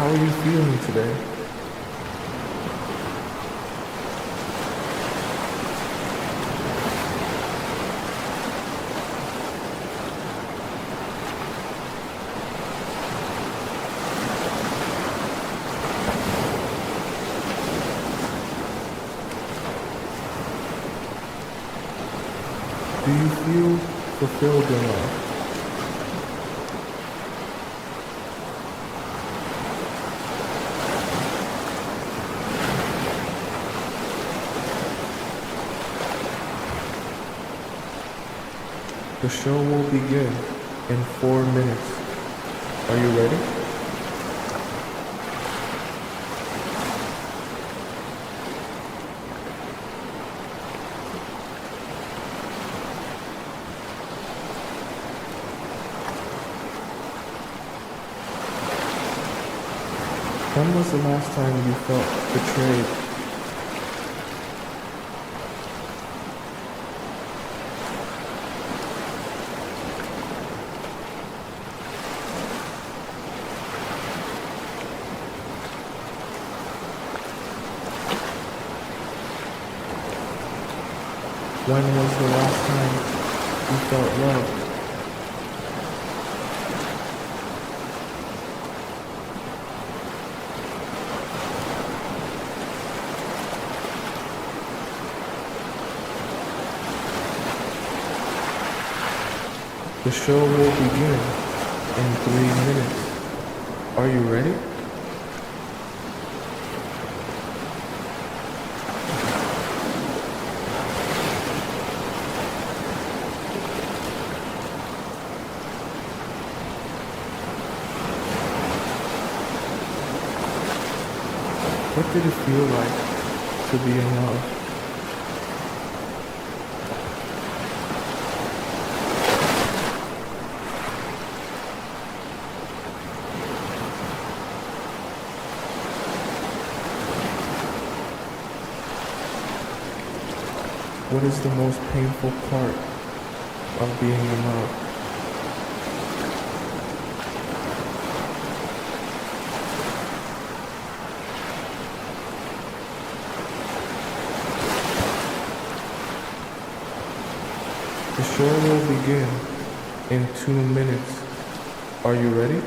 How are you feeling today? Do you feel fulfilled in life? The show will begin in 4 minutes. Are you ready? When was the last time you felt betrayed? When was the last time you felt loved? The show will begin in 3 minutes. Are you ready? What did it feel like to be in love? What is the most painful part of being in love? The show will begin in 2 minutes. Are you ready?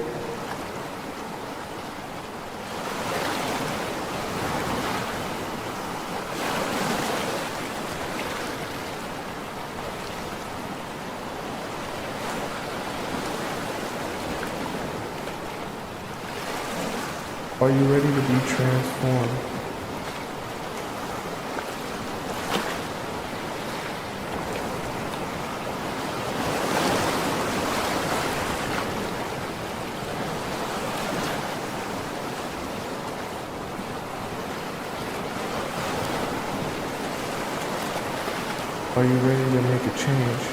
Are you ready to be transformed? Are you ready to make a change?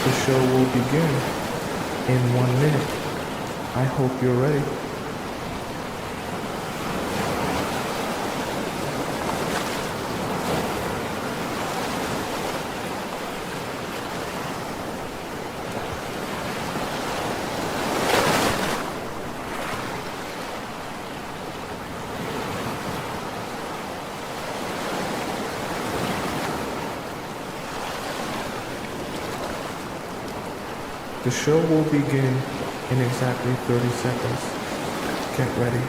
The show will begin in 1 minute. I hope you're ready. The show will begin in exactly 30 seconds. Get ready.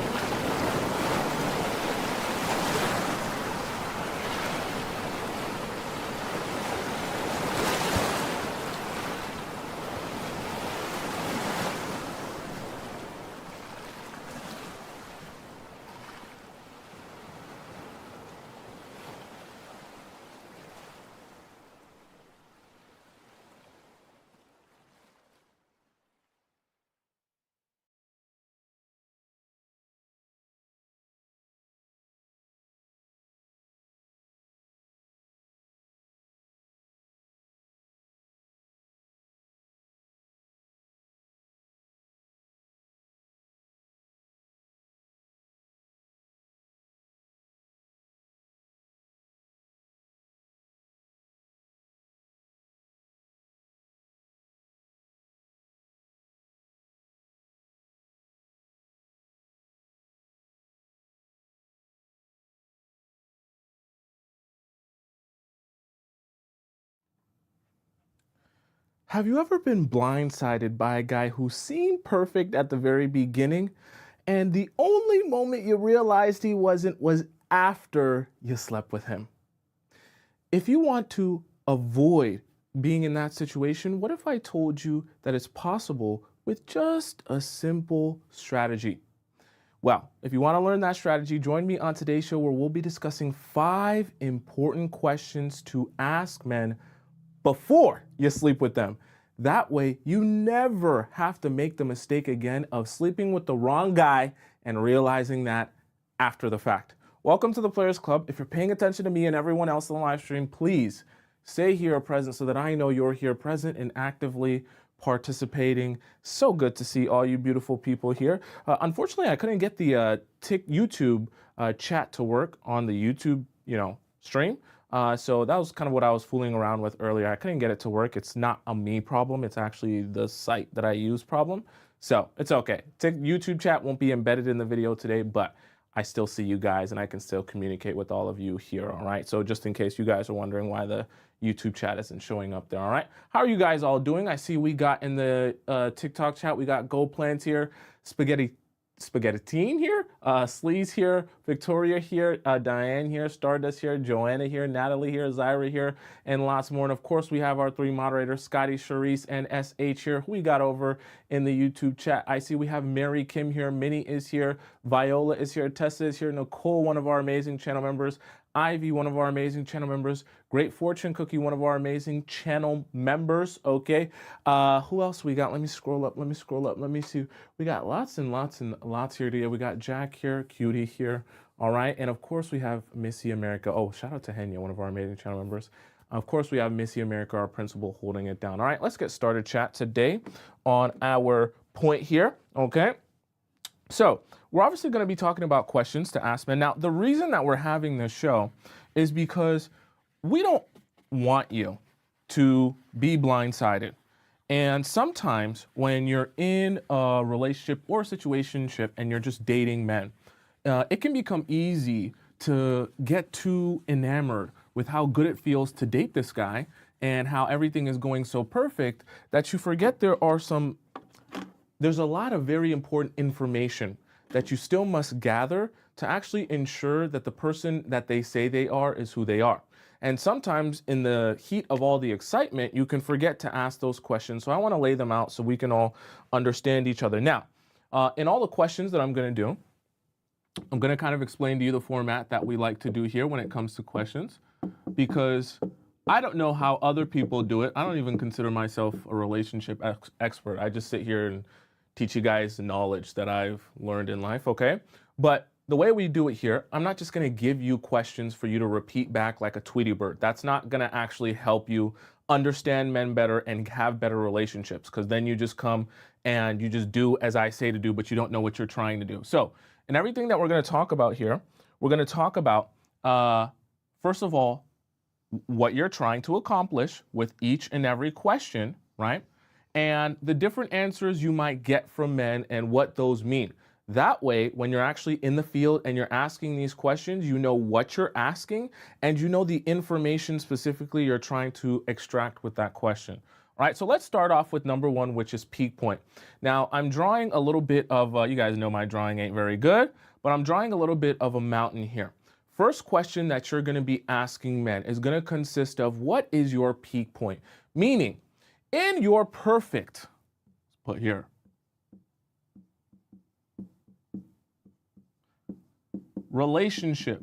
Have you ever been blindsided by a guy who seemed perfect at the very beginning, and the only moment you realized he wasn't was after you slept with him? If you want to avoid being in that situation, what if I told you that it's possible with just a simple strategy? Well, if you want to learn that strategy, join me on today's show where we'll be discussing 5 important questions to ask men before you sleep with them. That way, you never have to make the mistake again of sleeping with the wrong guy and realizing that after the fact. Welcome to the Players Club. If you're paying attention to me and everyone else on the live stream, please stay here present so that I know you're here present and actively participating. So good to see all you beautiful people here. Unfortunately, I couldn't get the YouTube chat to work on the YouTube, stream. So that was kind of what I was fooling around with earlier. I couldn't get it to work. It's not a me problem. It's actually the site that I use problem. So it's okay. YouTube chat won't be embedded in the video today, but I still see you guys and I can still communicate with all of you here. All right. So just in case you guys are wondering why the YouTube chat isn't showing up there. All right. How are you guys all doing? I see we got in the TikTok chat, we got Gold Plant here, Spaghetti-tine here, Sleaze here, Victoria here, Diane here, Stardust here, Joanna here, Natalie here, Zyra here, and lots more. And of course, we have our 3 moderators, Scotty, Charisse, and SH here, who we got over in the YouTube chat. I see we have Mary Kim here, Minnie is here, Viola is here, Tessa is here, Nicole, one of our amazing channel members, Ivy, one of our amazing channel members, Great Fortune Cookie, one of our amazing channel members. Okay. Who else we got? Let me scroll up. Let me see. We got lots and lots here today. We got Jack here, Cutie here. All right. And of course we have Missy America. Oh, shout out to Henya, one of our amazing channel members. Of course we have Missy America, our principal, holding it down. All right. Let's get started, chat, today on our point here. Okay. So we're obviously going to be talking about questions to ask men. Now, the reason that we're having this show is because we don't want you to be blindsided. And sometimes when you're in a relationship or a situationship and you're just dating men, it can become easy to get too enamored with how good it feels to date this guy and how everything is going so perfect that you forget there's a lot of very important information that you still must gather to actually ensure that the person that they say they are is who they are. And sometimes in the heat of all the excitement, you can forget to ask those questions. So I want to lay them out so we can all understand each other. Now, in all the questions that I'm going to do, I'm going to kind of explain to you the format that we like to do here when it comes to questions, because I don't know how other people do it. I don't even consider myself a relationship expert. I just sit here and teach you guys the knowledge that I've learned in life, okay? But the way we do it here, I'm not just gonna give you questions for you to repeat back like a Tweety bird. That's not gonna actually help you understand men better and have better relationships, because then you just come and you just do as I say to do, but you don't know what you're trying to do. So in everything that we're gonna talk about here, we're gonna talk about, first of all, what you're trying to accomplish with each and every question, right? And the different answers you might get from men and what those mean. That way, when you're actually in the field and you're asking these questions, you know what you're asking and you know the information specifically you're trying to extract with that question. All right, so let's start off with number 1, which is peak point. Now, I'm drawing a little bit of, you guys know my drawing ain't very good, but I'm drawing a little bit of a mountain here. First question that you're going to be asking men is going to consist of, what is your peak point? Meaning, in your perfect, let's put here, relationship,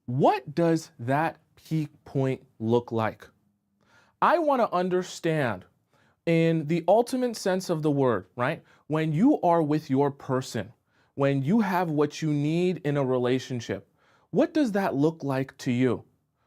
what does that peak point look like? I want to understand in the ultimate sense of the word, right? When you are with your person, when you have what you need in a relationship, what does that look like to you?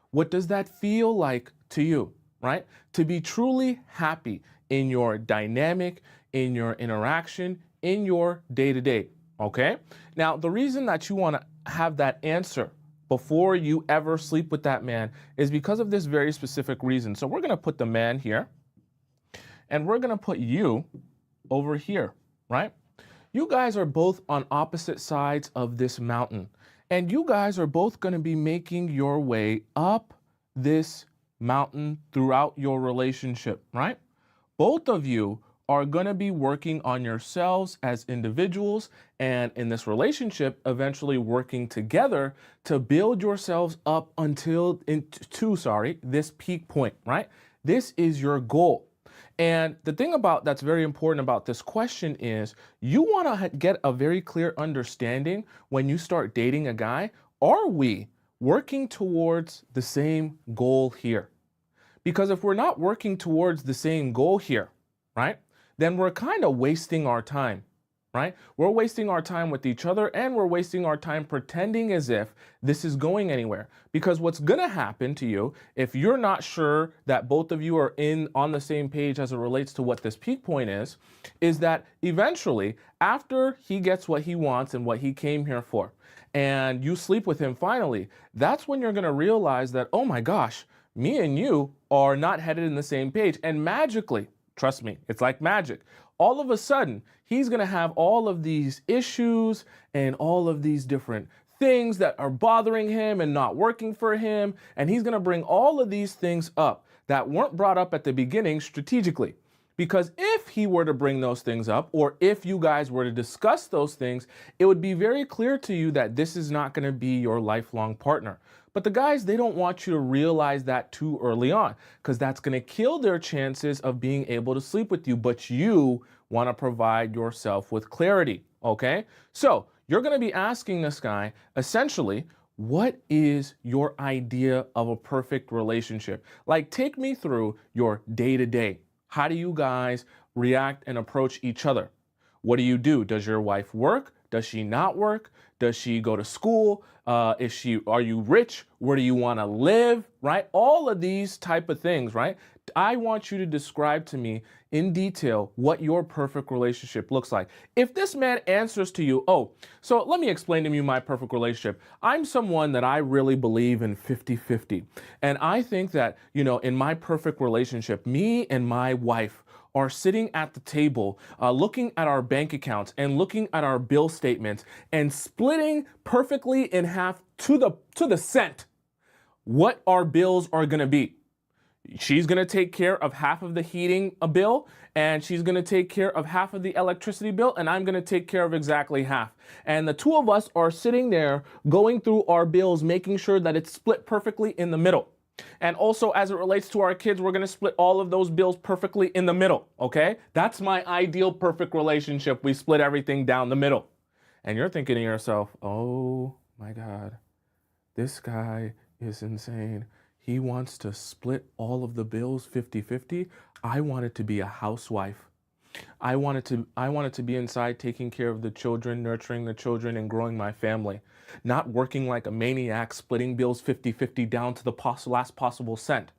What does that feel like to you, right? To be truly happy in your dynamic, in your interaction, in your day-to-day, okay? Now, the reason that you want to have that answer before you ever sleep with that man is because of this very specific reason. So we're going to put the man here, and we're going to put you over here, right? You guys are both on opposite sides of this mountain, and you guys are both going to be making your way up this mountain throughout your relationship, right? Both of you are going to be working on yourselves as individuals and in this relationship eventually working together to build yourselves up until this peak point, right? This is your goal. And the thing about that's very important about this question is you want to get a very clear understanding when you start dating a guy. Are we working towards the same goal here? Because if we're not working towards the same goal here, right, then we're kind of wasting our time, right? We're wasting our time with each other and we're wasting our time pretending as if this is going anywhere. Because what's going to happen to you if you're not sure that both of you are on the same page as it relates to what this peak point is that eventually after he gets what he wants and what he came here for, and you sleep with him finally, that's when you're going to realize that, oh my gosh, me and you are not headed in the same page. And magically, trust me, it's like magic. All of a sudden, he's going to have all of these issues and all of these different things that are bothering him and not working for him. And he's going to bring all of these things up that weren't brought up at the beginning strategically. Because if he were to bring those things up, or if you guys were to discuss those things, it would be very clear to you that this is not going to be your lifelong partner. But the guys, they don't want you to realize that too early on, because that's going to kill their chances of being able to sleep with you. But you want to provide yourself with clarity, okay? So you're going to be asking this guy, essentially, what is your idea of a perfect relationship? Like, take me through your day-to-day. How do you guys react and approach each other? What do you do? Does your wife work? Does she not work? Does she go to school? Are you rich? Where do you want to live? Right? All of these type of things, right? I want you to describe to me in detail what your perfect relationship looks like. If this man answers to you, oh, so let me explain to you my perfect relationship. I'm someone that I really believe in 50-50. And I think that, in my perfect relationship, me and my wife are sitting at the table, looking at our bank accounts and looking at our bill statements and splitting perfectly in half to the cent what our bills are going to be. She's going to take care of half of the heating bill, and she's going to take care of half of the electricity bill, and I'm going to take care of exactly half. And the two of us are sitting there going through our bills, making sure that it's split perfectly in the middle. And also, as it relates to our kids, we're going to split all of those bills perfectly in the middle, okay? That's my ideal perfect relationship. We split everything down the middle. And you're thinking to yourself, oh my God, this guy is insane. He wants to split all of the bills 50-50. I want it to be a housewife. I wanted to be inside taking care of the children, nurturing the children, and growing my family. Not working like a maniac, splitting bills 50-50 down to the last possible cent.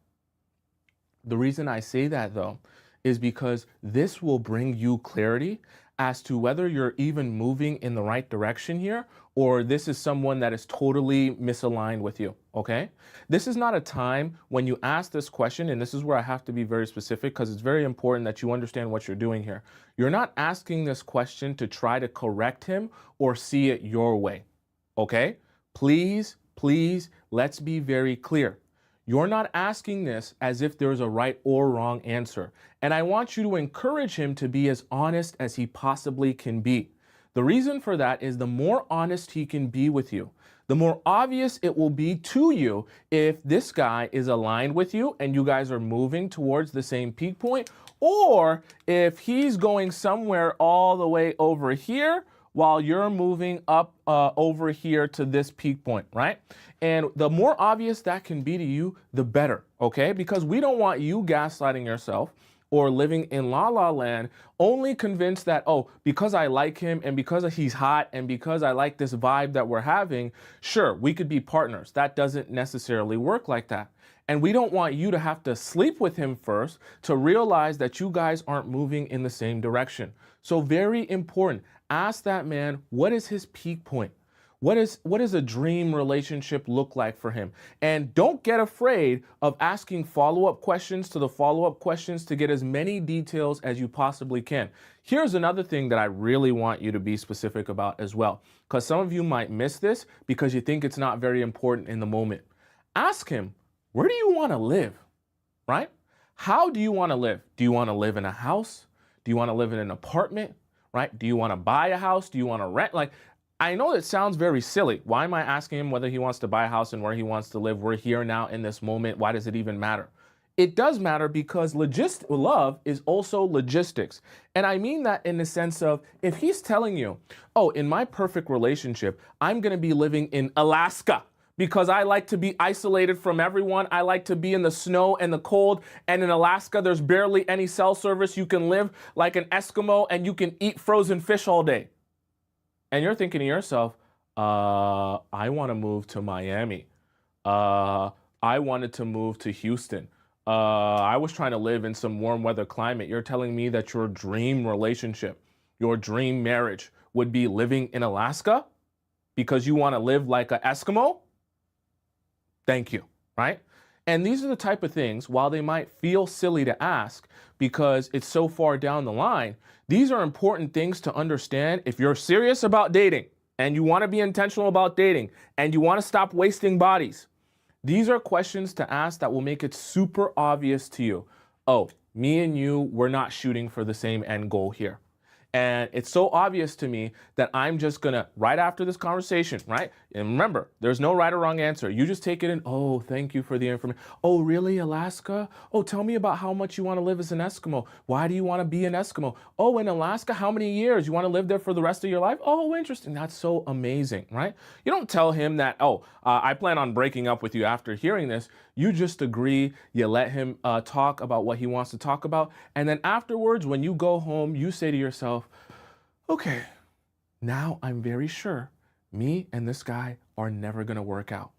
The reason I say that, though, is because this will bring you clarity as to whether you're even moving in the right direction here, or this is someone that is totally misaligned with you, okay? This is not a time when you ask this question, and this is where I have to be very specific because it's very important that you understand what you're doing here. You're not asking this question to try to correct him or see it your way, okay? Please, let's be very clear. You're not asking this as if there's a right or wrong answer. And I want you to encourage him to be as honest as he possibly can be. The reason for that is the more honest he can be with you, the more obvious it will be to you if this guy is aligned with you and you guys are moving towards the same peak point, or if he's going somewhere all the way over here while you're moving up over here to this peak point, right? And the more obvious that can be to you, the better, okay? Because we don't want you gaslighting yourself or living in la la land, only convinced that, oh, because I like him and because he's hot and because I like this vibe that we're having, sure, we could be partners. That doesn't necessarily work like that. And we don't want you to have to sleep with him first to realize that you guys aren't moving in the same direction. So very important, ask that man, what is his peak point? What does a dream relationship look like for him? And don't get afraid of asking follow-up questions to the follow-up questions to get as many details as you possibly can. Here's another thing that I really want you to be specific about as well, because some of you might miss this because you think it's not very important in the moment. Ask him, where do you want to live? right? How do you want to live? Do you want to live in a house? Do you want to live in an apartment, right? Do you want to buy a house? Do you want to rent? Like, I know it sounds very silly. Why am I asking him whether he wants to buy a house and where he wants to live? We're here now in this moment. Why does it even matter? It does matter because love is also logistics. And I mean that in the sense of if he's telling you, oh, in my perfect relationship, I'm going to be living in Alaska because I like to be isolated from everyone. I like to be in the snow and the cold. And in Alaska, there's barely any cell service. You can live like an Eskimo and you can eat frozen fish all day. And you're thinking to yourself, I want to move to Miami. I wanted to move to Houston. I was trying to live in some warm weather climate. You're telling me that your dream relationship, your dream marriage would be living in Alaska because you want to live like an Eskimo? Thank you, right? And these are the type of things, while they might feel silly to ask because it's so far down the line, these are important things to understand if you're serious about dating and you want to be intentional about dating and you want to stop wasting bodies. These are questions to ask that will make it super obvious to you. Oh, me and you, we're not shooting for the same end goal here. And it's so obvious to me that I'm just gonna, right after this conversation, right? And remember, there's no right or wrong answer. You just take it in, oh, thank you for the information. Oh, really, Alaska? Oh, tell me about how much you wanna live as an Eskimo. Why do you wanna be an Eskimo? Oh, in Alaska, how many years? You wanna live there for the rest of your life? Oh, interesting, that's so amazing, right? You don't tell him that, oh, I plan on breaking up with you after hearing this. You just agree, you let him talk about what he wants to talk about. And then afterwards, when you go home, you say to yourself, okay, now I'm very sure me and this guy are never going to work out.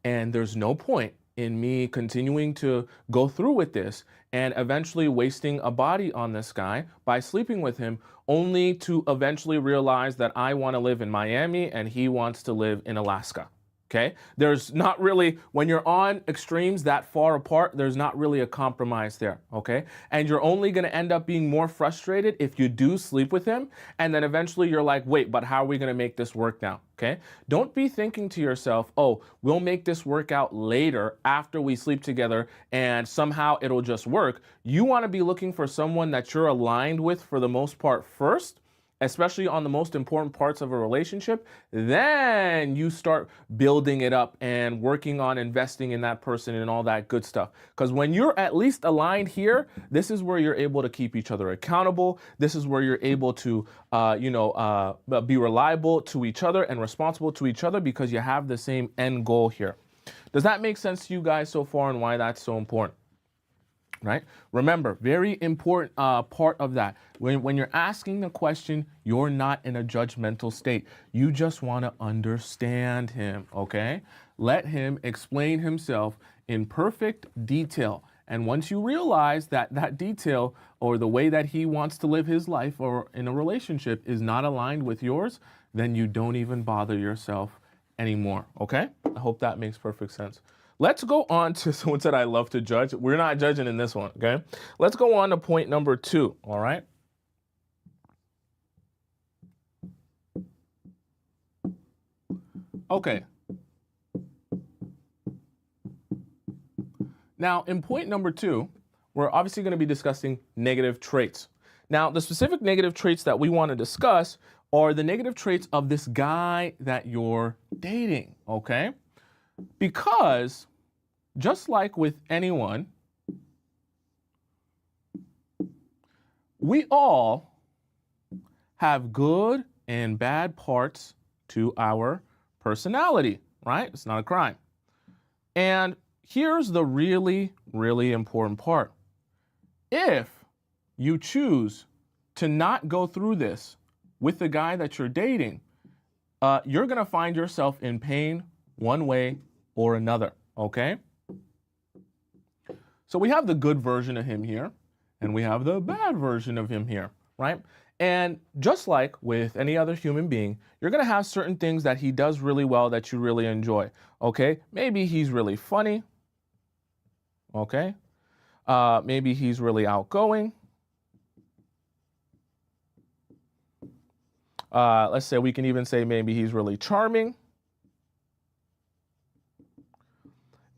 And there's no point in me continuing to go through with this and eventually wasting a body on this guy by sleeping with him only to eventually realize that I want to live in Miami and he wants to live in Alaska. Okay, there's not really, when you're on extremes that far apart, there's not really a compromise there. Okay, and you're only going to end up being more frustrated if you do sleep with him. And then eventually you're like, wait, but how are we going to make this work now? Okay, don't be thinking to yourself, oh, we'll make this work out later after we sleep together and somehow it'll just work. You want to be looking for someone that you're aligned with for the most part first, especially on the most important parts of a relationship. Then you start building it up and working on investing in that person and all that good stuff. Because when you're at least aligned here, this is where you're able to keep each other accountable. This is where you're able to, be reliable to each other and responsible to each other because you have the same end goal here. Does that make sense to you guys so far and why that's so important? Right? Remember, very important part of that. When you're asking the question, you're not in a judgmental state. You just want to understand him, okay? Let him explain himself in perfect detail. And once you realize that that detail or the way that he wants to live his life or in a relationship is not aligned with yours, then you don't even bother yourself anymore, okay? I hope that makes perfect sense. Let's go on to, someone said I love to judge. We're not judging in this one, okay? Let's go on to point number 2, all right? Okay. Now, in point number 2, we're obviously going to be discussing negative traits. Now, the specific negative traits that we want to discuss are the negative traits of this guy that you're dating, okay? Because just like with anyone, we all have good and bad parts to our personality, right? It's not a crime. And here's the really, really important part. If you choose to not go through this with the guy that you're dating, you're going to find yourself in pain one way or another, okay? So we have the good version of him here, and we have the bad version of him here, right? And just like with any other human being, you're going to have certain things that he does really well that you really enjoy, okay? Maybe he's really funny, okay? Maybe he's really outgoing. Let's say we can even say maybe he's really charming.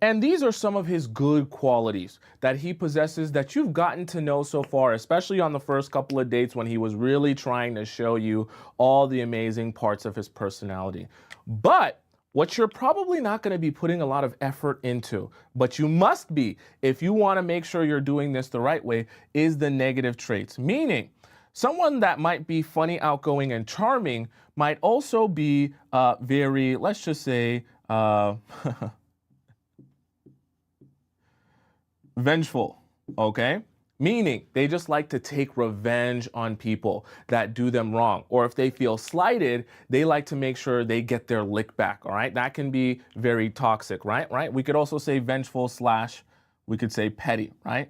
And these are some of his good qualities that he possesses that you've gotten to know so far, especially on the first couple of dates when he was really trying to show you all the amazing parts of his personality. But what you're probably not going to be putting a lot of effort into, but you must be if you want to make sure you're doing this the right way, is the negative traits. Meaning, someone that might be funny, outgoing, and charming might also be very, let's just say, vengeful, okay? Meaning they just like to take revenge on people that do them wrong. Or if they feel slighted, they like to make sure they get their lick back, all right? That can be very toxic, right? We could also say vengeful / we could say petty, right?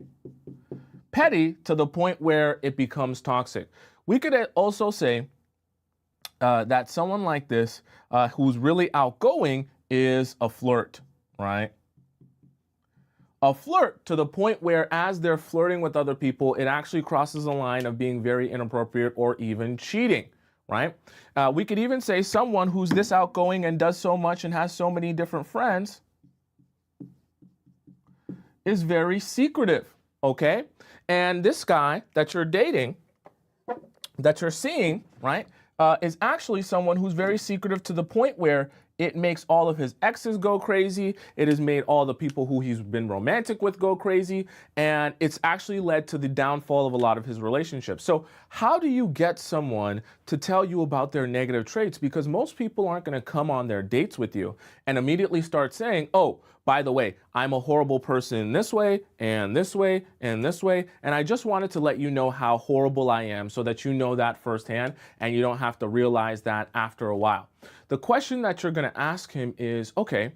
Petty to the point where it becomes toxic. We could also say that someone like this who's really outgoing is a flirt, right? A flirt to the point where as they're flirting with other people, it actually crosses a line of being very inappropriate or even cheating, right? We could even say someone who's this outgoing and does so much and has so many different friends is very secretive, okay? And this guy that you're dating, that you're seeing, right, is actually someone who's very secretive to the point where it makes all of his exes go crazy. It has made all the people who he's been romantic with go crazy. And it's actually led to the downfall of a lot of his relationships. So how do you get someone to tell you about their negative traits? Because most people aren't going to come on their dates with you and immediately start saying, oh, by the way, I'm a horrible person in this way and this way and this way. And I just wanted to let you know how horrible I am so that you know that firsthand and you don't have to realize that after a while. The question that you're going to ask him is, okay,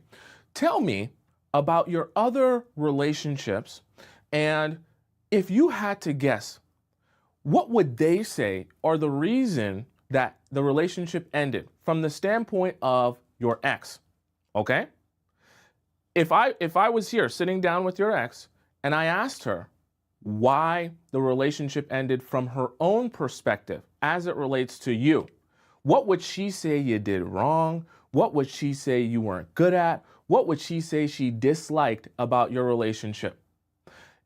tell me about your other relationships. And if you had to guess, what would they say are the reason that the relationship ended from the standpoint of your ex? Okay? If I was here sitting down with your ex and I asked her why the relationship ended from her own perspective as it relates to you, what would she say you did wrong? What would she say you weren't good at? What would she say she disliked about your relationship?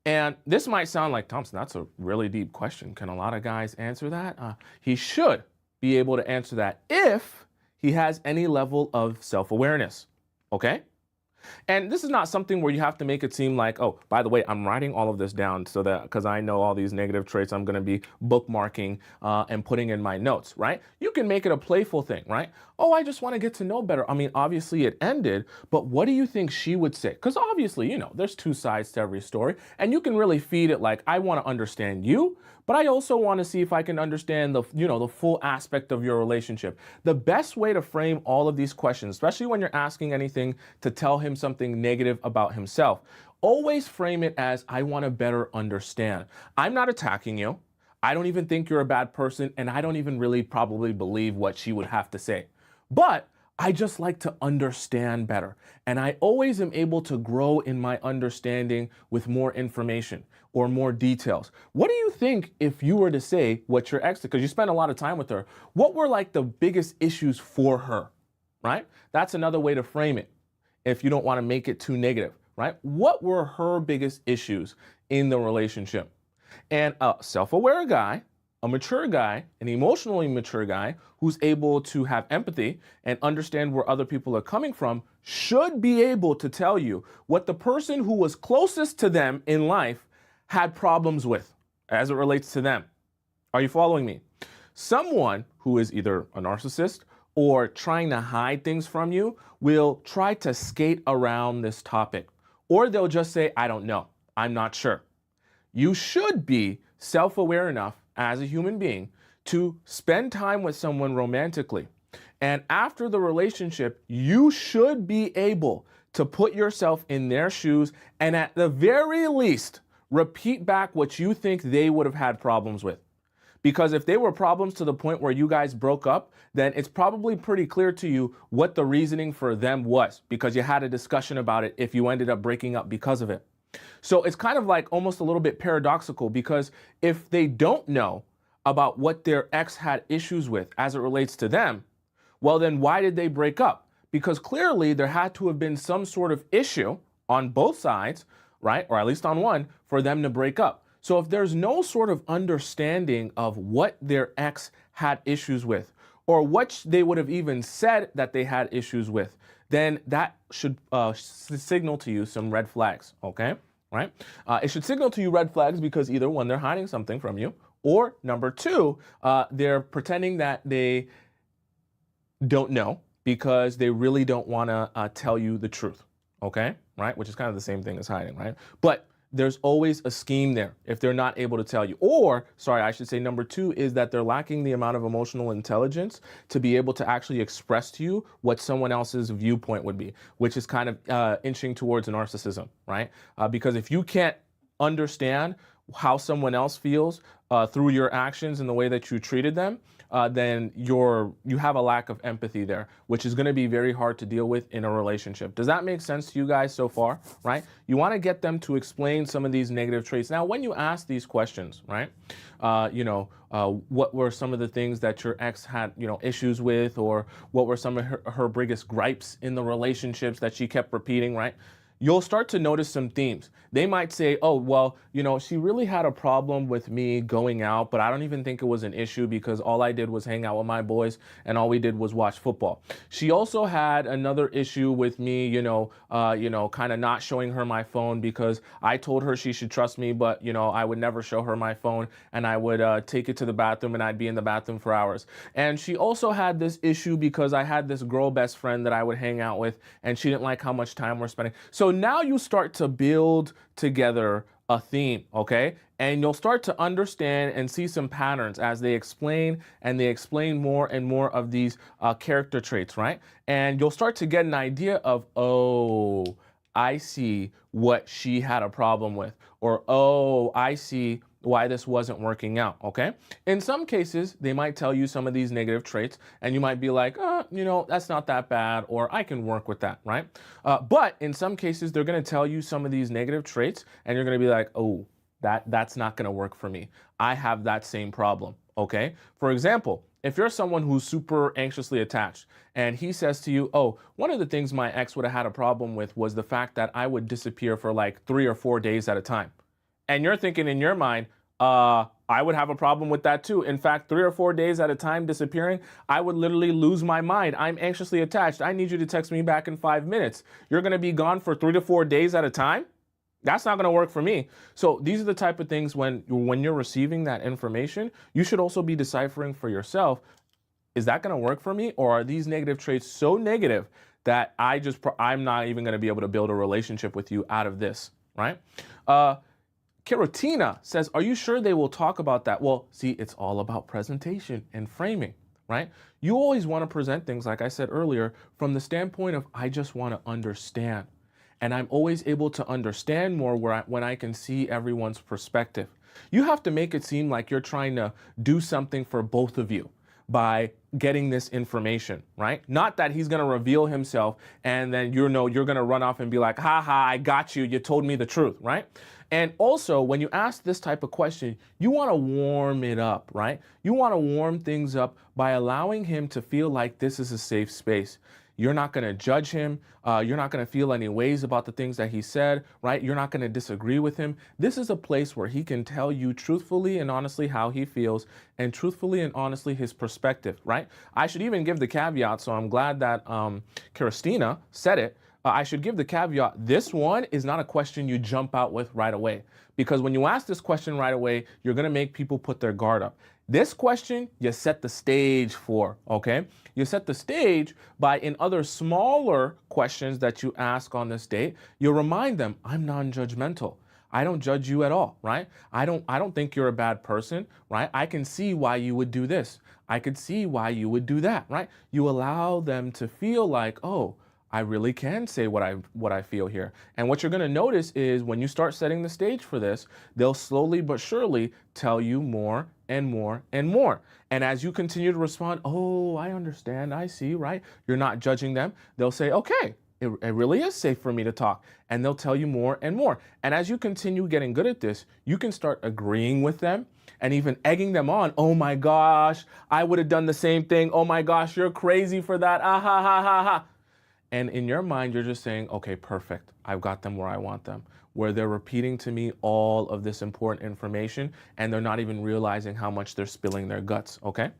And this might sound like, Tomisin, that's a really deep question. Can a lot of guys answer that? He should be able to answer that if he has any level of self-awareness, okay? And this is not something where you have to make it seem like, oh, by the way, I'm writing all of this down so that because I know all these negative traits, I'm going to be bookmarking and putting in my notes, right? You can make it a playful thing, right? Oh, I just want to get to know better. I mean, obviously it ended, but what do you think she would say? Because obviously, you know, there's two sides to every story and you can really feed it like, I want to understand you, but I also want to see if I can understand the full aspect of your relationship. The best way to frame all of these questions, especially when you're asking anything to tell him something negative about himself, always frame it as, I want to better understand. I'm not attacking you. I don't even think you're a bad person, and I don't even really probably believe what she would have to say. But I just like to understand better. And I always am able to grow in my understanding with more information or more details. What do you think if you were to say what your ex, because you spent a lot of time with her, what were like the biggest issues for her, right? That's another way to frame it if you don't want to make it too negative, right? What were her biggest issues in the relationship? And a self-aware guy, a mature guy, an emotionally mature guy who's able to have empathy and understand where other people are coming from should be able to tell you what the person who was closest to them in life had problems with as it relates to them. Are you following me? Someone who is either a narcissist or trying to hide things from you will try to skate around this topic, or they'll just say, I don't know, I'm not sure. You should be self-aware enough as a human being to spend time with someone romantically. And after the relationship, you should be able to put yourself in their shoes and at the very least, repeat back what you think they would have had problems with. Because if they were problems to the point where you guys broke up, then it's probably pretty clear to you what the reasoning for them was, because you had a discussion about it if you ended up breaking up because of it. So it's kind of like almost a little bit paradoxical, because if they don't know about what their ex had issues with as it relates to them, well, then why did they break up? Because clearly there had to have been some sort of issue, on both sides, right? Or at least on one, for them to break up. So if there's no sort of understanding of what their ex had issues with, or what they would have even said that they had issues with, then that should signal to you some red flags, okay? Right? It should signal to you red flags because either one, they're hiding something from you, or number two, they're pretending that they don't know because they really don't want to tell you the truth, okay? Right? Which is kind of the same thing as hiding, right? But there's always a scheme there if they're not able to tell you. Or, sorry, I should say number two is that they're lacking the amount of emotional intelligence to be able to actually express to you what someone else's viewpoint would be, which is kind of inching towards narcissism, right? Because if you can't understand how someone else feels through your actions and the way that you treated them, then you have a lack of empathy there, which is going to be very hard to deal with in a relationship. Does that make sense to you guys so far, right? You want to get them to explain some of these negative traits. Now, when you ask these questions, right, what were some of the things that your ex had, issues with, or what were some of her biggest gripes in the relationships that she kept repeating, right? You'll start to notice some themes. They might say, oh, well, she really had a problem with me going out, but I don't even think it was an issue because all I did was hang out with my boys and all we did was watch football. She also had another issue with me, kind of not showing her my phone because I told her she should trust me, but, I would never show her my phone and I would take it to the bathroom and I'd be in the bathroom for hours. And she also had this issue because I had this girl best friend that I would hang out with and she didn't like how much time we're spending. So now you start to build together a theme, okay? And you'll start to understand and see some patterns as they explain, and they explain more and more of these character traits, right? And you'll start to get an idea of, oh, I see what she had a problem with, or, oh, I see why this wasn't working out, okay? In some cases, they might tell you some of these negative traits, and you might be like, that's not that bad, or I can work with that, right? But in some cases, they're gonna tell you some of these negative traits, and you're gonna be like, oh, that's not gonna work for me. I have that same problem, okay? For example, if you're someone who's super anxiously attached and he says to you, oh, one of the things my ex would have had a problem with was the fact that I would disappear for like 3 or 4 days at a time. And you're thinking in your mind, I would have a problem with that too. In fact, 3 or 4 days at a time disappearing, I would literally lose my mind. I'm anxiously attached. I need you to text me back in 5 minutes. You're going to be gone for 3 to 4 days at a time? That's not going to work for me. So these are the type of things when you're receiving that information, you should also be deciphering for yourself, is that going to work for me? Or are these negative traits so negative that I'm not even going to be able to build a relationship with you out of this, right? Keratina says, are you sure they will talk about that? Well, see, it's all about presentation and framing, right? You always want to present things, like I said earlier, from the standpoint of, I just want to understand. And I'm always able to understand more when I can see everyone's perspective. You have to make it seem like you're trying to do something for both of you by getting this information, right? Not that he's going to reveal himself and then you're going to run off and be like, ha ha, I got you. You told me the truth, right? And also, when you ask this type of question, you want to warm it up, right? You want to warm things up by allowing him to feel like this is a safe space. You're not going to judge him. You're not going to feel any ways about the things that he said, right? You're not going to disagree with him. This is a place where he can tell you truthfully and honestly how he feels, and truthfully and honestly his perspective, right? I should even give the caveat, so I'm glad that Christina said it. I should give the caveat, this one is not a question you jump out with right away. Because when you ask this question right away, you're going to make people put their guard up. This question, you set the stage for, okay? You set the stage by, in other smaller questions that you ask on this date, you'll remind them, I'm non-judgmental. I don't judge you at all, right? I don't think you're a bad person, right? I can see why you would do this. I could see why you would do that, right? You allow them to feel like, oh, I really can say what I feel here. And what you're going to notice is when you start setting the stage for this, they'll slowly but surely tell you more and more and more. And as you continue to respond, oh, I understand, I see, right? You're not judging them. They'll say, okay, it really is safe for me to talk. And they'll tell you more and more. And as you continue getting good at this, you can start agreeing with them and even egging them on. Oh my gosh, I would have done the same thing. Oh my gosh, you're crazy for that. Ah ha ha ha ha. And in your mind, you're just saying, okay, perfect. I've got them where I want them, where they're repeating to me all of this important information and they're not even realizing how much they're spilling their guts, okay?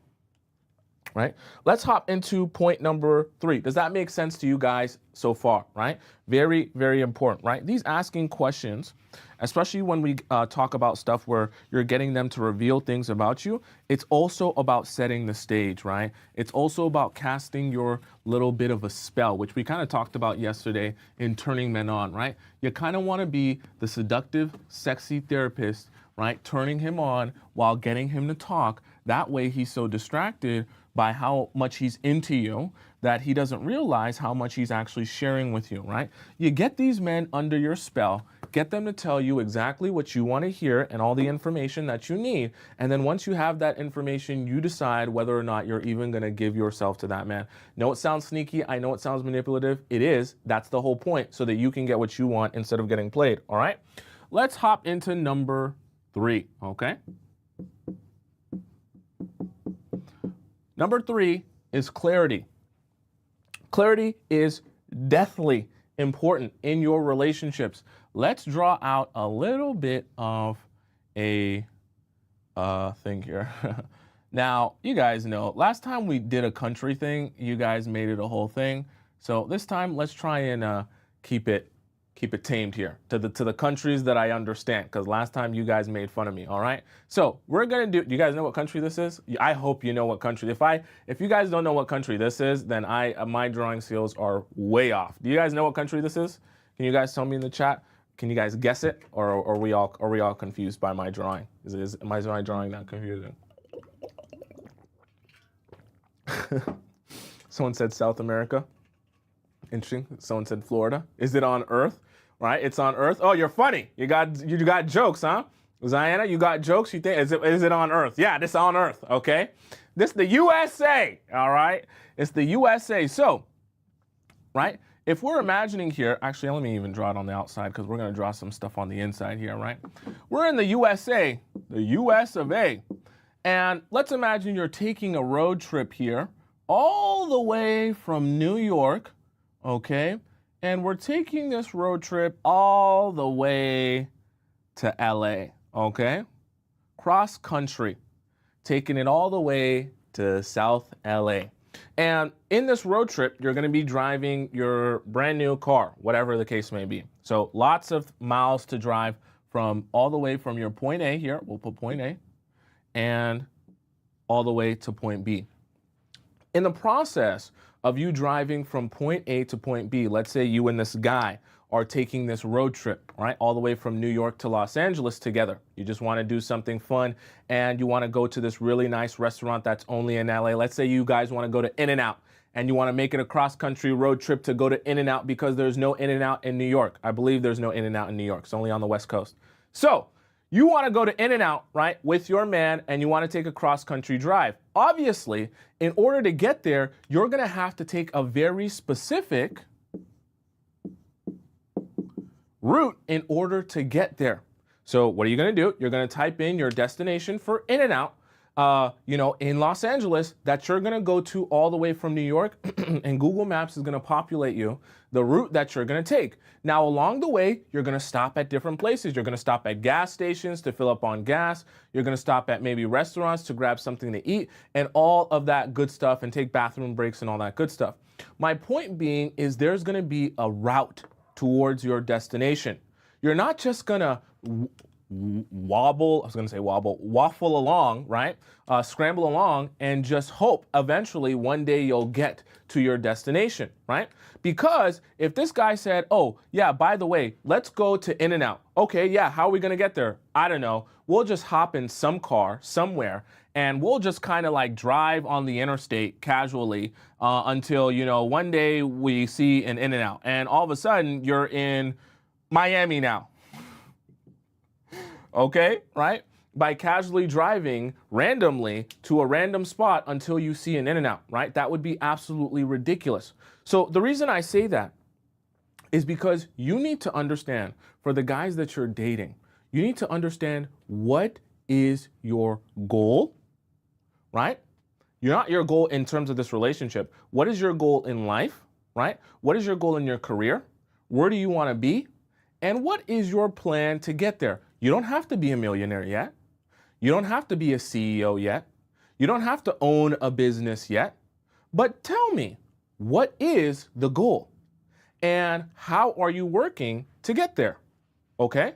Right? Let's hop into point number 3. Does that make sense to you guys so far, right? Very, very important, right? These asking questions, especially when we talk about stuff where you're getting them to reveal things about you, it's also about setting the stage, right? It's also about casting your little bit of a spell, which we kind of talked about yesterday in Turning Men On, right? You kind of want to be the seductive, sexy therapist, right? Turning him on while getting him to talk. That way he's so distracted by how much he's into you that he doesn't realize how much he's actually sharing with you, right? You get these men under your spell, get them to tell you exactly what you want to hear and all the information that you need. And then once you have that information, you decide whether or not you're even going to give yourself to that man. Know it sounds sneaky. I know it sounds manipulative. It is. That's the whole point, so that you can get what you want instead of getting played, all right? Let's hop into number 3, okay? Number 3 is clarity. Clarity is deathly important in your relationships. Let's draw out a little bit of a thing here. Now, you guys know, last time we did a country thing, you guys made it a whole thing. So this time, let's try and keep it tamed here to the countries that I understand, because last time you guys made fun of me, all right? So we're gonna do you guys know what country this is? I hope you know what country. If you guys don't know what country this is, then my drawing skills are way off. Do you guys know what country this is? Can you guys tell me in the chat? Can you guys guess it, or are we all confused by my drawing? Is my drawing not confusing? Someone said South America. Interesting. Someone said Florida. Is it on Earth? Right, it's on Earth. Oh, you're funny. You got jokes, huh? Ziana, you got jokes? You think is it on Earth? Yeah, this is on Earth. Okay, this the USA. All right, it's the USA. So, right, if we're imagining here, actually, let me even draw it on the outside because we're gonna draw some stuff on the inside here, right? We're in the USA, the US of A, and let's imagine you're taking a road trip here all the way from New York, okay? And we're taking this road trip all the way to LA, okay? Cross country, taking it all the way to South LA. And in this road trip, you're gonna be driving your brand new car, whatever the case may be. So lots of miles to drive from all the way from your point A here, we'll put point A, and all the way to point B. In the process of you driving from point A to point B, let's say you and this guy are taking this road trip, right, all the way from New York to Los Angeles together. You just want to do something fun and you want to go to this really nice restaurant that's only in LA. Let's say you guys want to go to In-N-Out and you want to make it a cross-country road trip to go to In-N-Out because there's no In-N-Out in New York. I believe there's no In-N-Out in New York. It's only on the West Coast. So you want to go to In-N-Out, right, with your man, and you want to take a cross-country drive. Obviously, in order to get there, you're going to have to take a very specific route in order to get there. So what are you going to do? You're going to type in your destination for In-N-Out, in Los Angeles, that you're going to go to all the way from New York, and Google Maps is going to populate you the route that you're going to take. Now, along the way, you're going to stop at different places. You're going to stop at gas stations to fill up on gas. You're going to stop at maybe restaurants to grab something to eat and all of that good stuff, and take bathroom breaks and all that good stuff. My point being is there's going to be a route towards your destination. You're not just going to waffle along, right? Scramble along and just hope eventually one day you'll get to your destination, right? Because if this guy said, oh, yeah, by the way, let's go to In-N-Out. Okay, yeah, how are we gonna get there? I don't know. We'll just hop in some car somewhere and we'll just kind of like drive on the interstate casually until, one day we see an In-N-Out. And all of a sudden you're in Miami now. Okay, right? By casually driving randomly to a random spot until you see an In-N-Out, right? That would be absolutely ridiculous. So the reason I say that is because you need to understand, for the guys that you're dating, you need to understand what is your goal, right? You're not your goal in terms of this relationship. What is your goal in life? right? What is your goal in your career? Where do you want to be? And what is your plan to get there? You don't have to be a millionaire yet. You don't have to be a CEO yet. You don't have to own a business yet. But tell me, what is the goal? And how are you working to get there? Okay?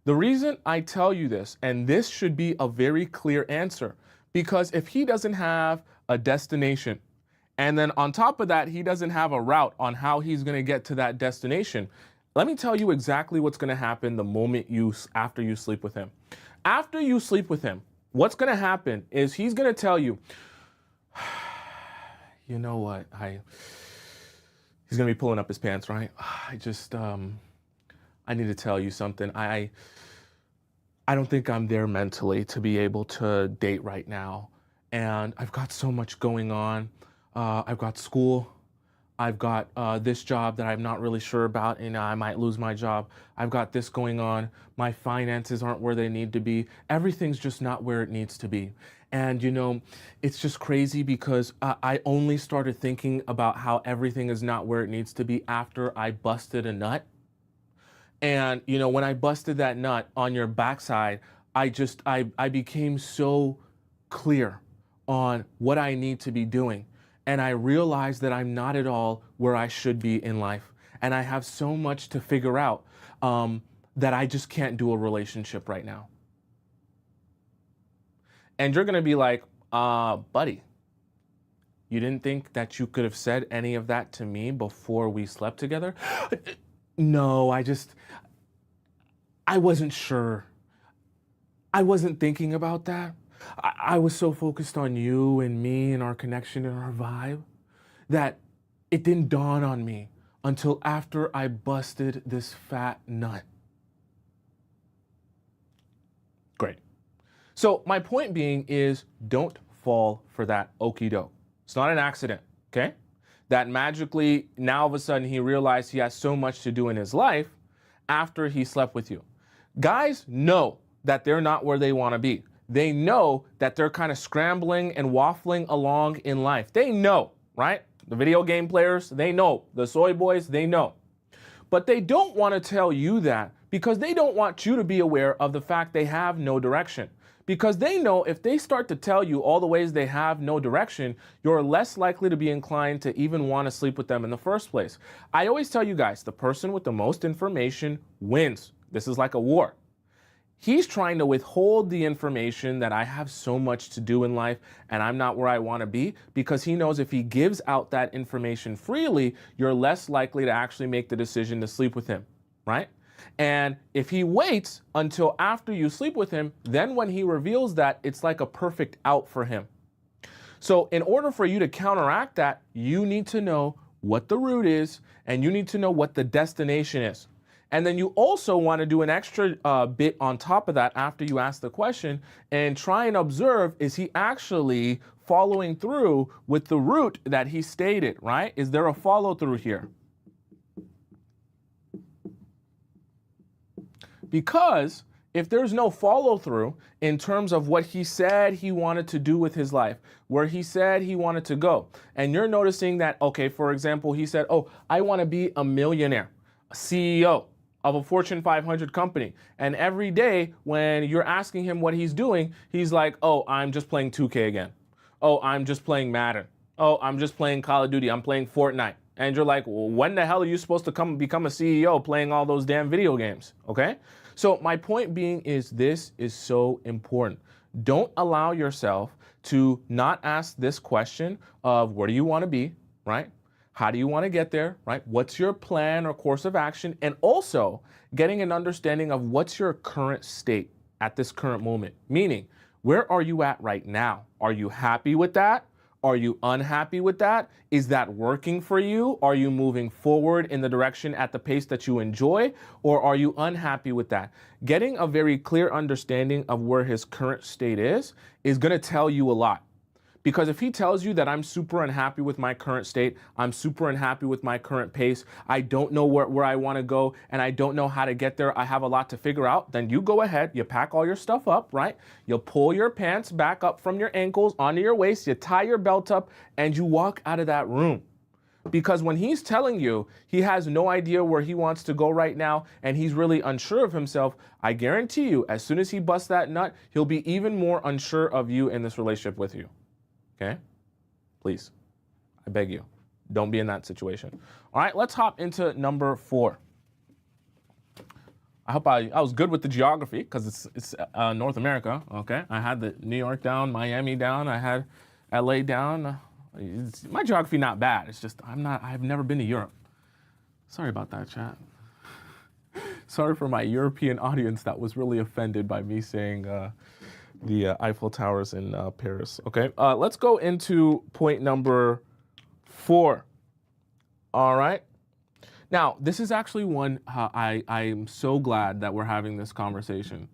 The reason I tell you this, and this should be a very clear answer, because if he doesn't have a destination, and then on top of that, he doesn't have a route on how he's going to get to that destination, let me tell you exactly what's going to happen the moment after you sleep with him. After you sleep with him, what's going to happen is he's going to tell you, you know what, he's going to be pulling up his pants, right? I need to tell you something. I don't think I'm there mentally to be able to date right now. And I've got so much going on. I've got school. I've got this job that I'm not really sure about, and I might lose my job. I've got this going on. My finances aren't where they need to be. Everything's just not where it needs to be. And, you know, it's just crazy because I only started thinking about how everything is not where it needs to be after I busted a nut. And, you know, when I busted that nut on your backside, I became so clear on what I need to be doing. And I realized that I'm not at all where I should be in life. And I have so much to figure out that I just can't do a relationship right now. And you're going to be like, buddy, you didn't think that you could have said any of that to me before we slept together? No, I wasn't sure. I wasn't thinking about that. I was so focused on you and me and our connection and our vibe that it didn't dawn on me until after I busted this fat nut. Great. So my point being is, don't fall for that okie doke. It's not an accident, okay? That magically, now all of a sudden he realized he has so much to do in his life after he slept with you. Guys know that they're not where they want to be. They know that they're kind of scrambling and waffling along in life. They know, right? The video game players, they know. The soy boys, they know. But they don't want to tell you that because they don't want you to be aware of the fact they have no direction. Because they know if they start to tell you all the ways they have no direction, you're less likely to be inclined to even want to sleep with them in the first place. I always tell you guys, the person with the most information wins. This is like a war. He's trying to withhold the information that I have so much to do in life and I'm not where I want to be, because he knows if he gives out that information freely, you're less likely to actually make the decision to sleep with him, right? And if he waits until after you sleep with him, then when he reveals that, it's like a perfect out for him. So in order for you to counteract that, you need to know what the route is and you need to know what the destination is. And then you also want to do an extra bit on top of that after you ask the question and try and observe, is he actually following through with the route that he stated, right? Is there a follow through here? Because if there's no follow through in terms of what he said he wanted to do with his life, where he said he wanted to go, and you're noticing that, okay, for example, he said, oh, I want to be a millionaire, a CEO of a Fortune 500 company. And every day when you're asking him what he's doing, he's like, oh, I'm just playing 2K again. Oh, I'm just playing Madden. Oh, I'm just playing Call of Duty. I'm playing Fortnite. And you're like, well, when the hell are you supposed to become a CEO playing all those damn video games? Okay? So my point being is this is so important. Don't allow yourself to not ask this question of where do you want to be, right? How do you want to get there, right? What's your plan or course of action? And also getting an understanding of what's your current state at this current moment. Meaning, where are you at right now? Are you happy with that? Are you unhappy with that? Is that working for you? Are you moving forward in the direction at the pace that you enjoy? Or are you unhappy with that? Getting a very clear understanding of where his current state is going to tell you a lot. Because if he tells you that I'm super unhappy with my current state, I'm super unhappy with my current pace, I don't know where I want to go, and I don't know how to get there, I have a lot to figure out, then you go ahead, you pack all your stuff up, right? You'll pull your pants back up from your ankles onto your waist, you tie your belt up, and you walk out of that room. Because when he's telling you he has no idea where he wants to go right now and he's really unsure of himself, I guarantee you, as soon as he busts that nut, he'll be even more unsure of you in this relationship with you. Okay? Please, I beg you, don't be in that situation. All right, let's hop into number 4. I hope I was good with the geography because it's North America. Okay, I had the New York down, Miami down, I had LA down. My geography not bad. It's just I've never been to Europe. Sorry about that, chat. Sorry for my European audience that was really offended by me saying the Eiffel Towers in Paris. Okay, let's go into point number 4. All right. Now, this is actually one I am so glad that we're having this conversation.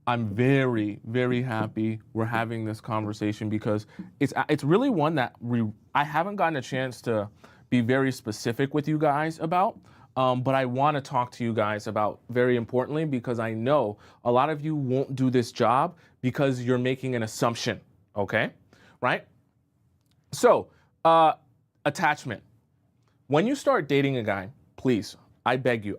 I'm very, very happy we're having this conversation because it's really one that I haven't gotten a chance to be very specific with you guys about, but I want to talk to you guys about very importantly because I know a lot of you won't do this job because you're making an assumption, okay? Right? So, attachment. When you start dating a guy, please, I beg you,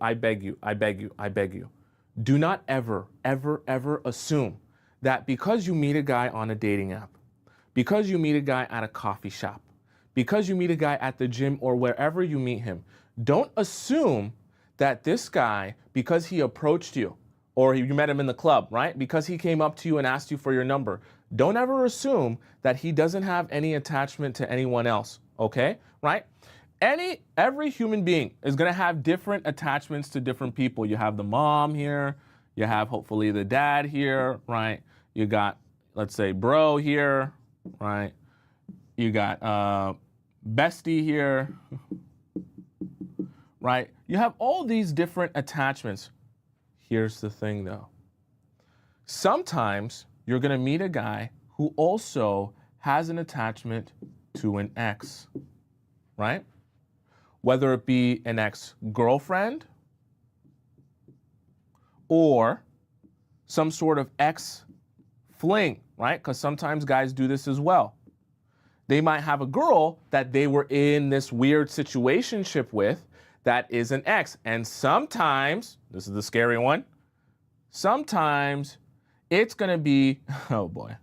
do not ever, ever, ever assume that because you meet a guy on a dating app, because you meet a guy at a coffee shop, because you meet a guy at the gym or wherever you meet him, don't assume that this guy, because he approached you or you met him in the club, right? Because he came up to you and asked you for your number, don't ever assume that he doesn't have any attachment to anyone else. Okay, right? Every human being is going to have different attachments to different people. You have the mom here, you have hopefully the dad here, right? You got, let's say, bro here, right? You got bestie here, right? You have all these different attachments. Here's the thing though. Sometimes you're going to meet a guy who also has an attachment to an ex, right? Whether it be an ex-girlfriend or some sort of ex-fling, right? Because sometimes guys do this as well. They might have a girl that they were in this weird situationship with that is an ex. And sometimes, this is the scary one, sometimes it's going to be, oh boy,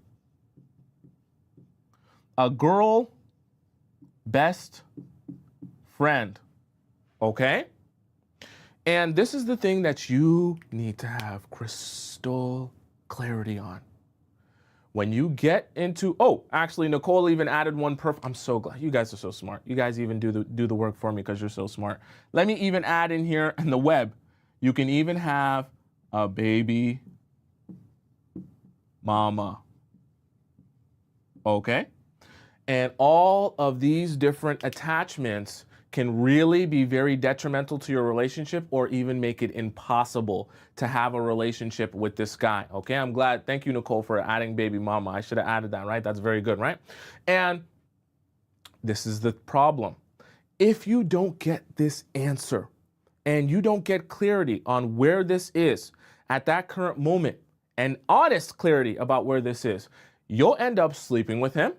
a girl best friend, okay? And this is the thing that you need to have crystal clarity on. When you get into, oh, actually, Nicole even added one I'm so glad. You guys are so smart. You guys even do the work for me because you're so smart. Let me even add in here in the web, you can even have a baby mama, okay? And all of these different attachments can really be very detrimental to your relationship or even make it impossible to have a relationship with this guy, okay? I'm glad, thank you, Nicole, for adding baby mama. I should have added that, right? That's very good, right? And this is the problem. If you don't get this answer and you don't get clarity on where this is at that current moment and honest clarity about where this is, you'll end up sleeping with him.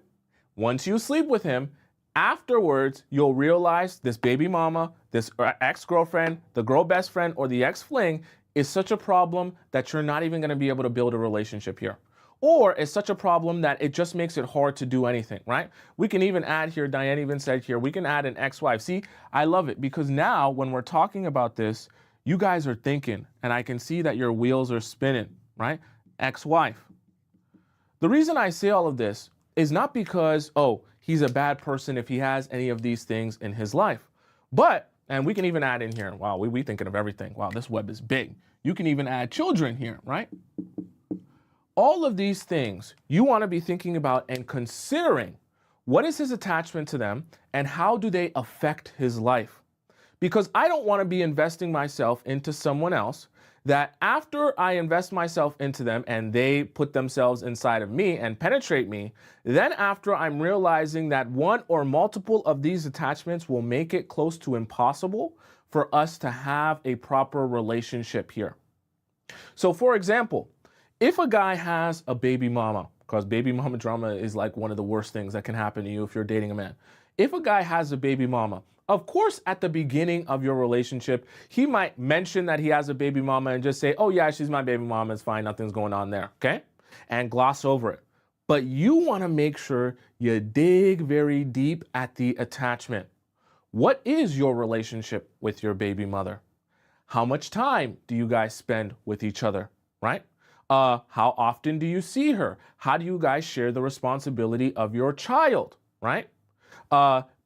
Once you sleep with him, afterwards, you'll realize this baby mama, this ex-girlfriend, the girl best friend, or the ex-fling is such a problem that you're not even gonna be able to build a relationship here. Or it's such a problem that it just makes it hard to do anything, right? We can even add here, Diane even said here, we can add an ex-wife. See, I love it because now when we're talking about this, you guys are thinking, and I can see that your wheels are spinning, right? Ex-wife. The reason I say all of this is not because, oh, he's a bad person if he has any of these things in his life. But, and we can even add in here, wow, we thinking of everything. Wow, this web is big. You can even add children here, right? All of these things you want to be thinking about and considering what is his attachment to them and how do they affect his life? Because I don't want to be investing myself into someone else that after I invest myself into them and they put themselves inside of me and penetrate me, then after I'm realizing that one or multiple of these attachments will make it close to impossible for us to have a proper relationship here. So for example, if a guy has a baby mama because baby mama drama is like one of the worst things that can happen to you if you're dating a man. If a guy has a baby mama, of course, at the beginning of your relationship, he might mention that he has a baby mama and just say, oh yeah, she's my baby mama, it's fine, nothing's going on there, okay? And gloss over it. But you want to make sure you dig very deep at the attachment. What is your relationship with your baby mother? How much time do you guys spend with each other, right? How often do you see her? How do you guys share the responsibility of your child, right?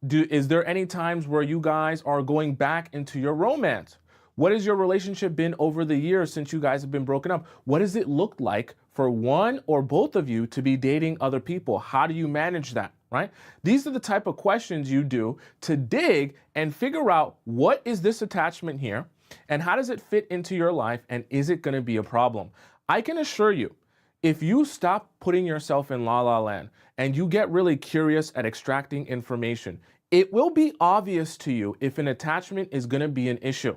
Is there any times where you guys are going back into your romance? What has your relationship been over the years since you guys have been broken up? What does it look like for one or both of you to be dating other people? How do you manage that, right? These are the type of questions you do to dig and figure out what is this attachment here and how does it fit into your life and is it going to be a problem? I can assure you, if you stop putting yourself in la la land and you get really curious at extracting information, it will be obvious to you if an attachment is going to be an issue,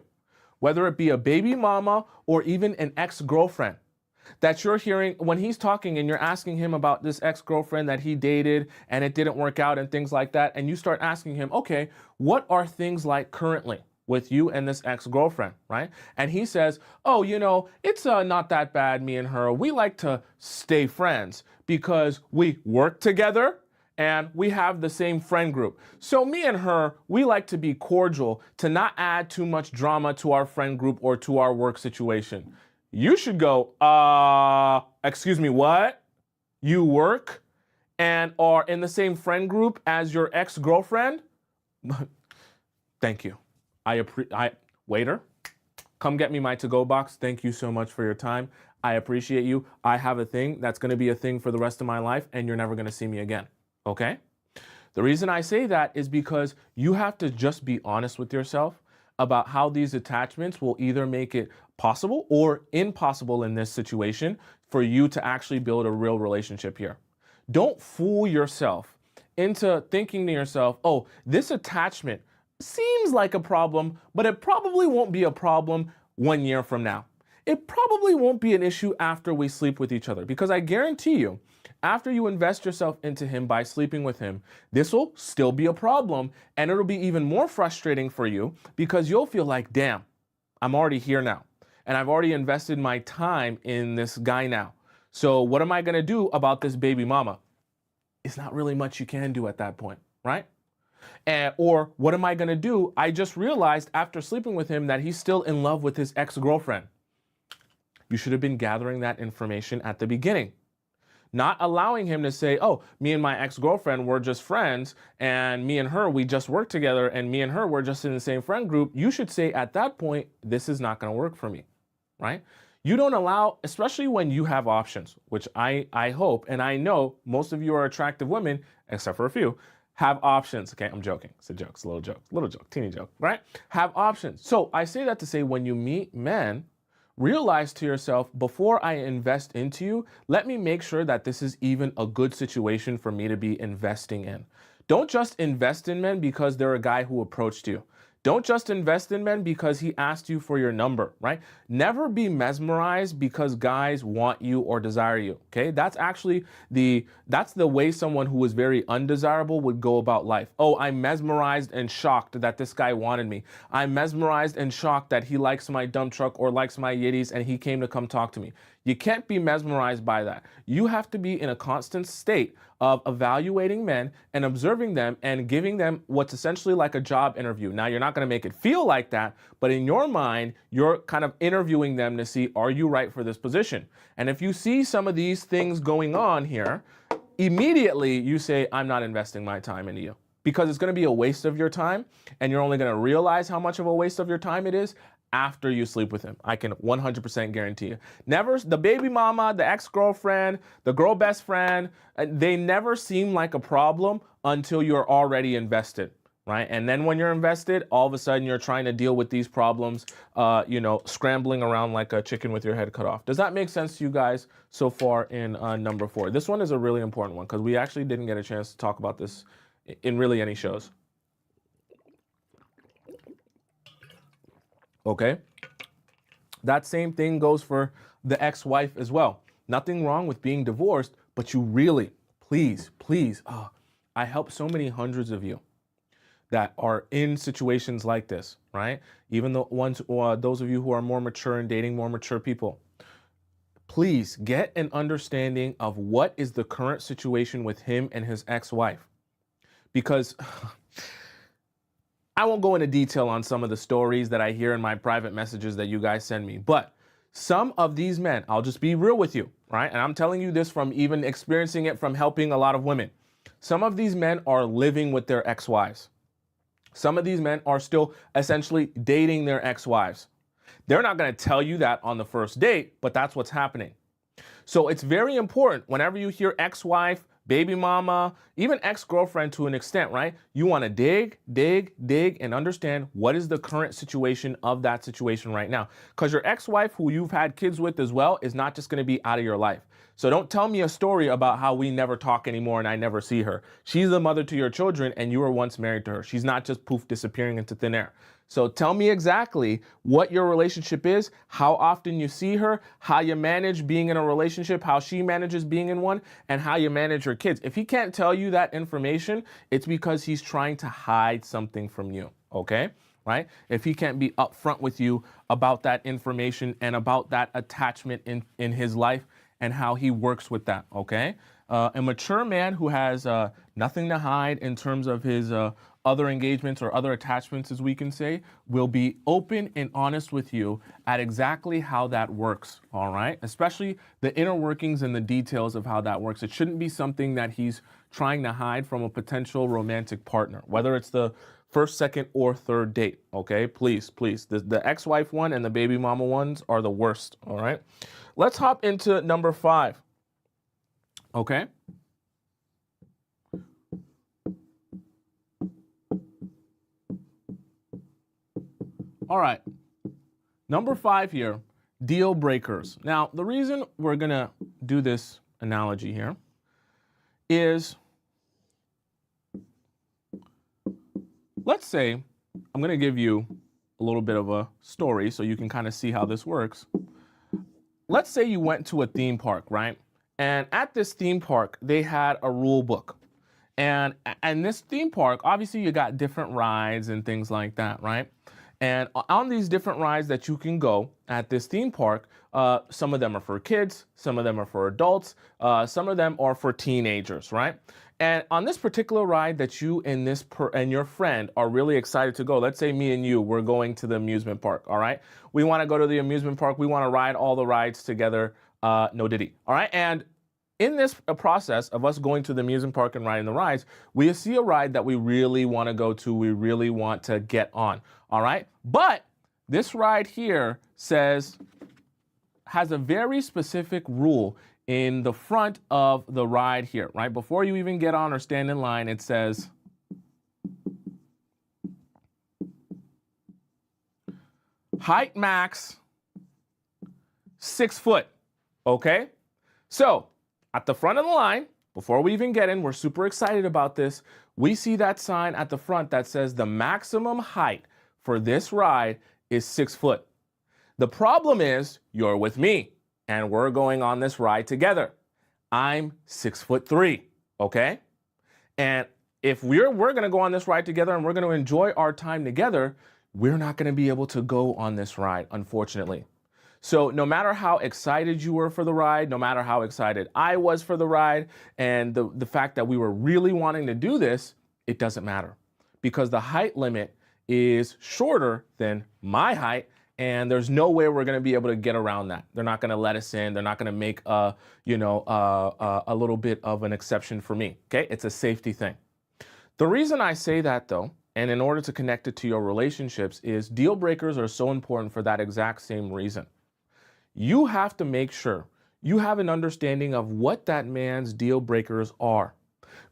whether it be a baby mama or even an ex-girlfriend that you're hearing when he's talking and you're asking him about this ex-girlfriend that he dated and it didn't work out and things like that. And you start asking him, okay, what are things like currently with you and this ex-girlfriend, right? And he says, oh, you know, it's not that bad, me and her. We like to stay friends because we work together and we have the same friend group. So me and her, we like to be cordial to not add too much drama to our friend group or to our work situation. You should go, excuse me, what? You work and are in the same friend group as your ex-girlfriend? Thank you. Waiter, come get me my to-go box. Thank you so much for your time. I appreciate you. I have a thing that's going to be a thing for the rest of my life and you're never going to see me again. Okay? The reason I say that is because you have to just be honest with yourself about how these attachments will either make it possible or impossible in this situation for you to actually build a real relationship here. Don't fool yourself into thinking to yourself, oh, this attachment seems like a problem, but it probably won't be a problem 1 year from now. It probably won't be an issue after we sleep with each other, because I guarantee you, after you invest yourself into him by sleeping with him, this will still be a problem and it'll be even more frustrating for you because you'll feel like, damn, I'm already here now and I've already invested my time in this guy now. So what am I going to do about this baby mama? It's not really much you can do at that point, right? Or what am I going to do? I just realized after sleeping with him that he's still in love with his ex-girlfriend. You should have been gathering that information at the beginning. Not allowing him to say, oh, me and my ex-girlfriend were just friends and me and her, we just work together and me and her, we're just in the same friend group. You should say at that point, this is not going to work for me, right? You don't allow, especially when you have options, which I hope, and I know most of you are attractive women, except for a few, have options. Okay, I'm joking. It's a joke. It's a little joke, teeny joke, right? Have options. So I say that to say when you meet men, realize to yourself, before I invest into you, let me make sure that this is even a good situation for me to be investing in. Don't just invest in men because they're a guy who approached you. Don't just invest in men because he asked you for your number, right? Never be mesmerized because guys want you or desire you, okay? That's actually that's the way someone who is very undesirable would go about life. Oh, I'm mesmerized and shocked that this guy wanted me. I'm mesmerized and shocked that he likes my dump truck or likes my Yiddies and he came to come talk to me. You can't be mesmerized by that. You have to be in a constant state of evaluating men and observing them and giving them what's essentially like a job interview. Now, you're not going to make it feel like that, but in your mind, you're kind of interviewing them to see, are you right for this position? And if you see some of these things going on here, immediately you say, I'm not investing my time into you, because it's going to be a waste of your time and you're only going to realize how much of a waste of your time it is after you sleep with him. I can 100% guarantee you. Never, the baby mama, the ex-girlfriend, the girl best friend, they never seem like a problem until you're already invested, right? And then when you're invested, all of a sudden you're trying to deal with these problems, scrambling around like a chicken with your head cut off. Does that make sense to you guys so far in number 4? This one is a really important one because we actually didn't get a chance to talk about this in really any shows. Okay? That same thing goes for the ex-wife as well. Nothing wrong with being divorced, but But you really, please, please, I help so many hundreds of you that are in situations like this, right? Even the ones, those of you who are more mature and dating more mature people, please get an understanding of what is the current situation with him and his ex-wife. Because I won't go into detail on some of the stories that I hear in my private messages that you guys send me, but some of these men, I'll just be real with you, right? And I'm telling you this from even experiencing it from helping a lot of women. Some of these men are living with their ex-wives. Some of these men are still essentially dating their ex-wives. They're not going to tell you that on the first date, but that's what's happening. So it's very important whenever you hear ex-wife, baby mama, even ex-girlfriend to an extent, right? You want to dig, and understand what is the current situation of that situation right now. Because your ex-wife, who you've had kids with as well, is not just going to be out of your life. So don't tell me a story about how we never talk anymore and I never see her. She's the mother to your children and you were once married to her. She's not just poof disappearing into thin air. So tell me exactly what your relationship is, how often you see her, how you manage being in a relationship, how she manages being in one, and how you manage your kids. If he can't tell you that information, it's because he's trying to hide something from you, okay? Right? If he can't be upfront with you about that information and about that attachment in his life and how he works with that, okay? A mature man who has nothing to hide in terms of his other engagements or other attachments, as we can say, will be open and honest with you at exactly how that works, all right? Especially the inner workings and the details of how that works. It shouldn't be something that he's trying to hide from a potential romantic partner, whether it's the first, second, or third date, okay? Please, please. The ex-wife one and the baby mama ones are the worst, all right? Let's hop into number 5, okay? All right, number 5 here, deal breakers. Now, the reason we're gonna do this analogy here is, let's say, I'm gonna give you a little bit of a story so you can kind of see how this works. Let's say you went to a theme park, right? And at this theme park, they had a rule book. And this theme park, obviously you got different rides and things like that, right? And on these different rides that you can go at this theme park, some of them are for kids, some of them are for adults, some of them are for teenagers, right? And on this particular ride that you and your friend are really excited to go, let's say me and you, we're going to the amusement park, all right? We want to go to the amusement park. We want to ride all the rides together, no diddy, all right? And in this process of us going to the amusement park and riding the rides, we see a ride that we really want to go to, we really want to get on, all right? But this ride here has a very specific rule in the front of the ride here, right? Before you even get on or stand in line, it says, height max 6 foot, okay? So at the front of the line, before we even get in, we're super excited about this. We see that sign at the front that says the maximum height for this ride is 6 foot. The problem is you're with me and we're going on this ride together. I'm 6'3", okay? And if we're gonna go on this ride together and we're gonna enjoy our time together, we're not gonna be able to go on this ride, unfortunately. So no matter how excited you were for the ride, no matter how excited I was for the ride, and the fact that we were really wanting to do this, it doesn't matter. Because the height limit is shorter than my height, and there's no way we're gonna be able to get around that. They're not gonna let us in. They're not gonna make a little bit of an exception for me, okay? It's a safety thing. The reason I say that though, and in order to connect it to your relationships, is deal breakers are so important for that exact same reason. You have to make sure you have an understanding of what that man's deal breakers are.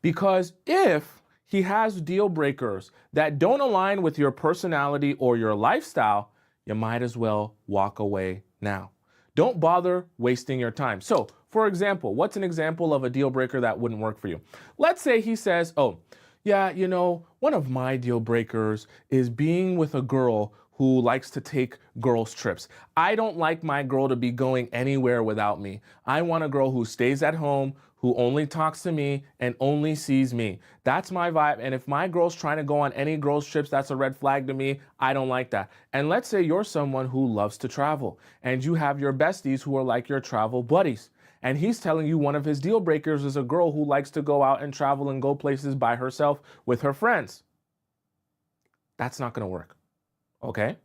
Because if he has deal breakers that don't align with your personality or your lifestyle, you might as well walk away now. Don't bother wasting your time. So, for example, what's an example of a deal breaker that wouldn't work for you? Let's say he says, oh, yeah, you know, one of my deal breakers is being with a girl who likes to take girls' trips. I don't like my girl to be going anywhere without me. I want a girl who stays at home, who only talks to me and only sees me. That's my vibe. And if my girl's trying to go on any girls' trips, that's a red flag to me. I don't like that. And let's say you're someone who loves to travel and you have your besties who are like your travel buddies. And he's telling you one of his deal breakers is a girl who likes to go out and travel and go places by herself with her friends. That's not going to work. Okay?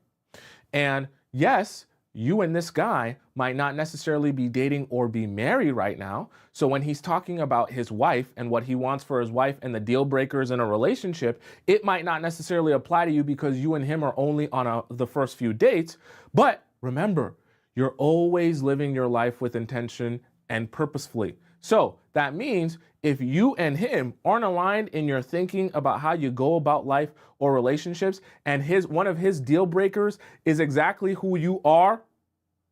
And yes, you and this guy might not necessarily be dating or be married right now. So when he's talking about his wife and what he wants for his wife and the deal breakers in a relationship, it might not necessarily apply to you because you and him are only on the first few dates. But remember, you're always living your life with intention and purposefully. So that means if you and him aren't aligned in your thinking about how you go about life or relationships, and one of his deal breakers is exactly who you are,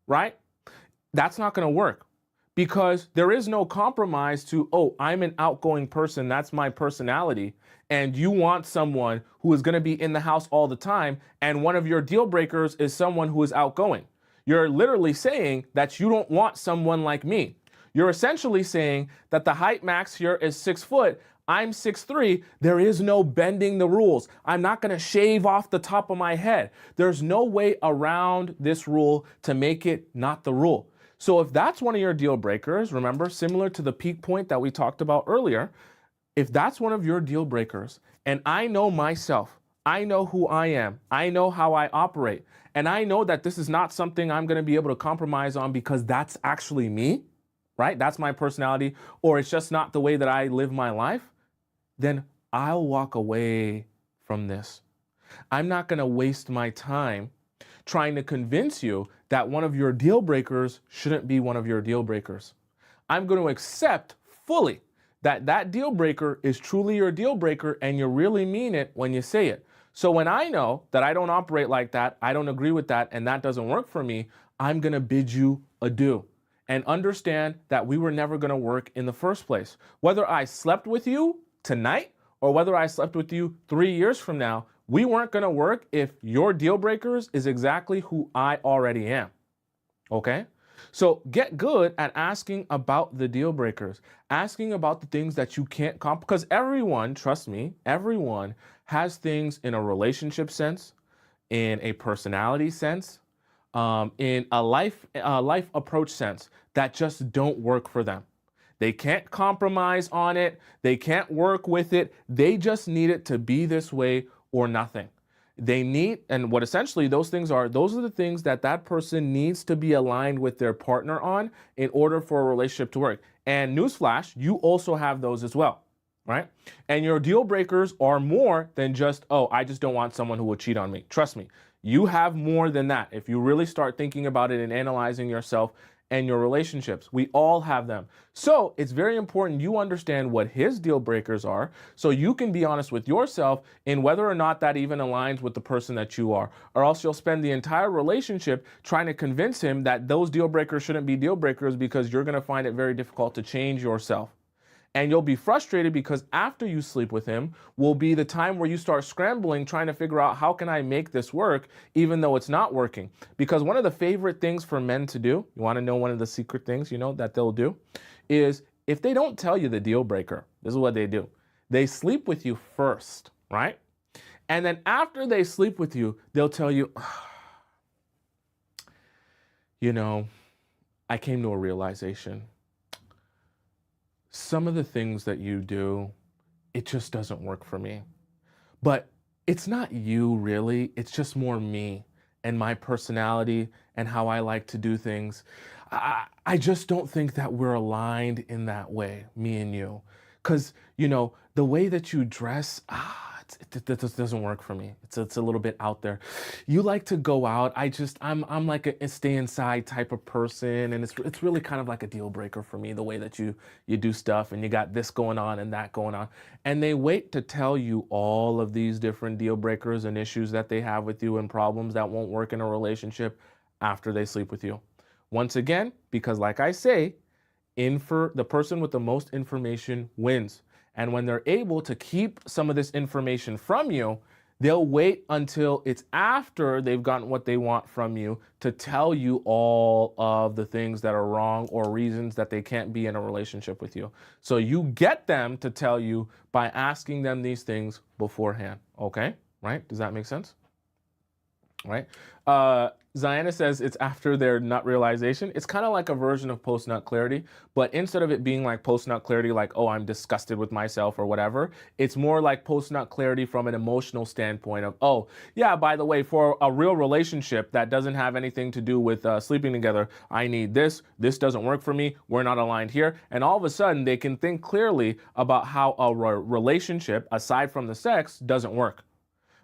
right? That's not going to work because there is no compromise to, oh, I'm an outgoing person. That's my personality. And you want someone who is going to be in the house all the time. And one of your deal breakers is someone who is outgoing. You're literally saying that you don't want someone like me. You're essentially saying that the height max here is 6 foot. I'm 6'3". There is no bending the rules. I'm not going to shave off the top of my head. There's no way around this rule to make it not the rule. So if that's one of your deal breakers, remember, similar to the peak point that we talked about earlier, if that's one of your deal breakers, and I know myself, I know who I am, I know how I operate, and I know that this is not something I'm going to be able to compromise on because that's actually me, right? That's my personality, or it's just not the way that I live my life, then I'll walk away from this. I'm not going to waste my time trying to convince you that one of your deal breakers shouldn't be one of your deal breakers. I'm going to accept fully that that deal breaker is truly your deal breaker and you really mean it when you say it. So when I know that I don't operate like that, I don't agree with that, and that doesn't work for me, I'm going to bid you adieu and understand that we were never going to work in the first place. Whether I slept with you tonight or whether I slept with you 3 years from now, we weren't going to work if your deal breakers is exactly who I already am. Okay? So get good at asking about the deal breakers, asking about the things that you can't because everyone, trust me, everyone has things in a relationship sense, in a personality sense, in a life approach sense that just don't work for them. They can't compromise on it. They can't work with it. They just need it to be this way or nothing. They need, and what essentially those things are, those are the things that that person needs to be aligned with their partner on in order for a relationship to work. And newsflash, you also have those as well, right? And your deal breakers are more than just, oh, I just don't want someone who will cheat on me. Trust me, you have more than that. If you really start thinking about it and analyzing yourself and your relationships, we all have them. So it's very important you understand what his deal breakers are so you can be honest with yourself in whether or not that even aligns with the person that you are, or else you'll spend the entire relationship trying to convince him that those deal breakers shouldn't be deal breakers because you're going to find it very difficult to change yourself. And you'll be frustrated because after you sleep with him will be the time where you start scrambling, trying to figure out how can I make this work, even though it's not working. Because one of the favorite things for men to do, you want to know one of the secret things, that they'll do, is if they don't tell you the deal breaker, this is what they do. They sleep with you first, right? And then after they sleep with you, they'll tell you, I came to a realization. Some of the things that you do, it just doesn't work for me. But it's not you really, it's just more me and my personality and how I like to do things. I just don't think that we're aligned in that way, me and you. Because, the way that you dress, it doesn't work for me. It's a little bit out there. You like to go out. I'm like a stay inside type of person, and it's really kind of like a deal breaker for me, the way that you do stuff, and you got this going on and that going on. And they wait to tell you all of these different deal breakers and issues that they have with you and problems that won't work in a relationship after they sleep with you. Once again, because like I say, the person with the most information wins. And when they're able to keep some of this information from you, They'll wait until it's after they've gotten what they want from you to tell you all of the things that are wrong or reasons that they can't be in a relationship with you. So you get them to tell you by asking them these things beforehand. Okay? Right? Does that make sense? Right? Ziana says it's after their nut realization. It's kind of like a version of post-nut clarity, but instead of it being like post-nut clarity, like, oh, I'm disgusted with myself or whatever, it's more like post-nut clarity from an emotional standpoint of, oh, yeah, by the way, for a real relationship that doesn't have anything to do with sleeping together, I need this. This doesn't work for me. We're not aligned here. And all of a sudden, they can think clearly about how a relationship, aside from the sex, doesn't work.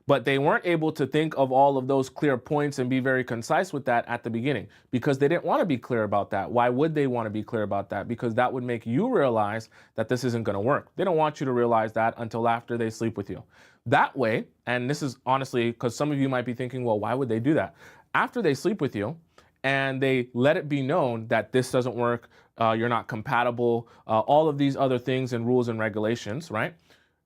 But they weren't able to think of all of those clear points and be very concise with that at the beginning because they didn't want to be clear about that. Why would they want to be clear about that? Because that would make you realize that this isn't going to work. They don't want you to realize that until after they sleep with you. That way, and this is honestly, because some of you might be thinking, well, why would they do that? After they sleep with you and they let it be known that this doesn't work, you're not compatible, all of these other things and rules and regulations, right?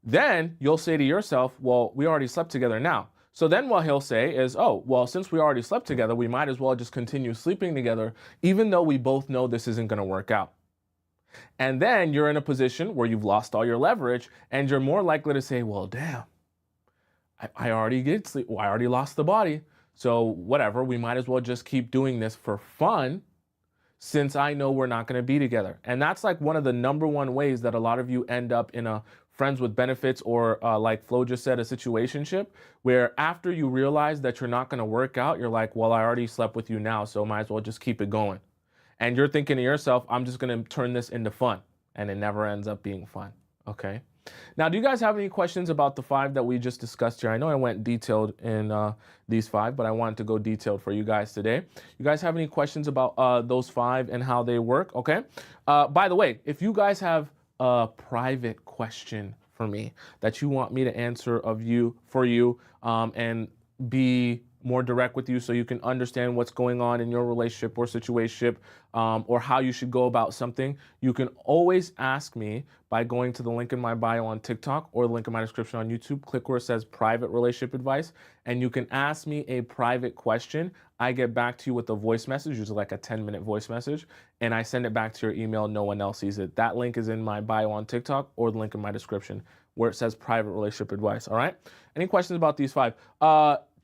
Then you'll say to yourself, well, we already slept together now. So then what he'll say is, oh, well, since we already slept together, we might as well just continue sleeping together, even though we both know this isn't going to work out. And then you're in a position where you've lost all your leverage and you're more likely to say, well, damn, I already did sleep. Well, I already lost the body. So whatever, we might as well just keep doing this for fun since I know we're not going to be together. And that's like one of the number one ways that a lot of you end up in a friends with benefits or like Flo just said, a situationship where after you realize that you're not going to work out, you're like, well, I already slept with you now, so might as well just keep it going. And you're thinking to yourself, I'm just going to turn this into fun. And it never ends up being fun. Okay. Now, do you guys have any questions about the 5 that we just discussed here? I know I went detailed in these 5, but I wanted to go detailed for you guys today. You guys have any questions about those 5 and how they work? Okay. By the way, if you guys have a private question for me that you want me to answer for you and be more direct with you so you can understand what's going on in your relationship or situationship or how you should go about something, you can always ask me by going to the link in my bio on TikTok or the link in my description on YouTube. Click where it says private relationship advice and you can ask me a private question. I get back to you with a voice message, usually like a 10-minute voice message, and I send it back to your email. No one else sees it. That link is in my bio on TikTok or the link in my description where it says private relationship advice. All right. Any questions about these 5?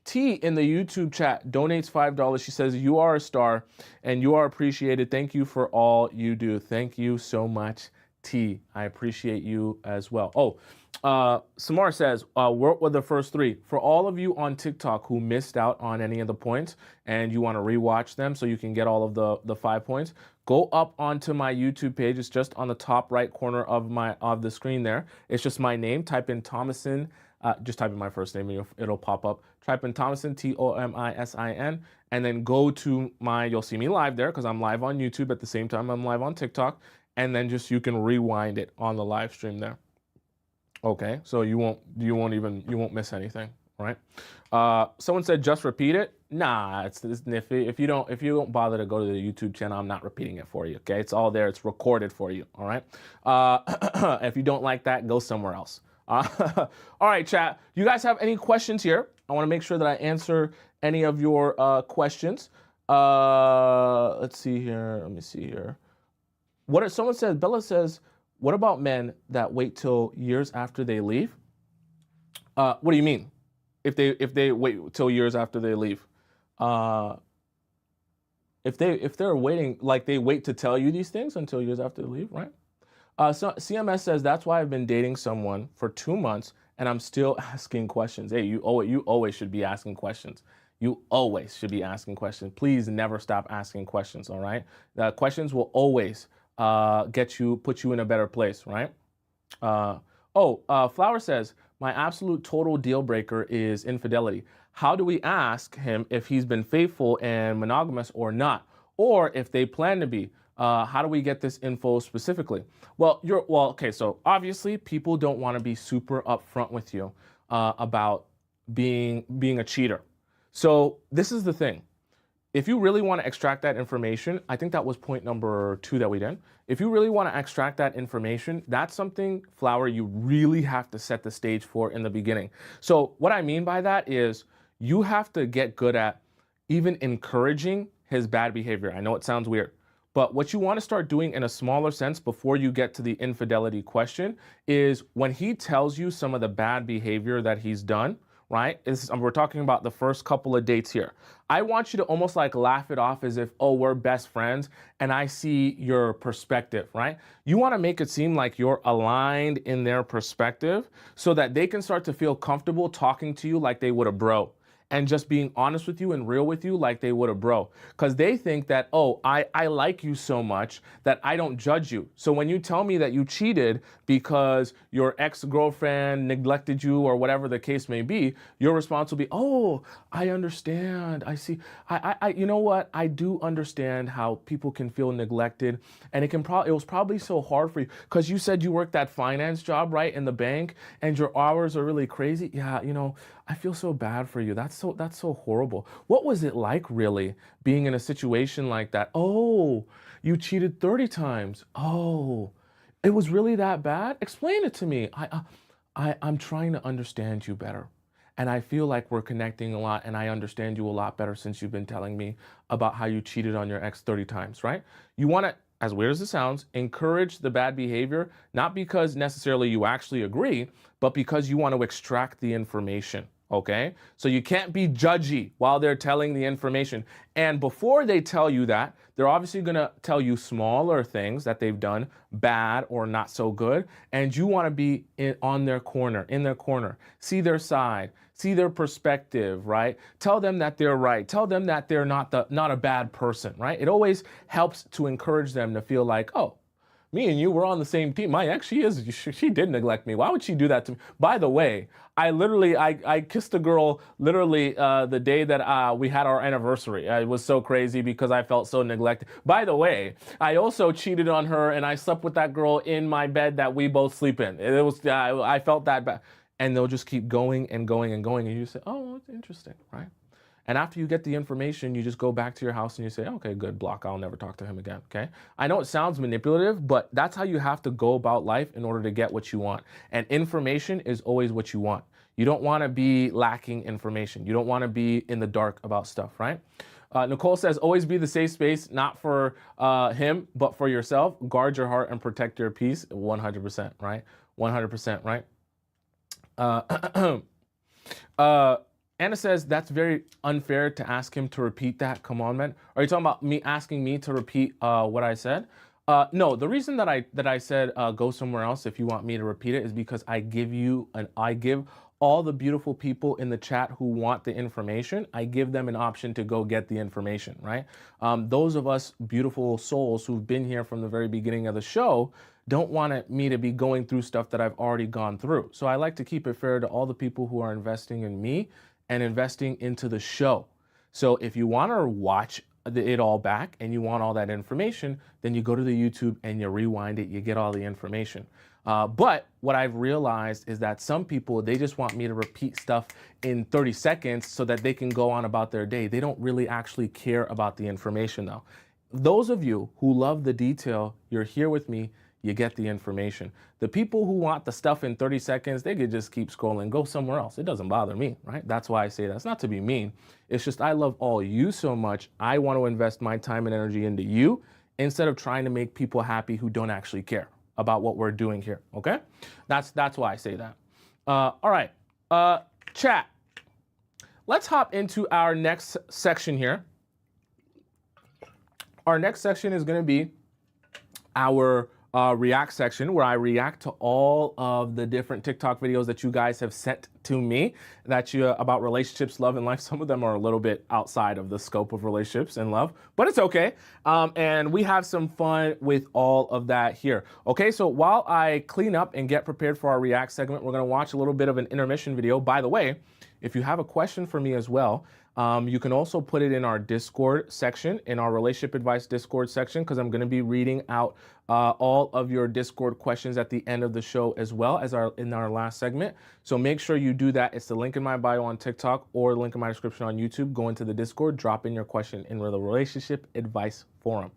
T in the YouTube chat donates $5. She says, you are a star and you are appreciated. Thank you for all you do. Thank you so much, T. I appreciate you as well. Oh, Samar says, what were the first 3? For all of you on TikTok who missed out on any of the points and you want to rewatch them so you can get all of the 5 points, go up onto my YouTube page. It's just on the top right corner of the screen there. It's just my name. Type in Tomisin. Just type in my first name and it'll pop up. Type in Tomisin, Tomisin, and then go to you'll see me live there because I'm live on YouTube at the same time I'm live on TikTok. And then you can rewind it on the live stream there. Okay, so you won't miss anything, right? Someone said just repeat it. Nah, it's if you don't bother to go to the YouTube channel, I'm not repeating it for you. Okay, it's all there. It's recorded for you. All right. If you don't like that, go somewhere else. All right, chat. You guys have any questions here? I want to make sure that I answer any of your questions. Let's see here. Let me see here. Someone says, Bella says, what about men that wait till years after they leave? What do you mean? If they wait till years after they leave? If they're waiting, like they wait to tell you these things until years after they leave, right? So CMS says, that's why I've been dating someone for 2 months and I'm still asking questions. Hey, you always should be asking questions. You always should be asking questions. Please never stop asking questions, all right? The questions will always put you in a better place, right? Flower says, my absolute total deal breaker is infidelity. How do we ask him if he's been faithful and monogamous or not? Or if they plan to be? How do we get this info specifically? Okay, so obviously people don't want to be super upfront with you about being a cheater. So this is the thing. if you really want to extract that information, I think that was point number 2 that we did. If you really want to extract that information, that's something, Flower, you really have to set the stage for in the beginning. So what I mean by that is you have to get good at even encouraging his bad behavior. I know it sounds weird, but what you want to start doing in a smaller sense before you get to the infidelity question is when he tells you some of the bad behavior that he's done, right? We're talking about the first couple of dates here. I want you to almost like laugh it off as if, oh, we're best friends and I see your perspective, right? You want to make it seem like you're aligned in their perspective so that they can start to feel comfortable talking to you like they would a bro, and just being honest with you and real with you like they would a bro. Because they think that, oh, I like you so much that I don't judge you. So when you tell me that you cheated because your ex-girlfriend neglected you or whatever the case may be, your response will be, oh, I understand. I see. You know what? I do understand how people can feel neglected, and it was probably so hard for you because you said you worked that finance job, right, in the bank, and your hours are really crazy. Yeah, you know, I feel so bad for you. That's so horrible. What was it like really being in a situation like that? Oh, you cheated 30 times. Oh, it was really that bad? Explain it to me. I'm trying to understand you better. And I feel like we're connecting a lot and I understand you a lot better since you've been telling me about how you cheated on your ex 30 times, right? You want to, as weird as it sounds, encourage the bad behavior, not because necessarily you actually agree, but because you want to extract the information. Okay, so you can't be judgy while they're telling the information. And before they tell you that, they're obviously going to tell you smaller things that they've done bad or not so good. And you want to be in their corner, see their side, see their perspective, right? Tell them that they're right. Tell them that they're not a bad person, right? It always helps to encourage them to feel like, oh, me and you were on the same team. My ex, she did neglect me. Why would she do that to me? By the way, I kissed a girl literally the day that we had our anniversary. It was so crazy because I felt so neglected. By the way, I also cheated on her and I slept with that girl in my bed that we both sleep in. It was, I felt that bad. And they'll just keep going and going and going. And you say, oh, it's interesting, right? And after you get the information, you just go back to your house and you say, okay, good, block. I'll never talk to him again, okay? I know it sounds manipulative, but that's how you have to go about life in order to get what you want. And information is always what you want. You don't want to be lacking information. You don't want to be in the dark about stuff, right? Nicole says, always be the safe space, not for him, but for yourself. Guard your heart and protect your peace. 100%, right? 100%, right? Anna says, that's very unfair to ask him to repeat that. Come on, man. Are you talking about me asking me to repeat what I said? No, the reason that I said go somewhere else if you want me to repeat it is because I give all the beautiful people in the chat who want the information, I give them an option to go get the information, right? Those of us beautiful souls who've been here from the very beginning of the show don't want me to be going through stuff that I've already gone through. So I like to keep it fair to all the people who are investing in me and investing into the show. So if you want to watch it all back and you want all that information, then you go to the YouTube and you rewind it, you get all the information. But what I've realized is that some people, they just want me to repeat stuff in 30 seconds so that they can go on about their day. They don't really actually care about the information though. Those of you who love the detail, you're here with me, you get the information. The people who want the stuff in 30 seconds, they could just keep scrolling, go somewhere else. It doesn't bother me, right? That's why I say that. It's not to be mean. It's just I love all you so much. I want to invest my time and energy into you instead of trying to make people happy who don't actually care about what we're doing here, okay? That's why I say that. All right, chat. Let's hop into our next section here. Our next section is gonna be our react section where I react to all of the different TikTok videos that you guys have sent to me about relationships, love, and life. Some of them are a little bit outside of the scope of relationships and love, but it's okay. And we have some fun with all of that here. Okay, so while I clean up and get prepared for our react segment, we're gonna watch a little bit of an intermission video. By the way, if you have a question for me as well, You can also put it in our Discord section, in our relationship advice Discord section, because I'm going to be reading out all of your Discord questions at the end of the show, as well as in our last segment. So make sure you do that. It's the link in my bio on TikTok or the link in my description on YouTube. Go into the Discord, drop in your question in the relationship advice forum.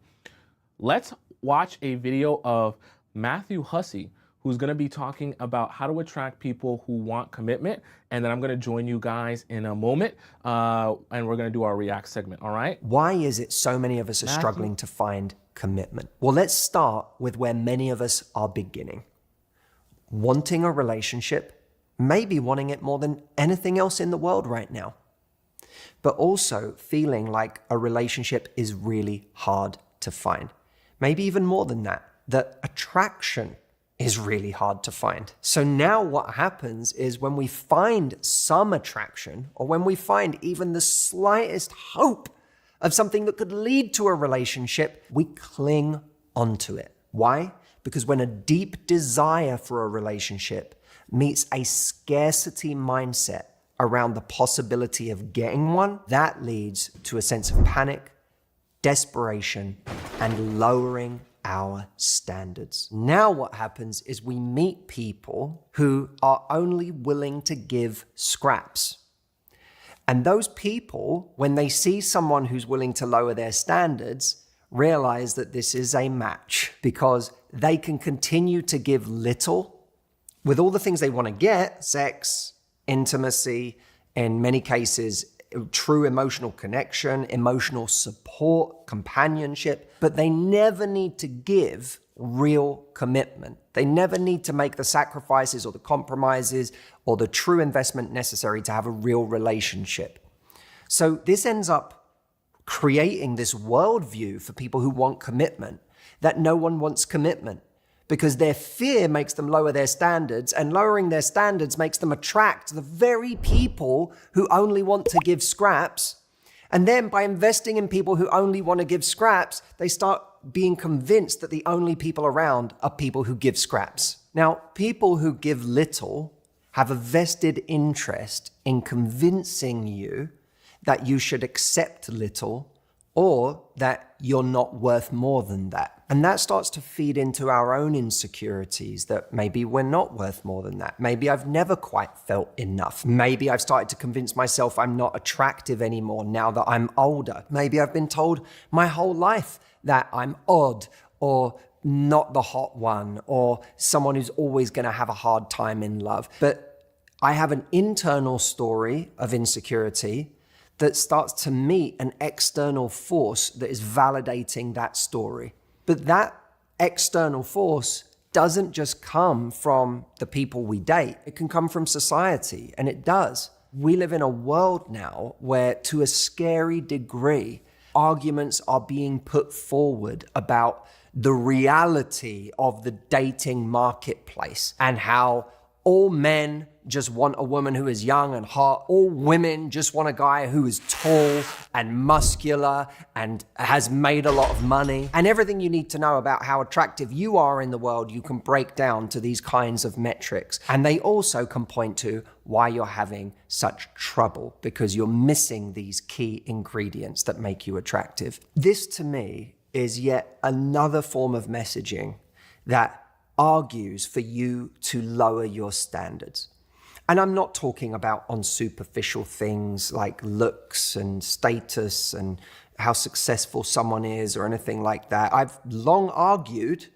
Let's watch a video of Matthew Hussey, who's going to be talking about how to attract people who want commitment. And then I'm going to join you guys in a moment, and we're going to do our React segment, all right? Why is it so many of us are struggling to find commitment? Well, let's start with where many of us are beginning. Wanting a relationship, maybe wanting it more than anything else in the world right now, but also feeling like a relationship is really hard to find. Maybe even more than that, that attraction is really hard to find. So now what happens is when we find some attraction, or when we find even the slightest hope of something that could lead to a relationship, we cling onto it. Why? Because when a deep desire for a relationship meets a scarcity mindset around the possibility of getting one, that leads to a sense of panic, desperation, and lowering our standards. Now what happens is we meet people who are only willing to give scraps. And those people, when they see someone who's willing to lower their standards, realize that this is a match, because they can continue to give little with all the things they want to get: sex, intimacy, in many cases, true emotional connection, emotional support, companionship, but they never need to give real commitment. They never need to make the sacrifices or the compromises or the true investment necessary to have a real relationship. So this ends up creating this worldview for people who want commitment, that no one wants commitment, because their fear makes them lower their standards, and lowering their standards makes them attract the very people who only want to give scraps. And then by investing in people who only want to give scraps, they start being convinced that the only people around are people who give scraps. Now, people who give little have a vested interest in convincing you that you should accept little, or that you're not worth more than that. And that starts to feed into our own insecurities, that maybe we're not worth more than that. Maybe I've never quite felt enough. Maybe I've started to convince myself I'm not attractive anymore now that I'm older. Maybe I've been told my whole life that I'm odd, or not the hot one, or someone who's always going to have a hard time in love. But I have an internal story of insecurity that starts to meet an external force that is validating that story. But that external force doesn't just come from the people we date. It can come from society, and it does. We live in a world now where, to a scary degree, arguments are being put forward about the reality of the dating marketplace, and how all men just want a woman who is young and hot. All women just want a guy who is tall and muscular and has made a lot of money. And everything you need to know about how attractive you are in the world, you can break down to these kinds of metrics. And they also can point to why you're having such trouble, because you're missing these key ingredients that make you attractive. This, to me, is yet another form of messaging that argues for you to lower your standards. And I'm not talking about on superficial things like looks and status and how successful someone is or anything like that. I've long argued,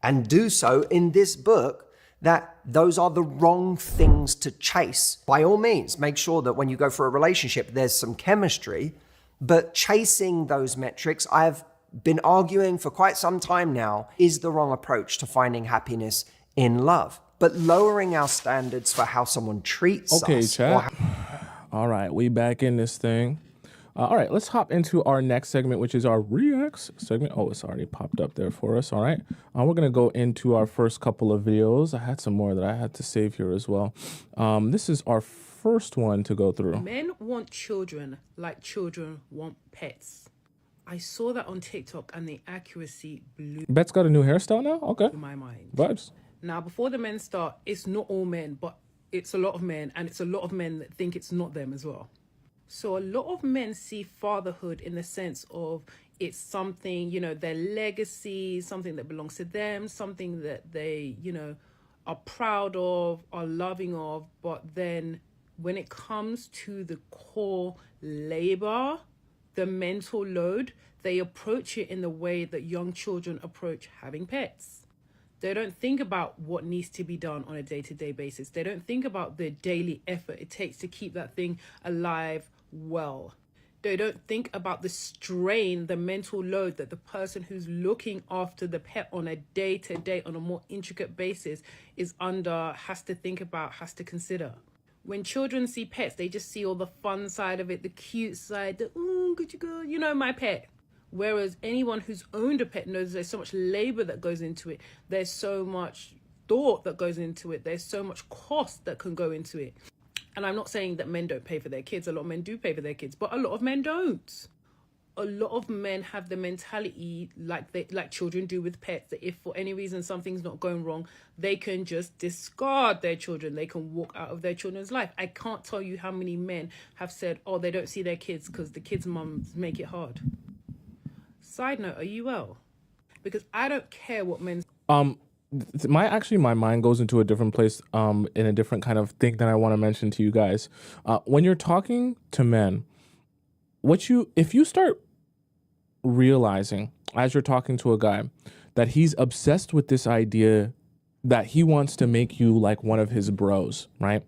and do so in this book, that those are the wrong things to chase. By all means, make sure that when you go for a relationship, there's some chemistry, but chasing those metrics, I've been arguing for quite some time now, is the wrong approach to finding happiness in love. But lowering our standards for how someone treats us. Okay, chat. All right, we back in this thing. All right, let's hop into our next segment, which is our Reacts segment. Oh, it's already popped up there for us. All right, we're going to go into our first couple of videos. I had some more that I had to save here as well. This is our first one to go through. Men want children like children want pets. I saw that on TikTok, and the accuracy blew Bet's got a new hairstyle now? Okay. my mind. Vibes. Now, before the men start, it's not all men, but it's a lot of men, and it's a lot of men that think it's not them as well. So a lot of men see fatherhood in the sense of it's something, their legacy, something that belongs to them, something that they, are proud of, are loving of. But then when it comes to the core labor, the mental load, they approach it in the way that young children approach having pets. They don't think about what needs to be done on a day-to-day basis. They don't think about the daily effort it takes to keep that thing alive well. They don't think about the strain, the mental load that the person who's looking after the pet on a day-to-day, on a more intricate basis is under, has to think about, has to consider. When children see pets, they just see all the fun side of it, the cute side, the, oh, good you go, my pet. Whereas anyone who's owned a pet knows there's so much labor that goes into it. There's so much thought that goes into it. There's so much cost that can go into it. And I'm not saying that men don't pay for their kids. A lot of men do pay for their kids, but a lot of men don't. A lot of men have the mentality like children do with pets, that if for any reason something's not going wrong, they can just discard their children. They can walk out of their children's life. I can't tell you how many men have said, oh, they don't see their kids because the kids' mums make it hard. Side note, are you well? Because I don't care what men... My mind goes into a different place, in a different kind of thing that I want to mention to you guys. When you're talking to men, if you start realizing as you're talking to a guy that he's obsessed with this idea that he wants to make you like one of his bros, right?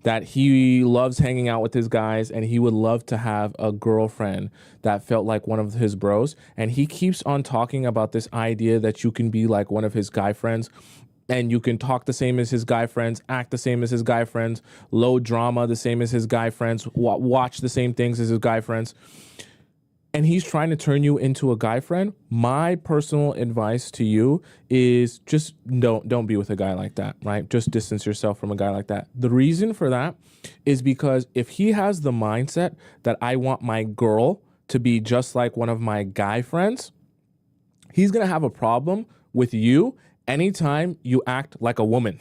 That he loves hanging out with his guys and he would love to have a girlfriend that felt like one of his bros. And he keeps on talking about this idea that you can be like one of his guy friends and you can talk the same as his guy friends, act the same as his guy friends, low drama the same as his guy friends, watch the same things as his guy friends. And he's trying to turn you into a guy friend. My personal advice to you is just don't be with a guy like that, right? Just distance yourself from a guy like that. The reason for that is because if he has the mindset that I want my girl to be just like one of my guy friends, he's going to have a problem with you anytime you act like a woman.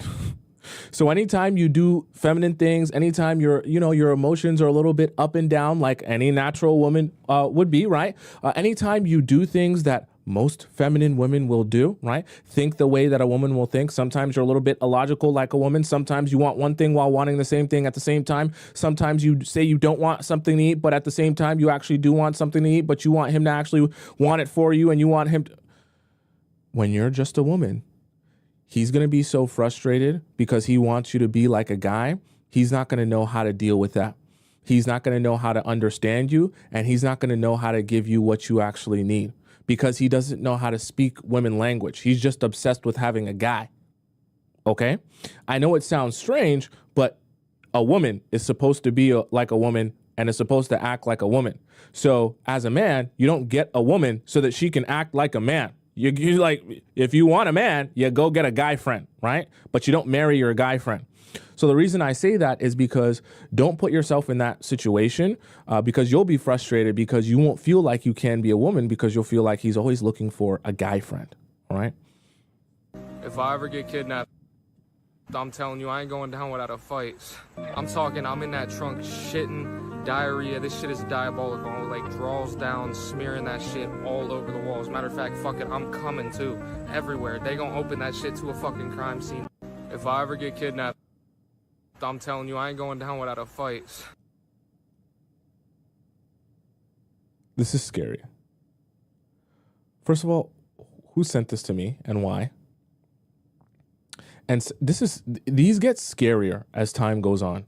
So anytime you do feminine things, anytime your emotions are a little bit up and down like any natural woman would be, right? Anytime you do things that most feminine women will do, right? Think the way that a woman will think. Sometimes you're a little bit illogical like a woman. Sometimes you want one thing while wanting the same thing at the same time. Sometimes you say you don't want something to eat, but at the same time you actually do want something to eat, but you want him to actually want it for you and you want him to... When you're just a woman, he's going to be so frustrated because he wants you to be like a guy. He's not going to know how to deal with that. He's not going to know how to understand you, and he's not going to know how to give you what you actually need because he doesn't know how to speak women language. He's just obsessed with having a guy. Okay? I know it sounds strange, but a woman is supposed to be like a woman and is supposed to act like a woman. So as a man, you don't get a woman so that she can act like a man. You like, if you want a man, you go get a guy friend, right? But you don't marry your guy friend. So the reason I say that is because don't put yourself in that situation because you'll be frustrated because you won't feel like you can be a woman because you'll feel like he's always looking for a guy friend, all right? If I ever get kidnapped, I'm telling you, I ain't going down without a fight. I'm talking, I'm in that trunk shitting, diarrhea. This shit is diabolical. Like, draws down, smearing that shit all over the walls. Matter of fact, fuck it, I'm coming too. Everywhere. They gonna open that shit to a fucking crime scene. If I ever get kidnapped, I'm telling you, I ain't going down without a fight. This is scary. First of all, who sent this to me and why? And these get scarier as time goes on.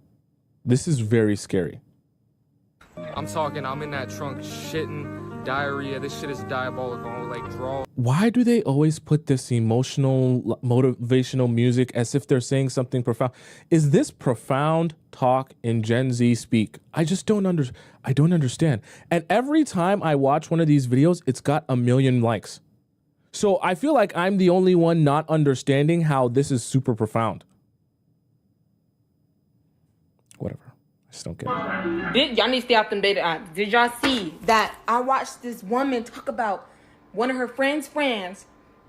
This is very scary. I'm talking, I'm in that trunk shitting, diarrhea. This shit is diabolical. Like, draw. Why do they always put this emotional, motivational music as if they're saying something profound? Is this profound talk in Gen Z speak? I just don't understand. And every time I watch one of these videos, it's got 1 million likes. So I feel like I'm the only one not understanding how this is super profound. Whatever. I just don't get it. Y'all need to stay off them data apps. Did y'all see that I watched this woman talk about one of her friends' friends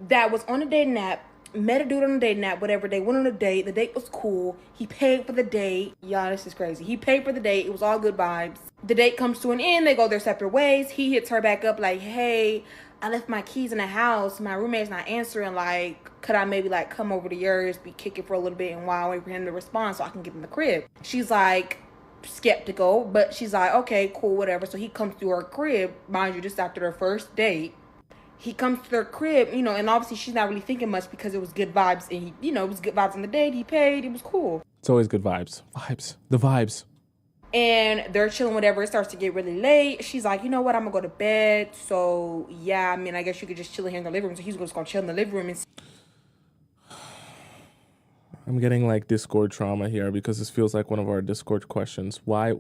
that was on a dating app, met a dude on a dating app, whatever. They went on a date. The date was cool. He paid for the date. Y'all, this is crazy. He paid for the date. It was all good vibes. The date comes to an end. They go their separate ways. He hits her back up like, hey, I left my keys in the house. My roommate's not answering. Like, could I maybe like come over to yours, be kicking for a little bit, and while I wait for him to respond so I can get in the crib? She's like skeptical, but she's like, okay, cool, whatever. So he comes to her crib, mind you, just after their first date. He comes to their crib, you know, and obviously she's not really thinking much because it was good vibes, and he, you know, it was good vibes on the date. He paid, it was cool. It's always good vibes. The vibes. And they're chilling, whatever. It starts to get really late. She's like, you know what, I'm gonna go to bed. So yeah, I mean, I guess you could just chill here in the living room. So he's just gonna chill in the living room and I'm getting like Discord trauma here because this feels like one of our Discord questions. Why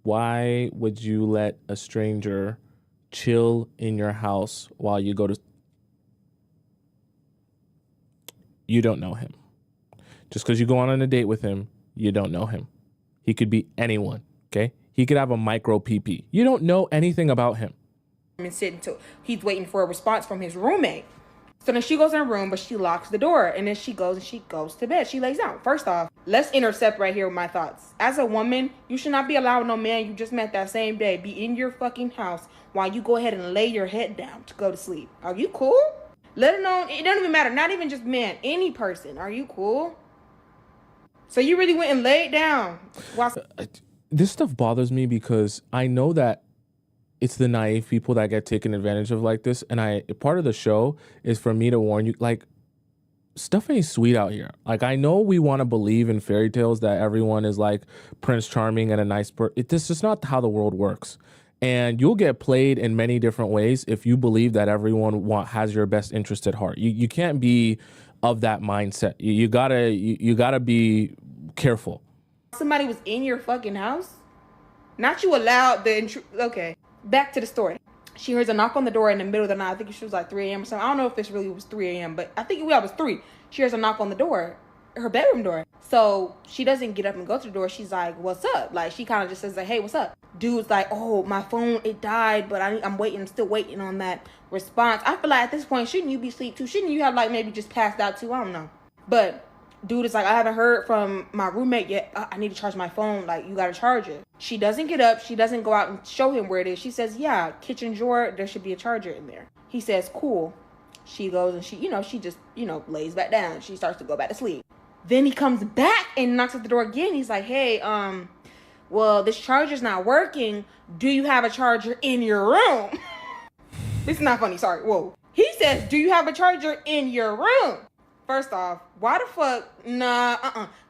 would you let a stranger chill in your house while you go to... You don't know him. Just because you go on a date with him, you don't know him. He could be anyone, okay? He could have a micro PP. You don't know anything about him. and sit until he's waiting for a response from his roommate. So then she goes in her room, but she locks the door, and then she goes to bed. She lays down. First off, let's intercept right here with my thoughts. As a woman, you should not be allowing no man you just met that same day be in your fucking house while you go ahead and lay your head down to go to sleep. Are you cool? Let alone, it doesn't even matter. Not even just man, any person. Are you cool? So you really went and laid down while... This stuff bothers me because I know that it's the naive people that get taken advantage of like this. And part of the show is for me to warn you, like, stuff ain't sweet out here. Like, I know we want to believe in fairy tales that everyone is like Prince Charming and a nice person. This is not how the world works. And you'll get played in many different ways if you believe that everyone has your best interest at heart. You can't be of that mindset. You gotta be careful. Somebody was in your fucking house? Not you allowed the okay. Back to the story. She hears a knock on the door in the middle of the night. I think she was like 3 a.m. or something. I don't know if this really was 3 a.m., but I think it was 3. She hears a knock on the door, her bedroom door. So she doesn't get up and go to the door. She's like, what's up? Like, she kind of just says like, hey, what's up? Dude's like, oh, my phone, it died, but I'm still waiting on that response. I feel like at this point, shouldn't you be asleep too? Shouldn't you have like maybe just passed out too? I don't know. But dude is like, I haven't heard from my roommate yet. I need to charge my phone. Like, you gotta charge it. She doesn't get up. She doesn't go out and show him where it is. She says, yeah, kitchen drawer, there should be a charger in there. He says, cool. She goes and she just lays back down. She starts to go back to sleep. Then he comes back and knocks at the door again. He's like, hey, well, this charger's not working. Do you have a charger in your room? This is not funny. Sorry. Whoa. He says, do you have a charger in your room? First off, why the fuck? Nah,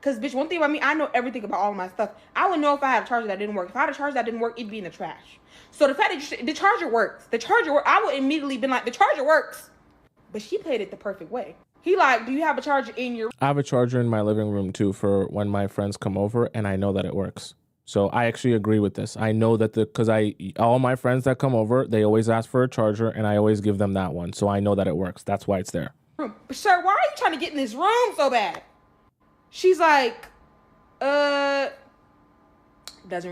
Because, bitch, one thing about me, I know everything about all my stuff. I would know if I had a charger that didn't work. If I had a charger that didn't work, it'd be in the trash. So the fact that the charger works. I would immediately been like, the charger works. But she played it the perfect way. He like, do you have a charger in your... I have a charger in my living room, too, for when my friends come over, and I know that it works. So I actually agree with this. I know that because all my friends that come over, they always ask for a charger, and I always give them that one. So I know that it works. That's why it's there. But sir, why are you trying to get in this room so bad? She's like, doesn't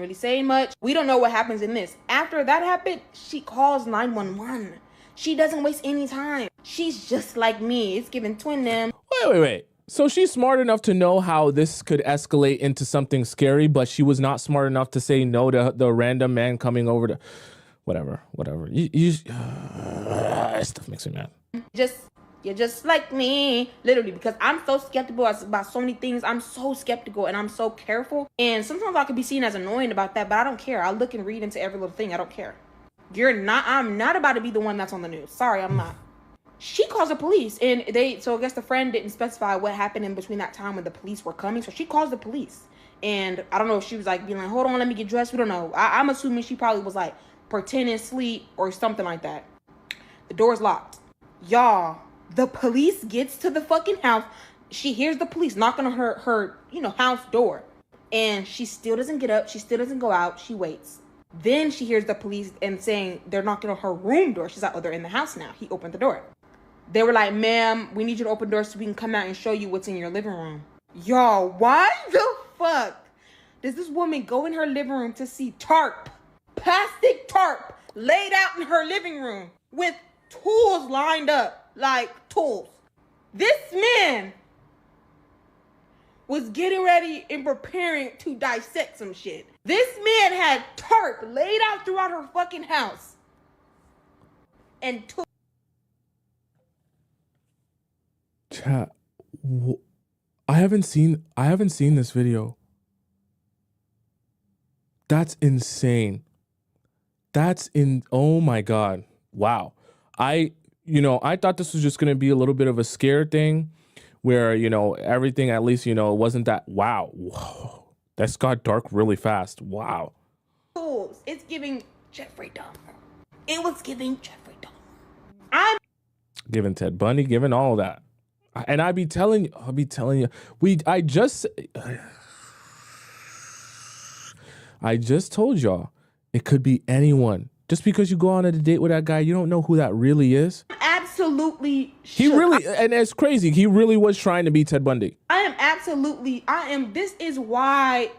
really say much. We don't know what happens in this. After that happened, she calls 911. She doesn't waste any time. She's just like me. It's giving twin them. Wait. So she's smart enough to know how this could escalate into something scary, but she was not smart enough to say no to the random man coming over to... Whatever. Stuff makes me mad. You're just like me, literally, because I'm so skeptical about so many things. I'm so skeptical and I'm so careful. And sometimes I could be seen as annoying about that, but I don't care. I look and read into every little thing. I don't care. I'm not about to be the one that's on the news. Sorry, I'm not. She calls the police, and so I guess the friend didn't specify what happened in between that time when the police were coming. So she calls the police, and I don't know if she was like being like, hold on, let me get dressed. We don't know. I'm assuming she probably was like pretending sleep or something like that. The door's locked. Y'all, the police gets to the fucking house. She hears the police knocking on her house door, and she still doesn't get up. She still doesn't go out. She waits. Then she hears the police and saying they're knocking on her room door. She's like, oh, they're in the house now. He opened the door. They were like, ma'am, we need you to open the door so we can come out and show you what's in your living room. Y'all, why the fuck does this woman go in her living room to see plastic tarp, laid out in her living room with tools lined up, like tools? This man was getting ready and preparing to dissect some shit. This man had tarp laid out throughout her fucking house and took. Chat. I haven't seen this video. That's insane. Oh my God. Wow. I thought this was just going to be a little bit of a scare thing where, everything, at least, wasn't that, wow. Whoa. That's got dark really fast. Wow. Tools. It's giving Jeffrey Dahmer. It was giving Jeffrey Dahmer. I'm giving Ted Bundy, giving all of that. And I'll be telling you, I just told y'all it could be anyone. Just because you go on a date with that guy, you don't know who that really is. absolutely He really, and it's crazy. He really was trying to be Ted Bundy. This is why,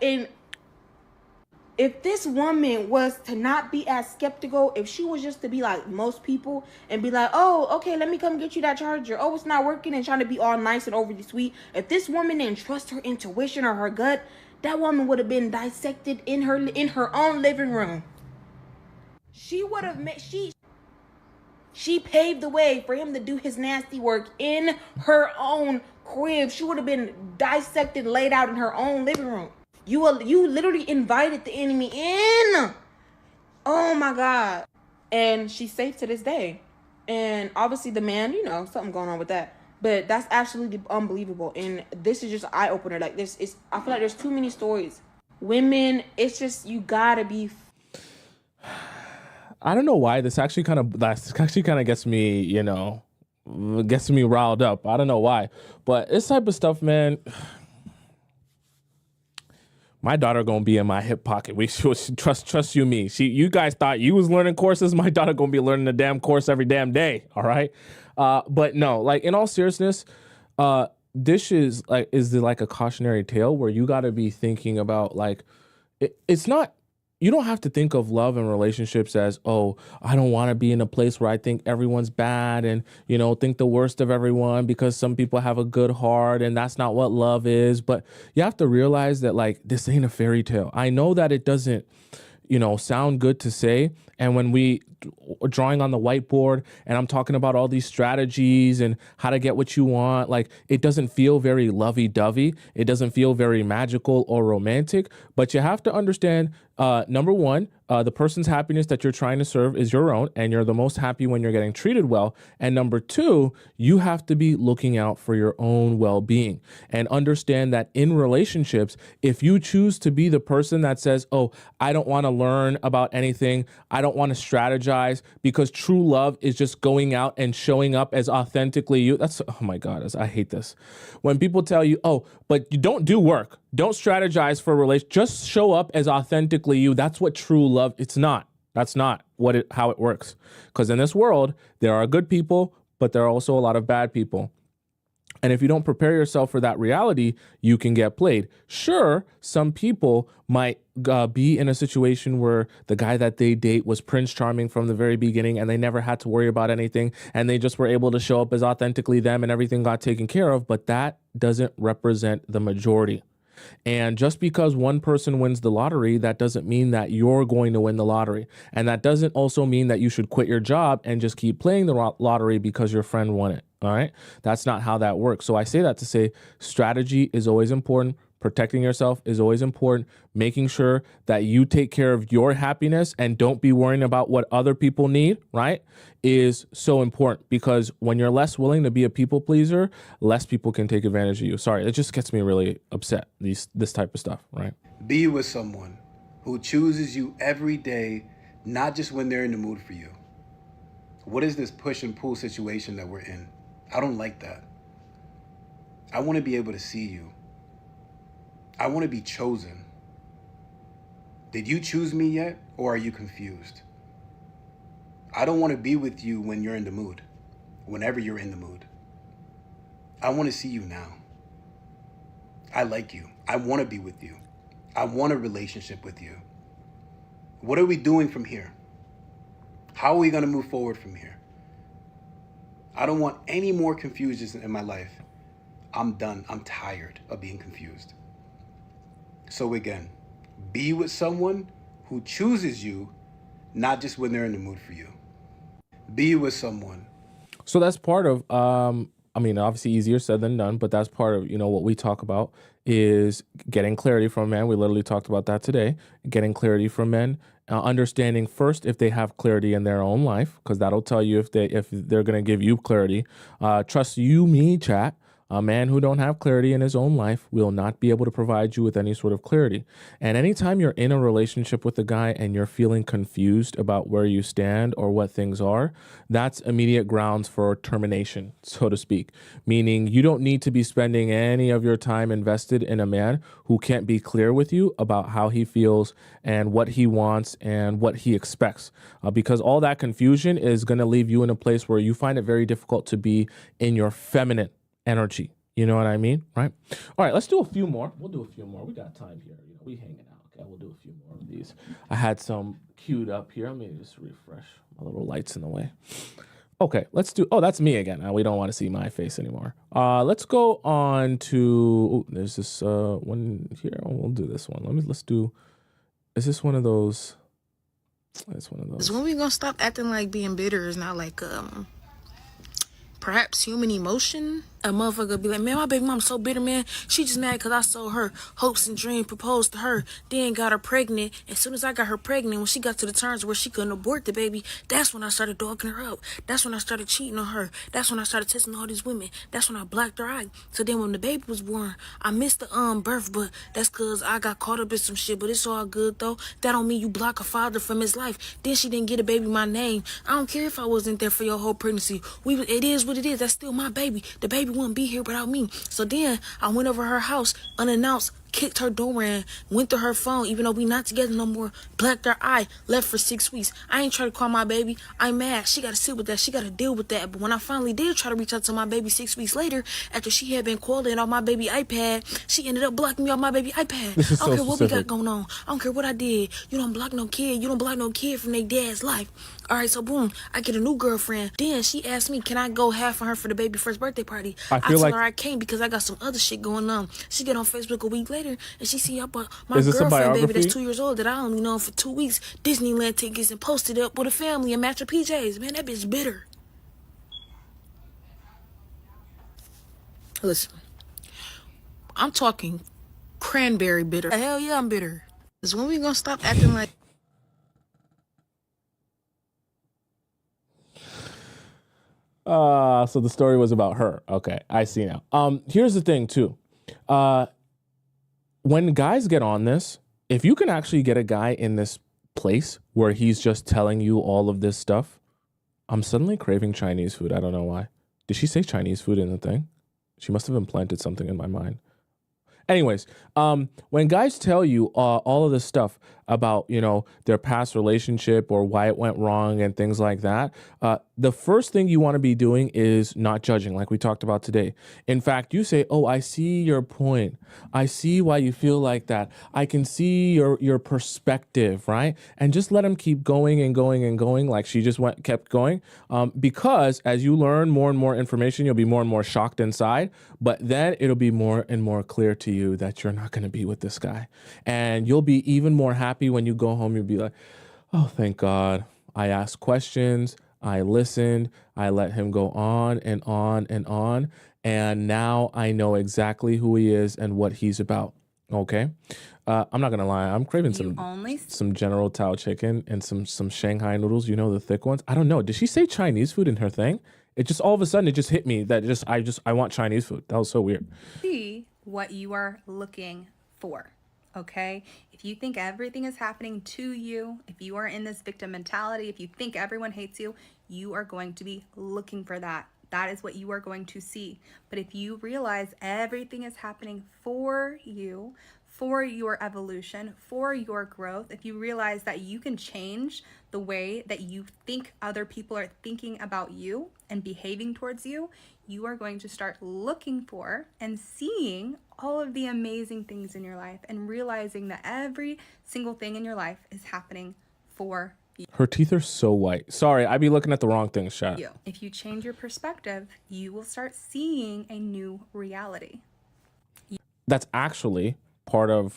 if this woman was to not be as skeptical, if she was just to be like most people and be like, oh, okay, let me come get you that charger. Oh, it's not working, and trying to be all nice and overly sweet. If this woman didn't trust her intuition or her gut, that woman would have been dissected in her own living room. She would have she paved the way for him to do his nasty work in her own crib. She would have been dissected, laid out in her own living room. You literally invited the enemy in. Oh my God. And she's safe to this day. And obviously the man, something going on with that. But that's absolutely unbelievable. And this is just an eye-opener. Like this is, I feel like there's too many stories. Women, it's just, you gotta be. I don't know why this actually kind of gets me, gets me riled up. I don't know why, but this type of stuff, man. My daughter gonna be in my hip pocket. We should trust you me. You guys thought you was learning courses. My daughter gonna be learning the damn course every damn day. All right, but no, like in all seriousness, this is like a cautionary tale where you got to be thinking about like it's not. You don't have to think of love and relationships as, oh, I don't want to be in a place where I think everyone's bad and, think the worst of everyone because some people have a good heart and that's not what love is. But you have to realize that, like, this ain't a fairy tale. I know that it doesn't, sound good to say. And when we drawing on the whiteboard and I'm talking about all these strategies and how to get what you want, like it doesn't feel very lovey-dovey. It doesn't feel very magical or romantic, but you have to understand, number one, the person's happiness that you're trying to serve is your own, and you're the most happy when you're getting treated well. And number two, you have to be looking out for your own well-being and understand that in relationships, if you choose to be the person that says, oh, I don't want to learn about anything, I don't want to strategize, because true love is just going out and showing up as authentically you. That's, oh my God, I hate this. When people tell you, oh, but you don't do work, don't strategize for a relationship, just show up as authentically you. That's what true love, it's not. That's not how it works. Because in this world, there are good people, but there are also a lot of bad people. And if you don't prepare yourself for that reality, you can get played. Sure, some people might be in a situation where the guy that they date was Prince Charming from the very beginning and they never had to worry about anything and they just were able to show up as authentically them and everything got taken care of, but that doesn't represent the majority. And just because one person wins the lottery, that doesn't mean that you're going to win the lottery. And that doesn't also mean that you should quit your job and just keep playing the lottery because your friend won it. All right. That's not how that works. So I say that to say strategy is always important. Protecting yourself is always important. Making sure that you take care of your happiness and don't be worrying about what other people need, right, is so important, because when you're less willing to be a people pleaser, less people can take advantage of you. Sorry, it just gets me really upset, this type of stuff, right? Be with someone who chooses you every day, not just when they're in the mood for you. What is this push and pull situation that we're in? I don't like that. I want to be able to see you. I want to be chosen. Did you choose me yet, or are you confused? I don't want to be with you when you're in the mood, whenever you're in the mood. I want to see you now. I like you. I want to be with you. I want a relationship with you. What are we doing from here? How are we going to move forward from here? I don't want any more confusions in my life. I'm done. I'm tired of being confused. So again, be with someone who chooses you, not just when they're in the mood for you. Be with someone. So that's part of, I mean, obviously easier said than done, but that's part of, what we talk about is getting clarity from men. We literally talked about that today, getting clarity from men, understanding first if they have clarity in their own life, because that'll tell you if they're going to give you clarity. Trust you, me, chat. A man who don't have clarity in his own life will not be able to provide you with any sort of clarity. And anytime you're in a relationship with a guy and you're feeling confused about where you stand or what things are, that's immediate grounds for termination, so to speak. Meaning you don't need to be spending any of your time invested in a man who can't be clear with you about how he feels and what he wants and what he expects. Because all that confusion is going to leave you in a place where you find it very difficult to be in your feminine energy. You know what I mean? Right? All right, let's do a few more. We'll do a few more. We got time here. We hanging out. Okay, we'll do a few more of these. I had some queued up here. Let me just refresh. My little light's in the way. Okay, let's do. Oh, that's me again. We don't want to see my face anymore. Let's go on to. There's this one here. We'll do this one. Let's do. Is this one of those? It's one of those. When we gonna stop acting like being bitter is not like perhaps human emotion? A motherfucker be like, man, my baby mom's so bitter, man. She just mad because I sold her hopes and dreams, proposed to her, then got her pregnant. As soon as I got her pregnant, when she got to the terms where she couldn't abort the baby, that's when I started dogging her up. That's when I started cheating on her. That's when I started testing all these women. That's when I blacked her out. So then when the baby was born, I missed the birth, but that's because I got caught up in some shit. But it's all good, though. That don't mean you block a father from his life. Then she didn't get a baby my name. I don't care if I wasn't there for your whole pregnancy. It is what it is. That's still my baby. The baby wouldn't be here without me. So then I went over her house unannounced, kicked her door in, went through her phone, even though we not together no more, blacked her eye, left for 6 weeks. I ain't try to call my baby. I'm mad. She got to sit with that. She got to deal with that. But when I finally did try to reach out to my baby 6 weeks later, after she had been calling off my baby iPad, she ended up blocking me off my baby iPad. I don't care what we got going on. I don't care what I did. You don't block no kid. You don't block no kid from their dad's life. All right, so boom, I get a new girlfriend. Then she asked me, can I go half on her for the baby's first birthday party? I told her I can't because I got some other shit going on. She get on Facebook a week later and she see up my girlfriend baby that's 2 years old that I only known for 2 weeks, Disneyland tickets, and posted up with a family and match her PJs. Man, that bitch bitter. Listen, I'm talking cranberry bitter. Hell yeah, I'm bitter. Because when we gonna stop acting like... So the story was about her. Okay, I see now. Here's the thing too. When guys get on this, if you can actually get a guy in this place where he's just telling you all of this stuff, I'm suddenly craving Chinese food. I don't know why. Did she say Chinese food in the thing? She must have implanted something in my mind. Anyways, when guys tell you all of this stuff about, their past relationship or why it went wrong and things like that, the first thing you want to be doing is not judging, like we talked about today. In fact, you say, oh, I see your point. I see why you feel like that. I can see your perspective, right? And just let them keep going and going and going, like she just kept going. Because as you learn more and more information, you'll be more and more shocked inside, but then it'll be more and more clear to you that you're not going to be with this guy. And you'll be even more happy when you go home. You'll be like, oh, thank God. I asked questions. I listened. I let him go on and on and on. And now I know exactly who he is and what he's about. Okay. I'm not going to lie. I'm craving some General Tao chicken and some Shanghai noodles. The thick ones. I don't know. Did she say Chinese food in her thing? It just all of a sudden it just hit me that I want Chinese food. That was so weird. See what you are looking for. Okay? If you think everything is happening to you, if you are in this victim mentality, if you think everyone hates you, you are going to be looking for that. That is what you are going to see. But if you realize everything is happening for you, for your evolution, for your growth, if you realize that you can change the way that you think other people are thinking about you and behaving towards you, you are going to start looking for and seeing all of the amazing things in your life and realizing that every single thing in your life is happening for Her teeth are so white. Sorry, I be looking at the wrong things, chat. If you change your perspective, you will start seeing a new reality. That's actually part of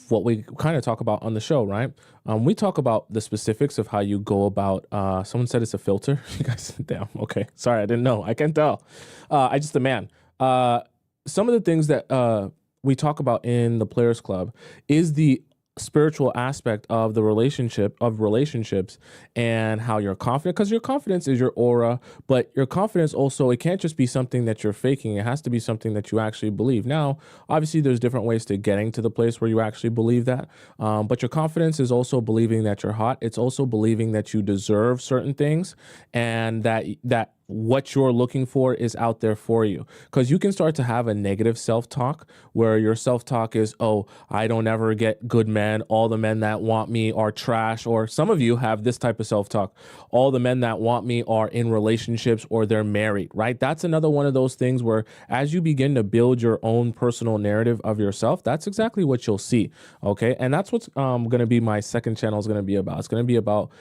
what we kind of talk about on the show, right? We talk about the specifics of how you go about, someone said it's a filter. You guys, damn, okay. Sorry, I didn't know. I can't tell. I just a man. Some of the things that we talk about in the Players Club is the spiritual aspect of the relationships and how you're confident, because your confidence is your aura, but your confidence also, it can't just be something that you're faking. It has to be something that you actually believe. Now, obviously there's different ways to getting to the place where you actually believe that, but your confidence is also believing that you're hot. It's also believing that you deserve certain things, and that what you're looking for is out there for you. Because you can start to have a negative self-talk where your self-talk is, oh, I don't ever get good men. All the men that want me are trash. Or some of you have this type of self-talk. All the men that want me are in relationships or they're married, right? That's another one of those things where as you begin to build your own personal narrative of yourself, that's exactly what you'll see, okay? And that's what's going to be my second channel is going to be about. It's going to be about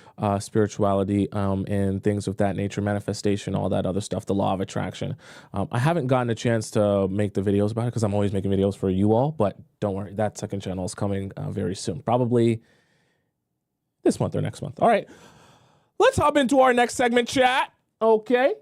spirituality and things of that nature, manifestation, all that other stuff, the law of attraction. I haven't gotten a chance to make the videos about it because I'm always making videos for you all, but don't worry, that second channel is coming very soon, probably this month or next month. All right, let's hop into our next segment, chat. Okay.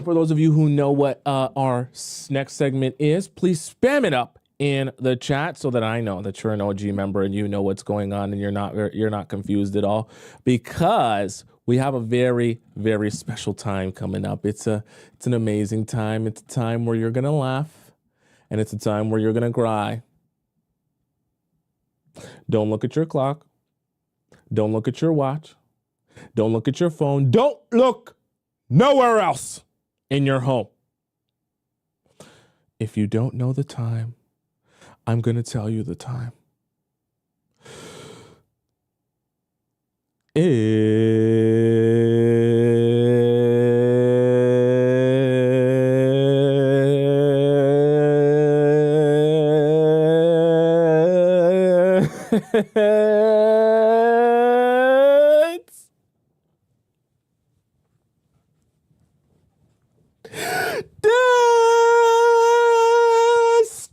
For those of you who know what our next segment is, please spam it up in the chat so that I know that you're an OG member and you know what's going on and you're not confused at all, because we have a very, very special time coming up. It's an amazing time. It's a time where you're gonna laugh, and it's a time where you're gonna cry. Don't look at your clock. Don't look at your watch. Don't look at your phone. Don't look nowhere else in your home. If you don't know the time, I'm gonna tell you the time.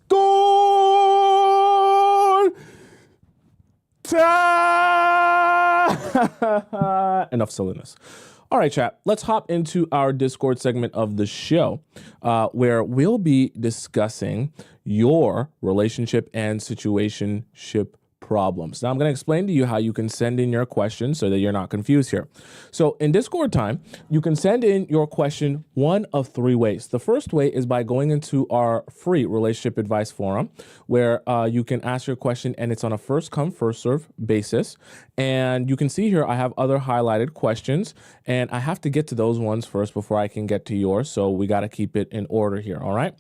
Discord time! Enough silliness. All right, chat, let's hop into our Discord segment of the show, where we'll be discussing your relationship and situationship problems. Now, I'm going to explain to you how you can send in your questions so that you're not confused here. So in Discord time, you can send in your question one of three ways. The first way is by going into our free relationship advice forum, where you can ask your question, and it's on a first come, first serve basis. And you can see here, I have other highlighted questions, and I have to get to those ones first before I can get to yours. So we got to keep it in order here. All right.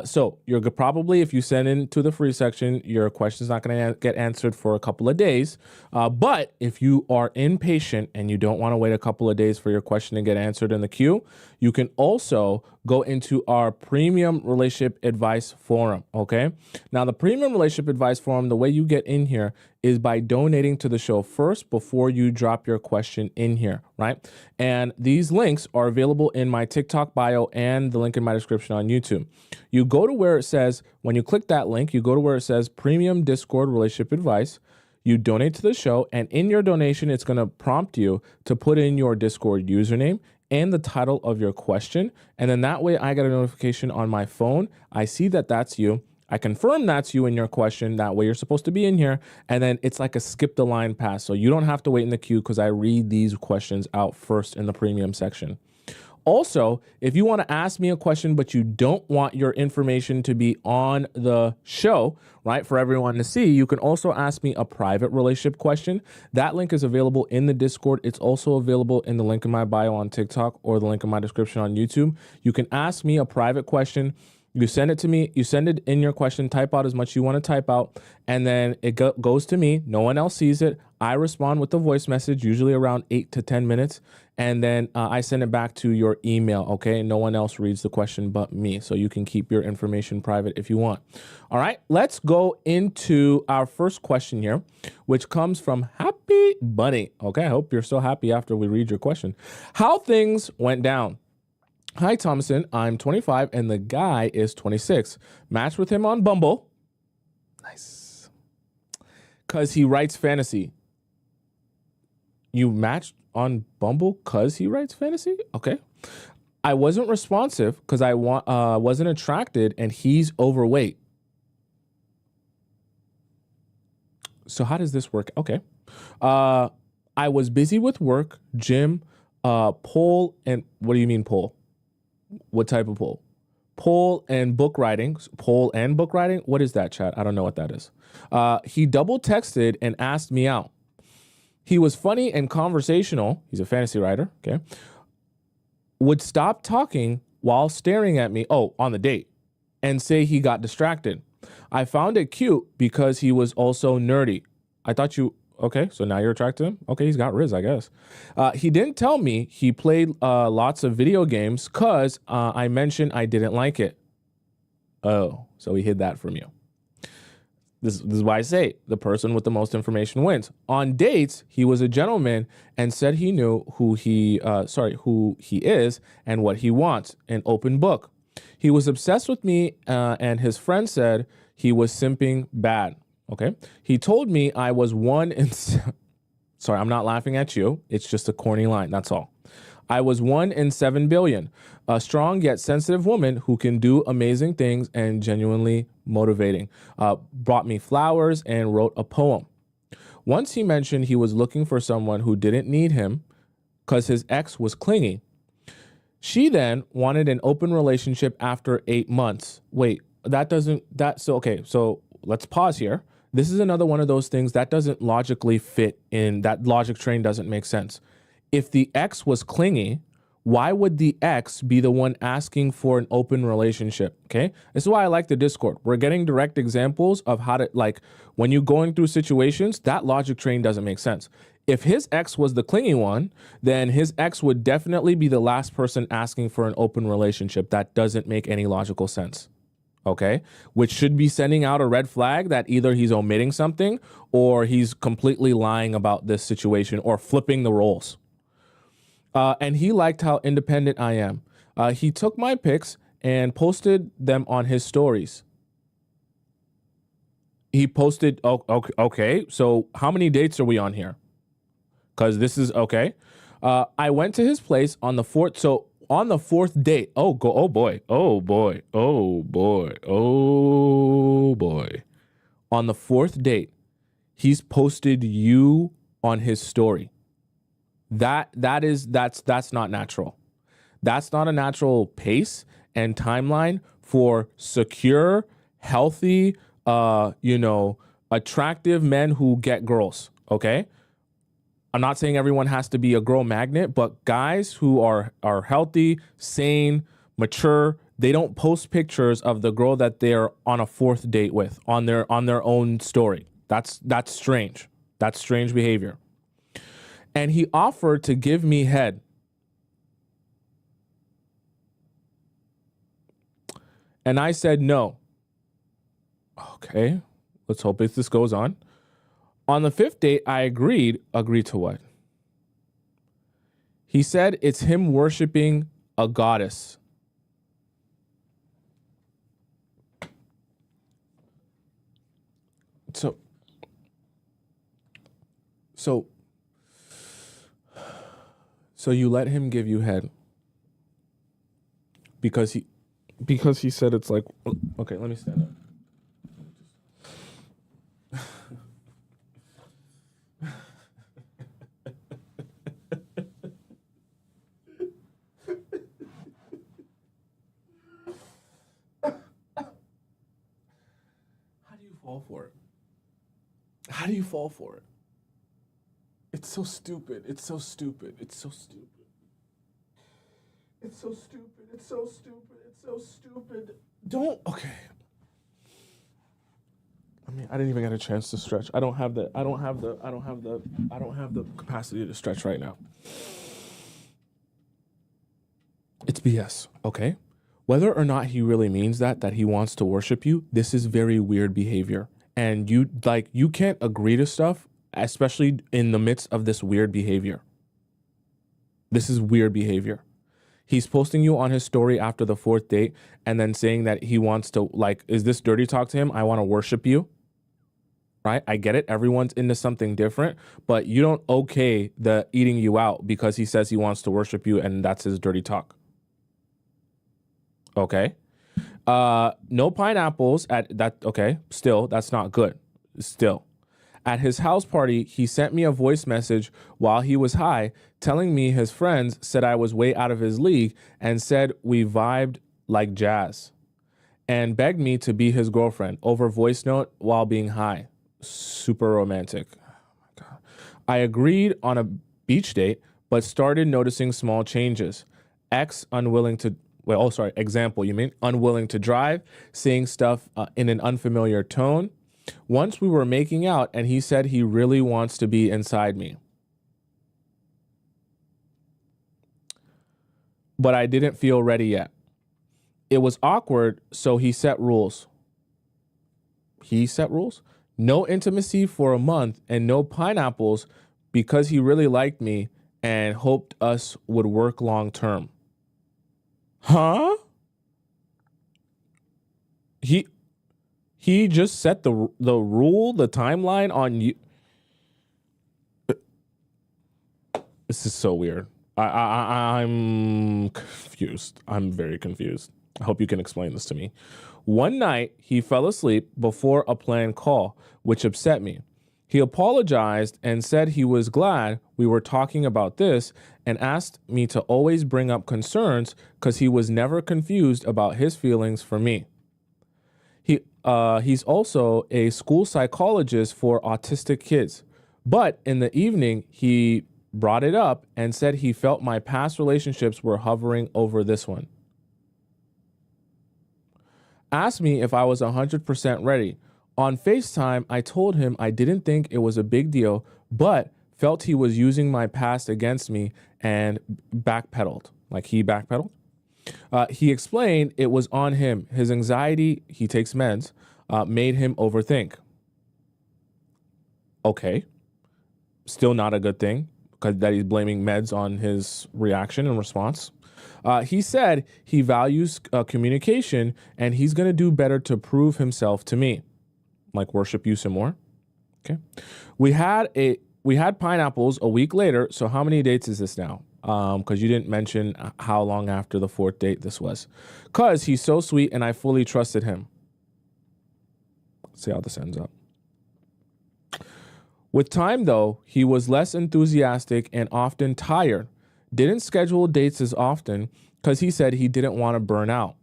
So you're probably, if you send in to the free section, your question's not going to get answered for a couple of days. But if you are impatient and you don't want to wait a couple of days for your question to get answered in the queue, you can also go into our premium relationship advice forum. Okay. Now, the premium relationship advice forum, the way you get in here is by donating to the show first before you drop your question in here, right? And these links are available in my TikTok bio and the link in my description on YouTube. You go to where it says, when you click that link, you go to where it says Premium Discord Relationship Advice. You donate to the show, and in your donation, it's going to prompt you to put in your Discord username and the title of your question. And then that way I get a notification on my phone. I see that that's you. I confirm that's you in your question. That way you're supposed to be in here. And then it's like a skip the line pass. So you don't have to wait in the queue because I read these questions out first in the premium section. Also, if you want to ask me a question, but you don't want your information to be on the show, right, for everyone to see, you can also ask me a private relationship question. That link is available in the Discord. It's also available in the link in my bio on TikTok or the link in my description on YouTube. You can ask me a private question. You send it to me, you send it in your question, type out as much you want to type out, and then it goes to me. No one else sees it. I respond with the voice message, usually around 8 to 10 minutes. And then I send it back to your email, okay? No one else reads the question but me. So you can keep your information private if you want. All right, let's go into our first question here, which comes from Happy Bunny. Okay, I hope you're still happy after we read your question. How things went down. Hi, Tomisin. I'm 25 and the guy is 26. Matched with him on Bumble. Nice. Because he writes fantasy. You matched on Bumble because he writes fantasy? Okay. I wasn't responsive because I wasn't attracted and he's overweight. So how does this work? Okay. I was busy with work, gym, pole, and what do you mean pole? What type of pole? Pole and book writing. Pole and book writing? What is that, chat? I don't know what that is. He double texted and asked me out. He was funny and conversational. He's a fantasy writer, okay? Would stop talking while staring at me, on the date, and say he got distracted. I found it cute because he was also nerdy. I thought you, okay, so now you're attracted to him? Okay, he's got Riz, I guess. He didn't tell me he played lots of video games because I mentioned I didn't like it. Oh, so he hid that from you. This is why I say the person with the most information wins. On dates, he was a gentleman and said he knew who he is and what he wants, an open book. He was obsessed with me and his friend said he was simping bad. Okay. He told me I was one in... Sorry, I'm not laughing at you. It's just a corny line. That's all. I was 1 in 7 billion. A strong yet sensitive woman who can do amazing things and genuinely motivating. Brought me flowers and wrote a poem. Once he mentioned he was looking for someone who didn't need him because his ex was clingy. She then wanted an open relationship after 8 months. Wait, so let's pause here. This is another one of those things that doesn't logically fit in, that logic train doesn't make sense. If the ex was clingy, why would the ex be the one asking for an open relationship? Okay. This is why I like the Discord. We're getting direct examples of how to, like, when you're going through situations, that logic train doesn't make sense. If his ex was the clingy one, then his ex would definitely be the last person asking for an open relationship. That doesn't make any logical sense. Okay, which should be sending out a red flag that either he's omitting something or he's completely lying about this situation or flipping the roles. And he liked how independent I am. He took my pics and posted them on his stories. He posted, okay, so how many dates are we on here? Because this is, okay. I went to his place on the 4th, so on the 4th date, oh boy. On the 4th date, he's posted you on his story. That's not natural. That's not a natural pace and timeline for secure, healthy, attractive men who get girls. Okay. I'm not saying everyone has to be a girl magnet, but guys who are healthy, sane, mature, they don't post pictures of the girl that they're on a 4th date with on their own story. That's strange. That's strange behavior. And he offered to give me head. And I said no. Okay, let's hope this goes on. On the 5th date, I agreed. Agreed to what? He said it's him worshiping a goddess. So you let him give you head because he said it's like, okay, let me stand up. How do you fall for it? It's so stupid. It's so stupid. It's so stupid. It's so stupid. It's so stupid. It's so stupid. Okay. I mean, I didn't even get a chance to stretch. I don't have the capacity to stretch right now. It's BS, okay? Whether or not he really means that he wants to worship you, this is very weird behavior. And you can't agree to stuff, especially in the midst of this weird behavior. This is weird behavior. He's posting you on his story after the 4th date and then saying that he wants to, is this dirty talk to him? I want to worship you. Right? I get it. Everyone's into something different, but you don't okay the eating you out because he says he wants to worship you and that's his dirty talk. Okay. No pineapples at that. Okay. Still, that's not good. Still. At his house party, he sent me a voice message while he was high, telling me his friends said I was way out of his league and said we vibed like jazz and begged me to be his girlfriend over voice note while being high. Super romantic. Oh my God. I agreed on a beach date, but started noticing small changes. Example, you mean unwilling to drive, saying stuff in an unfamiliar tone. Once we were making out and he said he really wants to be inside me. But I didn't feel ready yet. It was awkward, so he set rules. He set rules? No intimacy for a month and no pineapples because he really liked me and hoped us would work long term. Huh? He just set the rule, the timeline on you. This is so weird. I'm confused. I'm very confused. I hope you can explain this to me. One night, he fell asleep before a planned call, which upset me. He apologized and said he was glad we were talking about this and asked me to always bring up concerns because he was never confused about his feelings for me. He's also a school psychologist for autistic kids. But in the evening, he brought it up and said he felt my past relationships were hovering over this one. Asked me if I was 100% ready. On FaceTime, I told him I didn't think it was a big deal, but felt he was using my past against me and backpedaled. Like he backpedaled? He explained it was on him. His anxiety, he takes meds, made him overthink. Okay. Still not a good thing because that he's blaming meds on his reaction and response. He said he values communication and he's going to do better to prove himself to me. Like worship you some more. Okay. We had pineapples a week later. So how many dates is this now? Because you didn't mention how long after the 4th date this was. Because he's so sweet and I fully trusted him. Let's see how this ends up. With time, though, he was less enthusiastic and often tired. Didn't schedule dates as often because he said he didn't want to burn out.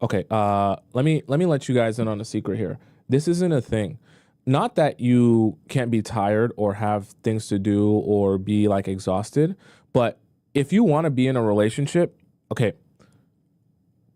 Okay, let me let you guys in on a secret here. This isn't a thing. Not that you can't be tired or have things to do or be like exhausted, but if you want to be in a relationship, okay,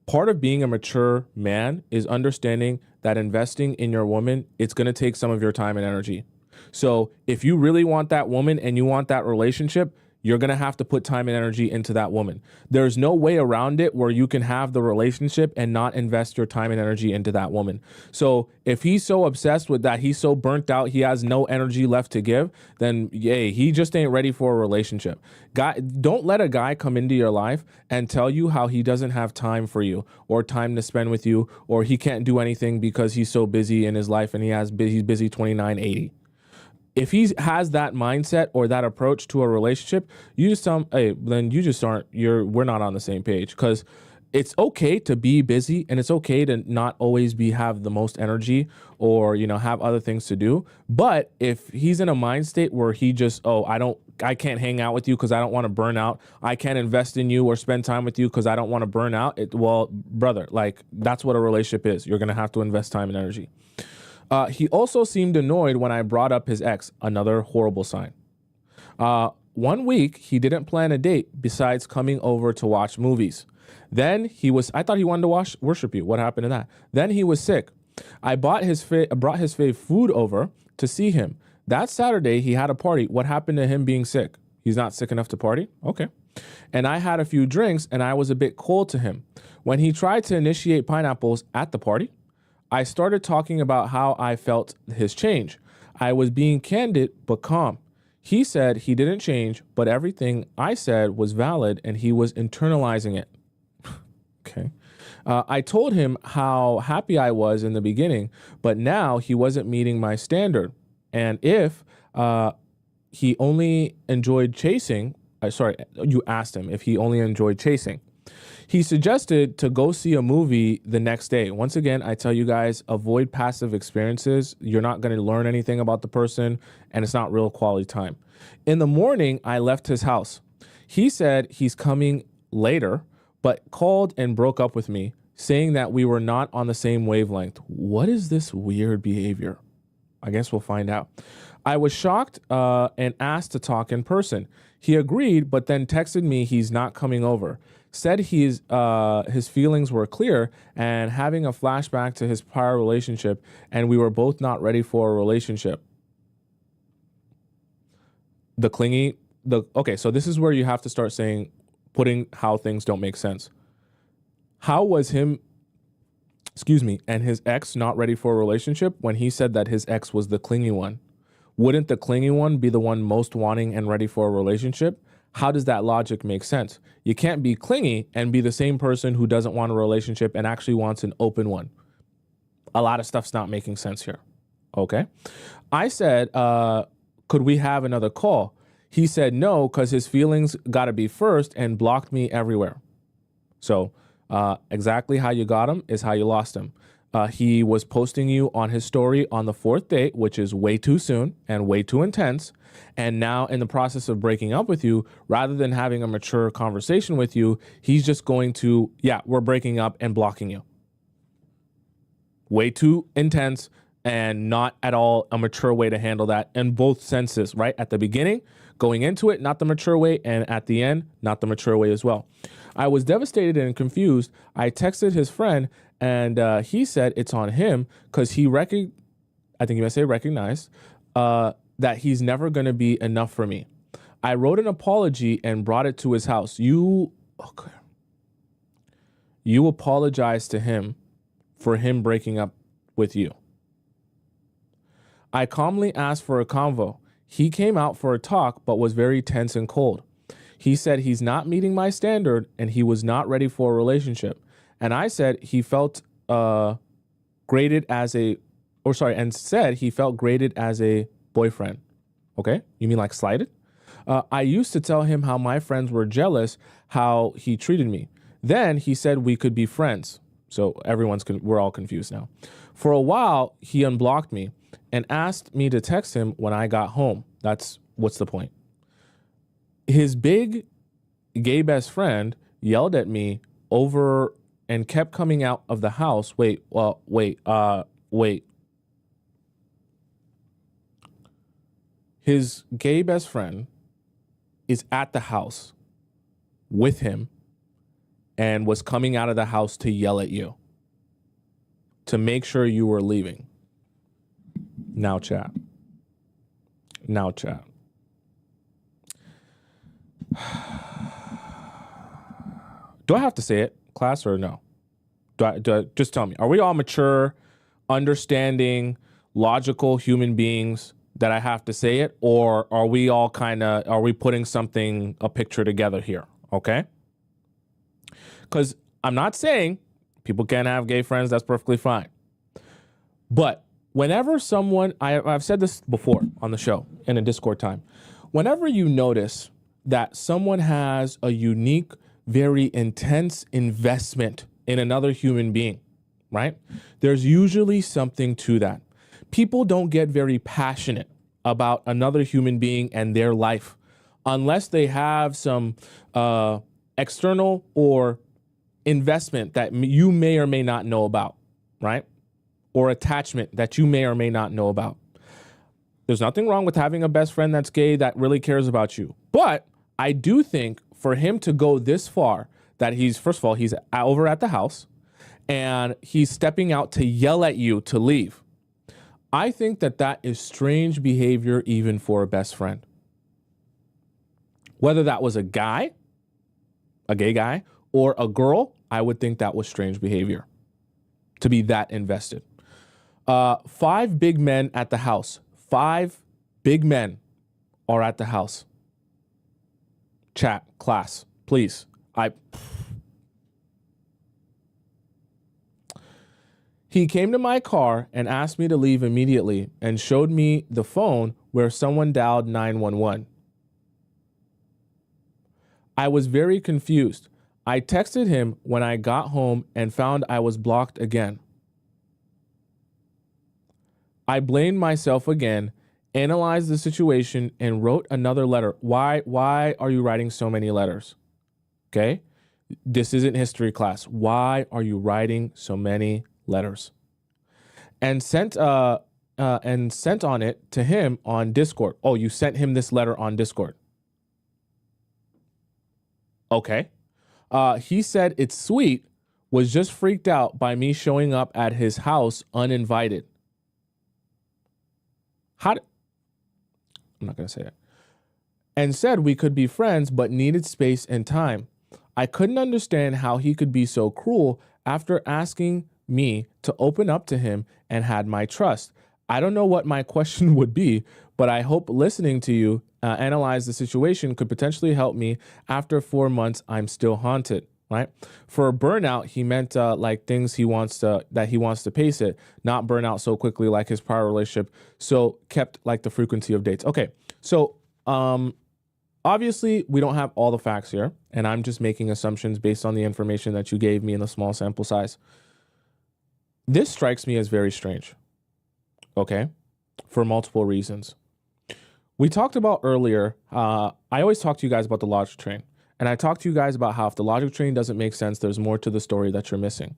part of being a mature man is understanding that investing in your woman, it's going to take some of your time and energy. So if you really want that woman and you want that relationship, you're going to have to put time and energy into that woman. There's no way around it where you can have the relationship and not invest your time and energy into that woman. So if he's so obsessed with that, he's so burnt out, he has no energy left to give, then yay, he just ain't ready for a relationship. Don't let a guy come into your life and tell you how he doesn't have time for you or time to spend with you or he can't do anything because he's so busy in his life and he's busy 29/80. If he has that mindset or that approach to a relationship, you just tell him, hey, then you just we're not on the same page. Because it's okay to be busy and it's okay to not always have the most energy or, have other things to do. But if he's in a mind state where he just, I can't hang out with you because I don't want to burn out. I can't invest in you or spend time with you because I don't want to burn out. Brother, that's what a relationship is. You're going to have to invest time and energy. He also seemed annoyed when I brought up his ex, another horrible sign. 1 week, he didn't plan a date besides coming over to watch movies. Then I thought he wanted to worship you. What happened to that? Then he was sick. I brought his fave food over to see him. That Saturday, he had a party. What happened to him being sick? He's not sick enough to party? Okay. And I had a few drinks and I was a bit cold to him. When he tried to initiate pineapples at the party, I started talking about how I felt his change. I was being candid but calm. He said he didn't change, but everything I said was valid and he was internalizing it. Okay. I told him how happy I was in the beginning, but now he wasn't meeting my standard. And if he only enjoyed chasing, you asked him if he only enjoyed chasing. He suggested to go see a movie the next day. Once again, I tell you guys, avoid passive experiences. You're not going to learn anything about the person, and it's not real quality time. In the morning, I left his house. He said he's coming later, but called and broke up with me, saying that we were not on the same wavelength. What is this weird behavior? I guess we'll find out. I was shocked and asked to talk in person. He agreed, but then texted me he's not coming over. Said his feelings were clear and having a flashback to his prior relationship, and we were both not ready for a relationship. Okay, so this is where you have to start putting how things don't make sense. How was him, and his ex not ready for a relationship when he said that his ex was the clingy one? Wouldn't the clingy one be the one most wanting and ready for a relationship? How does that logic make sense? You can't be clingy and be the same person who doesn't want a relationship and actually wants an open one. A lot of stuff's not making sense here. Okay. I said, could we have another call? He said no, because his feelings got to be first and blocked me everywhere. So exactly how you got him is how you lost him. He was posting you on his story on the 4th date, which is way too soon and way too intense. And now in the process of breaking up with you, rather than having a mature conversation with you, he's just going to, we're breaking up and blocking you. Way too intense and not at all a mature way to handle that in both senses, right? At the beginning, going into it, not the mature way, and at the end, not the mature way as well. I was devastated and confused. I texted his friend and he said it's on him because recognized that he's never going to be enough for me. I wrote an apology and brought it to his house. You apologized to him for him breaking up with you. I calmly asked for a convo. He came out for a talk, but was very tense and cold. He said he's not meeting my standard and he was not ready for a relationship. And I said he felt graded as a boyfriend. Okay? You mean like slighted? I used to tell him how my friends were jealous how he treated me. Then he said we could be friends. So we're all confused now. For a while, he unblocked me and asked me to text him when I got home. What's the point? His big gay best friend yelled at me over and kept coming out of the house. Wait. His gay best friend is at the house with him and was coming out of the house to yell at you to make sure you were leaving. Now chat. Do I have to say it, class, or no? Just tell me. Are we all mature, understanding, logical human beings that I have to say it? Or are we all are we putting a picture together here? Okay? Because I'm not saying people can't have gay friends. That's perfectly fine. But whenever I've said this before on the show in a Discord time, whenever you notice that someone has a unique, very intense investment in another human being, right? There's usually something to that. People don't get very passionate about another human being and their life unless they have some external or investment that you may or may not know about, right? Or attachment that you may or may not know about. There's nothing wrong with having a best friend that's gay that really cares about you. But I do think for him to go this far, that he's over at the house and he's stepping out to yell at you to leave. I think that that is strange behavior even for a best friend. Whether that was a guy, a gay guy, or a girl, I would think that was strange behavior to be that invested. 5 big men at the house. 5 big men are at the house. Chat, class, please. He came to my car and asked me to leave immediately and showed me the phone where someone dialed 911. I was very confused. I texted him when I got home and found I was blocked again. I blamed myself again, analyzed the situation, and wrote another letter. Why are you writing so many letters? Okay? This isn't history class. Why are you writing so many letters? And sent on it to him on Discord. Oh, you sent him this letter on Discord. Okay. He said it's sweet, was just freaked out by me showing up at his house uninvited. I'm not going to say that. And said we could be friends, but needed space and time. I couldn't understand how he could be so cruel after asking me to open up to him and had my trust. I don't know what my question would be, but I hope listening to you analyze the situation could potentially help me. After 4 months, I'm still haunted, right? For burnout, he meant like things he wants to pace it, not burn out so quickly like his prior relationship. So kept like the frequency of dates. Okay, so obviously we don't have all the facts here, and I'm just making assumptions based on the information that you gave me in the small sample size. This strikes me as very strange, okay, for multiple reasons. We talked about earlier, I always talk to you guys about the logic train. And I talked to you guys about how if the logic train doesn't make sense, there's more to the story that you're missing.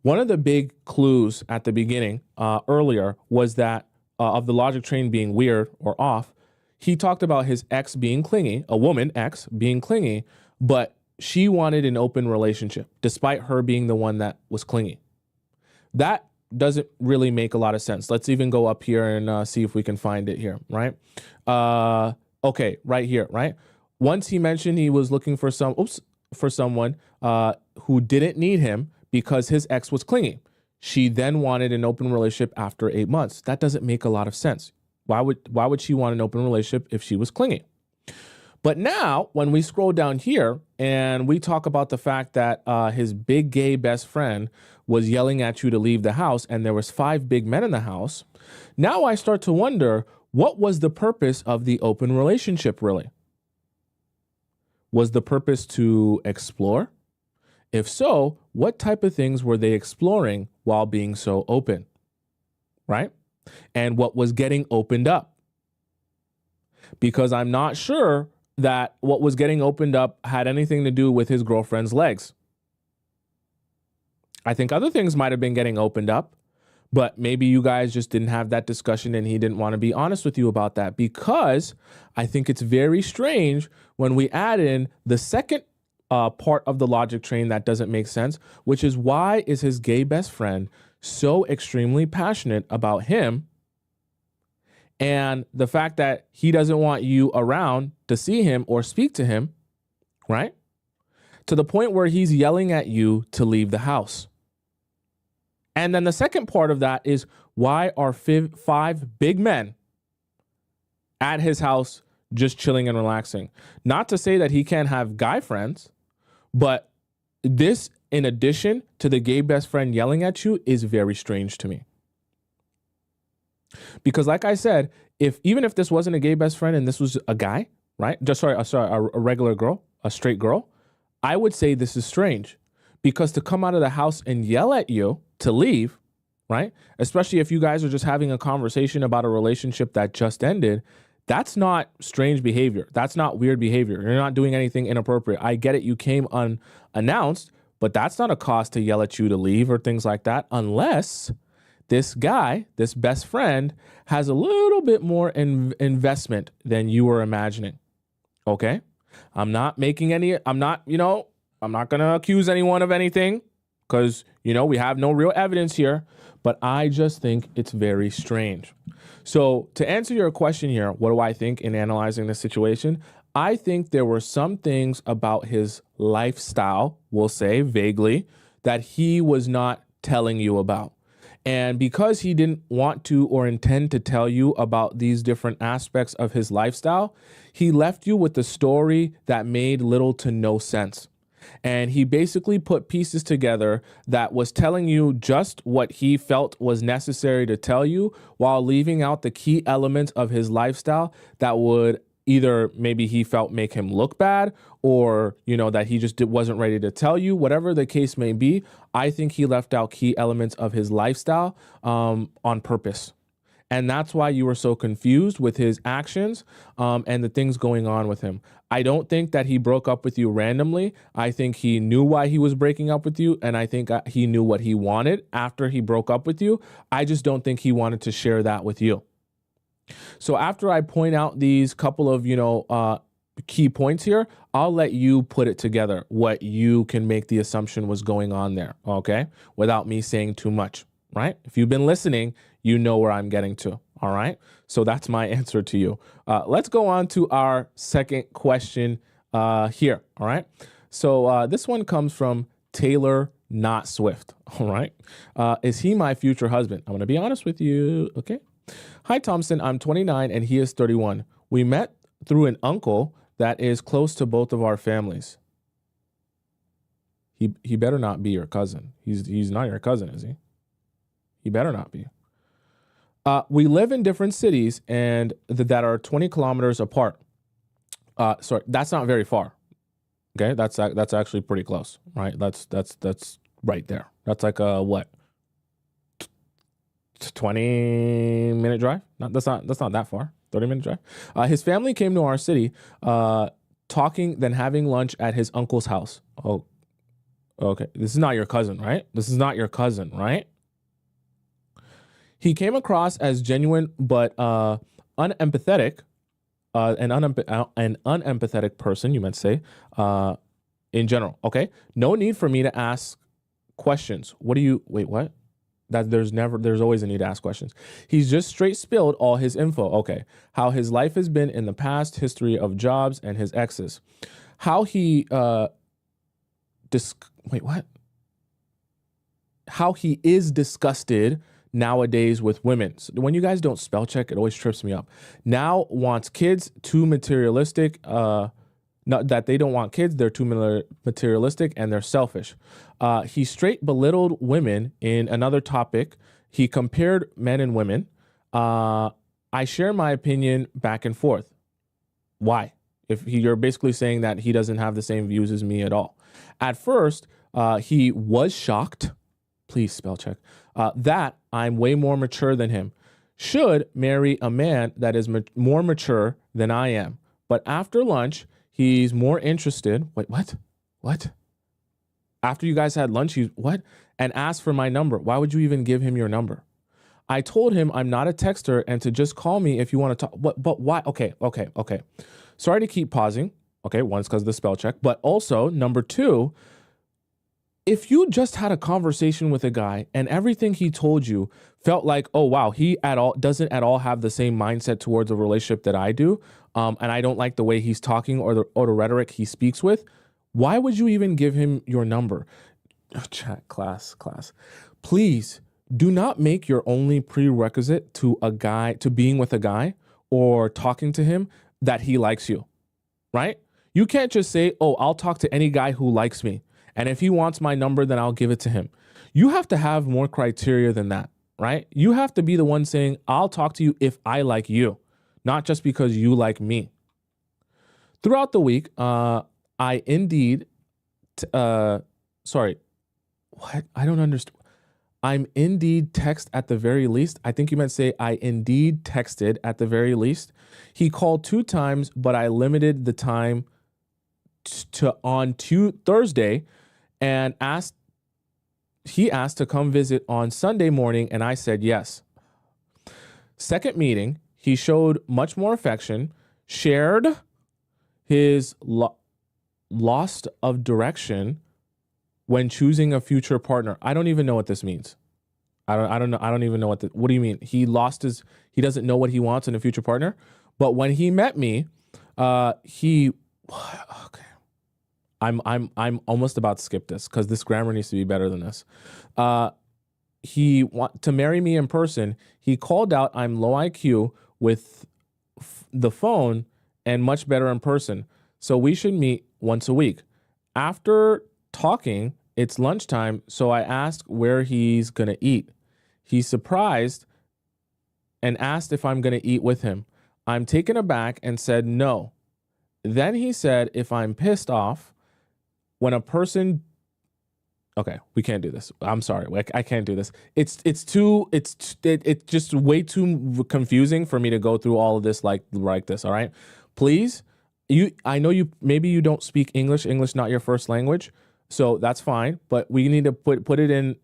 One of the big clues at the beginning earlier was that of the logic train being weird or off, he talked about his ex being clingy, a woman ex being clingy, but she wanted an open relationship despite her being the one that was clingy. That doesn't really make a lot of sense. Let's even go up here and see if we can find it here, right? Okay, right here, right? Once he mentioned he was looking for someone who didn't need him because his ex was clingy. She then wanted an open relationship after 8 months. That doesn't make a lot of sense. Why would she want an open relationship if she was clingy? But now, when we scroll down here and we talk about the fact that his big gay best friend was yelling at you to leave the house and there was 5 big men in the house, now I start to wonder, what was the purpose of the open relationship really? Was the purpose to explore? If so, what type of things were they exploring while being so open? Right? And what was getting opened up? Because I'm not sure that what was getting opened up had anything to do with his girlfriend's legs. I think other things might have been getting opened up, but maybe you guys just didn't have that discussion and he didn't want to be honest with you about that, because I think it's very strange when we add in the second part of the logic train that doesn't make sense, which is why is his gay best friend so extremely passionate about him, and the fact that he doesn't want you around to see him or speak to him, right? To the point where he's yelling at you to leave the house. And then the second part of that is, why are 5 big men at his house just chilling and relaxing? Not to say that he can't have guy friends, but this, in addition to the gay best friend yelling at you, is very strange to me. Because like I said, even if this wasn't a gay best friend and this was a guy, right? A regular girl, a straight girl, I would say this is strange. Because to come out of the house and yell at you to leave, right? Especially if you guys are just having a conversation about a relationship that just ended, that's not strange behavior. That's not weird behavior. You're not doing anything inappropriate. I get it. You came unannounced, but that's not a cause to yell at you to leave or things like that, unless this guy, this best friend, has a little bit more investment than you were imagining. Okay? I'm not going to accuse anyone of anything. because, we have no real evidence here, but I just think it's very strange. So to answer your question here, what do I think in analyzing this situation? I think there were some things about his lifestyle, we'll say vaguely, that he was not telling you about. And because he didn't want to or intend to tell you about these different aspects of his lifestyle, he left you with a story that made little to no sense. And he basically put pieces together that was telling you just what he felt was necessary to tell you, while leaving out the key elements of his lifestyle that would either maybe he felt make him look bad, or, that he just wasn't ready to tell you. Whatever the case may be, I think he left out key elements of his lifestyle on purpose. And that's why you were so confused with his actions and the things going on with him. I don't think that he broke up with you randomly. I think he knew why he was breaking up with you, and I think he knew what he wanted after he broke up with you. I just don't think he wanted to share that with you. So after I point out these couple of, key points here, I'll let you put it together, what you can make the assumption was going on there, okay? Without me saying too much, right? If you've been listening, you know where I'm getting to, all right? So that's my answer to you. Let's go on to our second question here, all right? So this one comes from Taylor Not Swift, all right? Is he my future husband? I'm going to be honest with you, okay? Hi, Thompson. I'm 29 and he is 31. We met through an uncle that is close to both of our families. He better not be your cousin. He's not your cousin, is he? He better not be. We live in different cities and that are 20 kilometers apart. Sorry, that's not very far. Okay, that's actually pretty close, right? That's right there. That's like a what? 20-minute drive? That's not that far. 30-minute drive. His family came to our city, talking, then having lunch at his uncle's house. Oh, okay. This is not your cousin, right? This is not your cousin, right? He came across as genuine but unempathetic, an unempathetic person, you meant to say, in general. Okay. No need for me to ask questions. Wait, what? That there's always a need to ask questions. He's just straight spilled all his info. Okay. How his life has been in the past, history of jobs and his exes. How he, How he is disgusted nowadays with women. So when you guys don't spell check, it always trips me up. Now wants kids, too materialistic, not that they don't want kids, they're too materialistic and they're selfish. He straight belittled women in another topic. He compared men and women. I share my opinion back and forth. Why? You're basically saying that he doesn't have the same views as me at all. At first, he was shocked. Please spell check. That I'm way more mature than him. Should marry a man that is more mature than I am. But after lunch, he's more interested. Wait, what? What? After you guys had lunch, what? And asked for my number. Why would you even give him your number? I told him I'm not a texter and to just call me if you want to talk. But why? Okay. Sorry to keep pausing. Okay, one, it's because of the spell check. But also, number two, if you just had a conversation with a guy and everything he told you felt like, oh, wow, he doesn't at all have the same mindset towards a relationship that I do, and I don't like the way he's talking or the rhetoric he speaks with, why would you even give him your number? Chat, class. Please do not make your only prerequisite to being with a guy or talking to him that he likes you, right? You can't just say, oh, I'll talk to any guy who likes me. And if he wants my number, then I'll give it to him. You have to have more criteria than that, right? You have to be the one saying, I'll talk to you if I like you, not just because you like me. Throughout the week, I indeed, sorry, what? I don't understand. I'm indeed text at the very least. I think you meant say I indeed texted at the very least. He called 2 times, but I limited the time on Thursday and he asked to come visit on Sunday morning and I said yes. Second meeting, he showed much more affection, shared his loss of direction when choosing a future partner. I don't even know what this means. I don't know. I don't even know what do you mean? He doesn't know what he wants in a future partner. But when he met me, okay. I'm almost about to skip this because this grammar needs to be better than this. He want to marry me in person. He called out I'm low IQ with the phone and much better in person. So we should meet once a week. After talking, it's lunchtime, so I asked where he's going to eat. He's surprised and asked if I'm going to eat with him. I'm taken aback and said no. Then he said if I'm pissed off when a person... Okay, we can't do this. I'm sorry. I can't do this. It's just way too confusing for me to go through all of this like this, all right? Please, I know maybe you don't speak English not your first language, so that's fine, but we need to put it in,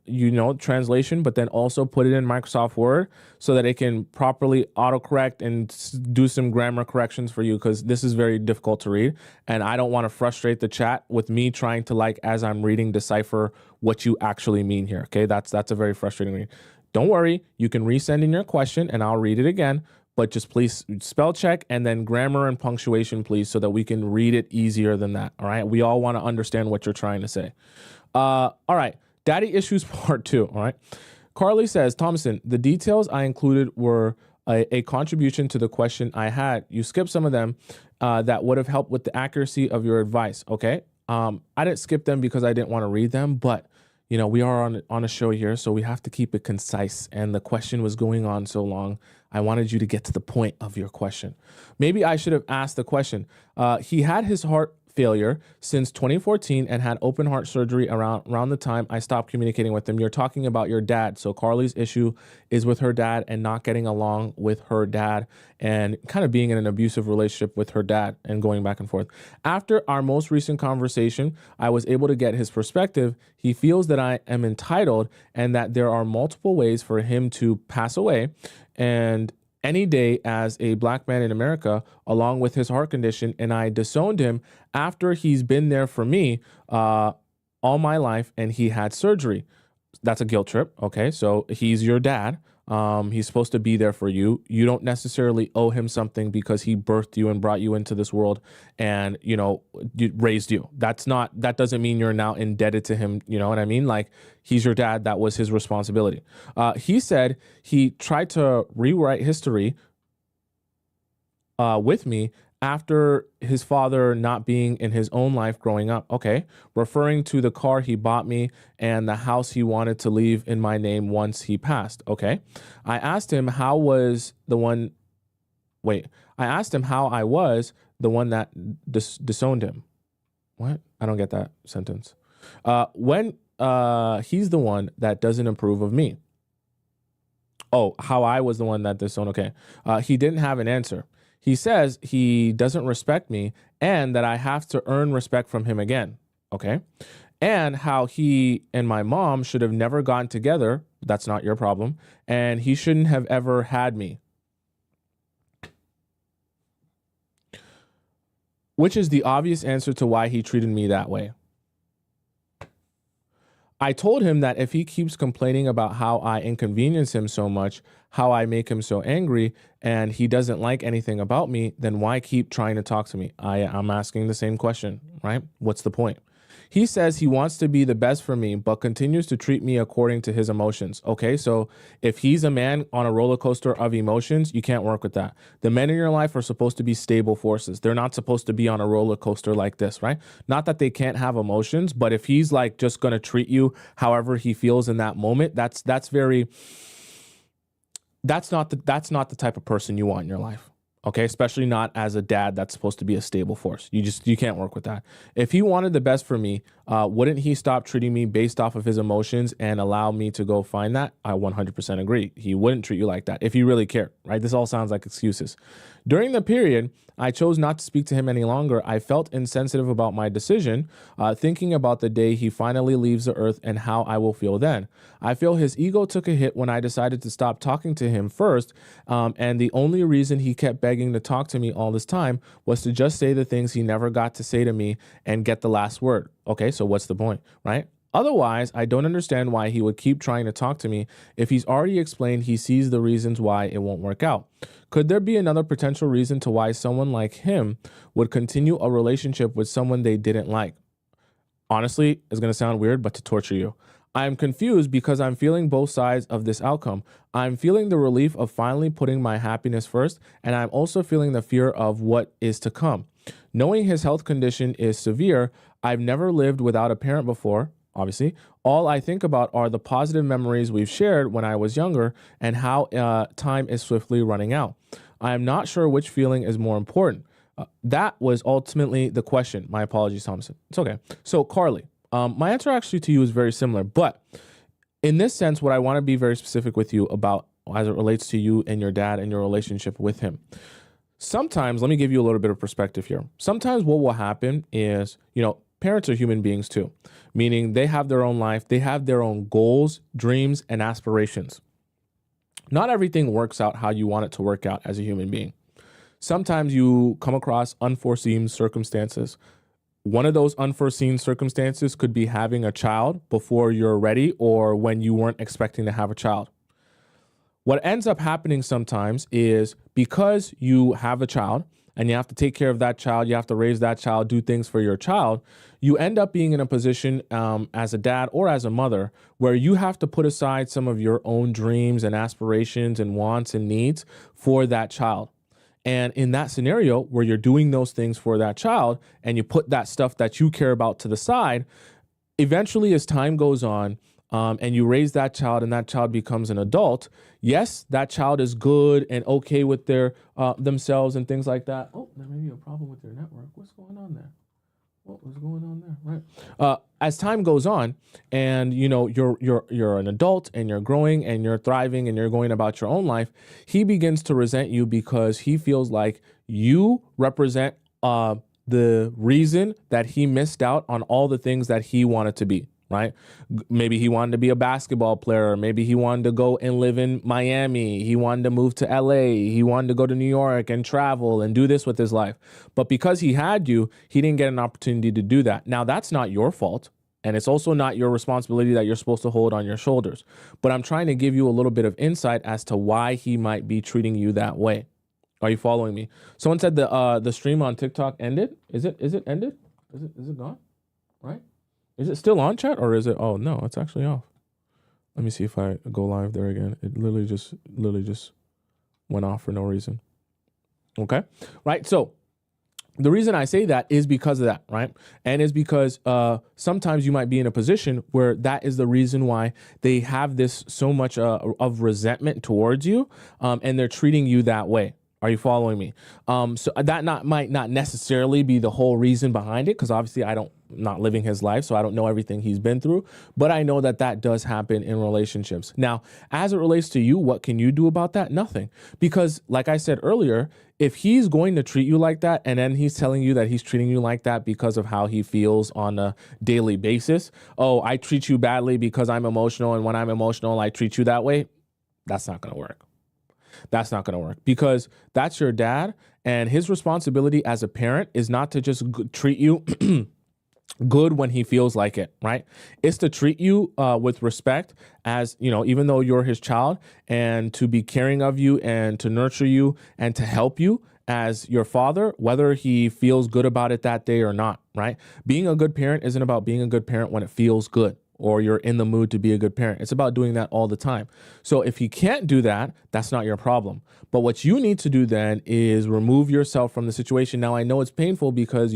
translation, but then also put it in Microsoft Word so that it can properly autocorrect and do some grammar corrections for you, because this is very difficult to read, and I don't want to frustrate the chat with me trying to, as I'm reading, decipher what you actually mean here, okay? That's a very frustrating read. Don't worry, you can resend in your question and I'll read it again, but just please spell check and then grammar and punctuation, please, so that we can read it easier than that, all right? We all want to understand what you're trying to say. All right, daddy issues part 2, all right? Carly says, Tomisin, the details I included were a contribution to the question I had. You skipped some of them that would have helped with the accuracy of your advice, okay? I didn't skip them because I didn't want to read them, but we are on a show here, so we have to keep it concise. And the question was going on so long, I wanted you to get to the point of your question. Maybe I should have asked the question. He had his heart failure since 2014 and had open heart surgery around the time I stopped communicating with him. You're talking about your dad. So Carly's issue is with her dad and not getting along with her dad and kind of being in an abusive relationship with her dad and going back and forth. After our most recent conversation, I was able to get his perspective. He feels that I am entitled and that there are multiple ways for him to pass away and any day as a black man in America, along with his heart condition, and I disowned him after he's been there for me all my life, and he had surgery. That's a guilt trip, okay? So he's your dad. He's supposed to be there for you. You don't necessarily owe him something because he birthed you and brought you into this world and, raised you. That doesn't mean you're now indebted to him. You know what I mean? Like, he's your dad. That was his responsibility. He said he tried to rewrite history with me after his father not being in his own life growing up. Okay. Referring to the car he bought me and the house he wanted to leave in my name once he passed. Okay. I asked him how I was the one that disowned him. What? I don't get that sentence. When he's the one that doesn't approve of me. Oh, how I was the one that disowned. Okay. He didn't have an answer. He says he doesn't respect me and that I have to earn respect from him again. Okay. And how he and my mom should have never gotten together. That's not your problem. And he shouldn't have ever had me. Which is the obvious answer to why he treated me that way. I told him that if he keeps complaining about how I inconvenience him so much, how I make him so angry, and he doesn't like anything about me, then why keep trying to talk to me? I'm asking the same question, right? What's the point? He says he wants to be the best for me, but continues to treat me according to his emotions. Okay, so if he's a man on a roller coaster of emotions, you can't work with that. The men in your life are supposed to be stable forces. They're not supposed to be on a roller coaster like this, right? Not that they can't have emotions, but if he's like just going to treat you however he feels in that moment, that's not the type of person you want in your life. Okay, especially not as a dad that's supposed to be a stable force. You can't work with that. If he wanted the best for me, wouldn't he stop treating me based off of his emotions and allow me to go find that? I 100% agree. He wouldn't treat you like that if he really cared, right? This all sounds like excuses. During the period, I chose not to speak to him any longer. I felt insensitive about my decision, thinking about the day he finally leaves the earth and how I will feel then. I feel his ego took a hit when I decided to stop talking to him first, and the only reason he kept begging to talk to me all this time was to just say the things he never got to say to me and get the last word. Okay, so what's the point, right? Otherwise, I don't understand why he would keep trying to talk to me if he's already explained he sees the reasons why it won't work out. Could there be another potential reason to why someone like him would continue a relationship with someone they didn't like? Honestly, it's going to sound weird, but to torture you. I am confused because I'm feeling both sides of this outcome. I'm feeling the relief of finally putting my happiness first, and I'm also feeling the fear of what is to come. Knowing his health condition is severe, I've never lived without a parent before, obviously. All I think about are the positive memories we've shared when I was younger and how time is swiftly running out. I am not sure which feeling is more important. That was ultimately the question. My apologies, Tomisin. It's okay. So, Carly, my answer actually to you is very similar. But in this sense, what I want to be very specific with you about as it relates to you and your dad and your relationship with him. Sometimes, let me give you a little bit of perspective here. Sometimes what will happen is, parents are human beings too, meaning they have their own life. They have their own goals, dreams, and aspirations. Not everything works out how you want it to work out as a human being. Sometimes you come across unforeseen circumstances. One of those unforeseen circumstances could be having a child before you're ready or when you weren't expecting to have a child. What ends up happening sometimes is because you have a child and you have to take care of that child, you have to raise that child, do things for your child, you end up being in a position as a dad or as a mother where you have to put aside some of your own dreams and aspirations and wants and needs for that child. And in that scenario where you're doing those things for that child and you put that stuff that you care about to the side, eventually as time goes on and you raise that child and that child becomes an adult, yes, that child is good and okay with their themselves and things like that. Oh, there may be a problem with your network. What's going on there? What was going on there? Right. As time goes on, and you're an adult and you're growing and you're thriving and you're going about your own life, he begins to resent you because he feels like you represent the reason that he missed out on all the things that he wanted to be. Right? Maybe he wanted to be a basketball player. Maybe he wanted to go and live in Miami. He wanted to move to LA. He wanted to go to New York and travel and do this with his life. But because he had you, he didn't get an opportunity to do that. Now, that's not your fault. And it's also not your responsibility that you're supposed to hold on your shoulders. But I'm trying to give you a little bit of insight as to why he might be treating you that way. Are you following me? Someone said the stream on TikTok ended. Is it ended? Is it gone? Right? Is it still on, chat, or is it? Oh no, it's actually off. Let me see if I go live there again. It literally just went off for no reason. Okay, right. So the reason I say that is because of that, right? And is because sometimes you might be in a position where that is the reason why they have this so much of resentment towards you, and they're treating you that way. Are you following me? So that might not necessarily be the whole reason behind it, because obviously I'm not living his life, so I don't know everything he's been through, but I know that does happen in relationships. Now, as it relates to you, what can you do about that? Nothing. Because like I said earlier, if he's going to treat you like that, and then he's telling you that he's treating you like that because of how he feels on a daily basis, oh, I treat you badly because I'm emotional, and when I'm emotional, I treat you that way, that's not going to work. That's not going to work, because that's your dad, and his responsibility as a parent is not to just treat you good when he feels like it, right? It's to treat you with respect, as, even though you're his child, and to be caring of you and to nurture you and to help you as your father, whether he feels good about it that day or not, right? Being a good parent isn't about being a good parent when it feels good or you're in the mood to be a good parent. It's about doing that all the time. So if he can't do that, that's not your problem. But what you need to do then is remove yourself from the situation. Now, I know it's painful because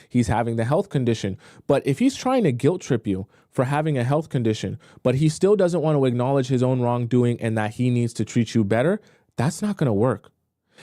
he's having the health condition, but if he's trying to guilt trip you for having a health condition, but he still doesn't want to acknowledge his own wrongdoing and that he needs to treat you better, that's not going to work.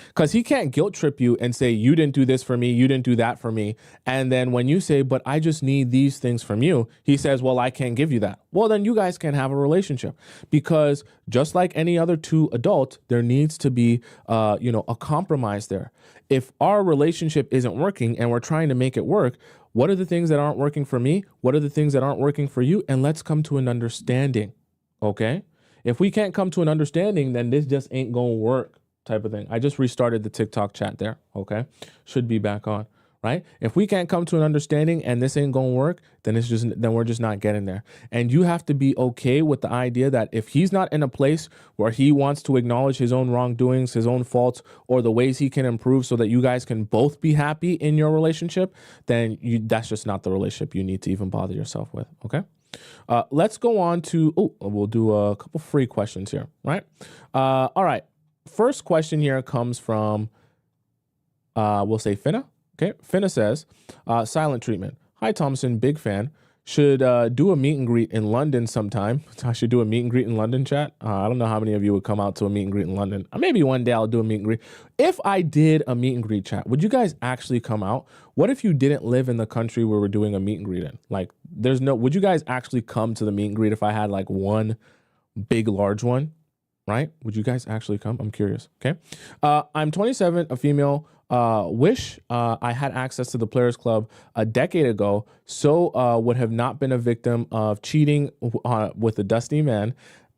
Because he can't guilt trip you and say, you didn't do this for me, you didn't do that for me. And then when you say, but I just need these things from you, he says, well, I can't give you that. Well, then you guys can have a relationship, because just like any other two adults, there needs to be, a compromise there. If our relationship isn't working and we're trying to make it work, what are the things that aren't working for me? What are the things that aren't working for you? And let's come to an understanding. Okay. If we can't come to an understanding, then this just ain't going to work. Type of thing. I just restarted the TikTok chat there. Okay. Should be back on. right? If we can't come to an understanding and this ain't gonna work, then we're just not getting there. And you have to be okay with the idea that if he's not in a place where he wants to acknowledge his own wrongdoings, his own faults, or the ways he can improve so that you guys can both be happy in your relationship, then that's just not the relationship you need to even bother yourself with, okay? Let's go on to, we'll do a couple free questions here, right? All right. First question here comes from, we'll say Finna. Okay. Finna says, silent treatment. Hi, Tomisin, big fan. Should do a meet and greet in London sometime. I should do a meet and greet in London, chat. I don't know how many of you would come out to a meet and greet in London. Maybe one day I'll do a meet and greet. If I did a meet and greet, chat, would you guys actually come out? What if you didn't live in the country where we're doing a meet and greet in? Like, would you guys actually come to the meet and greet if I had like one big, large one, right? Would you guys actually come? I'm curious, okay? I'm 27, a female. Wish I had access to the Players Club a decade ago, so would have not been a victim of cheating with a dusty man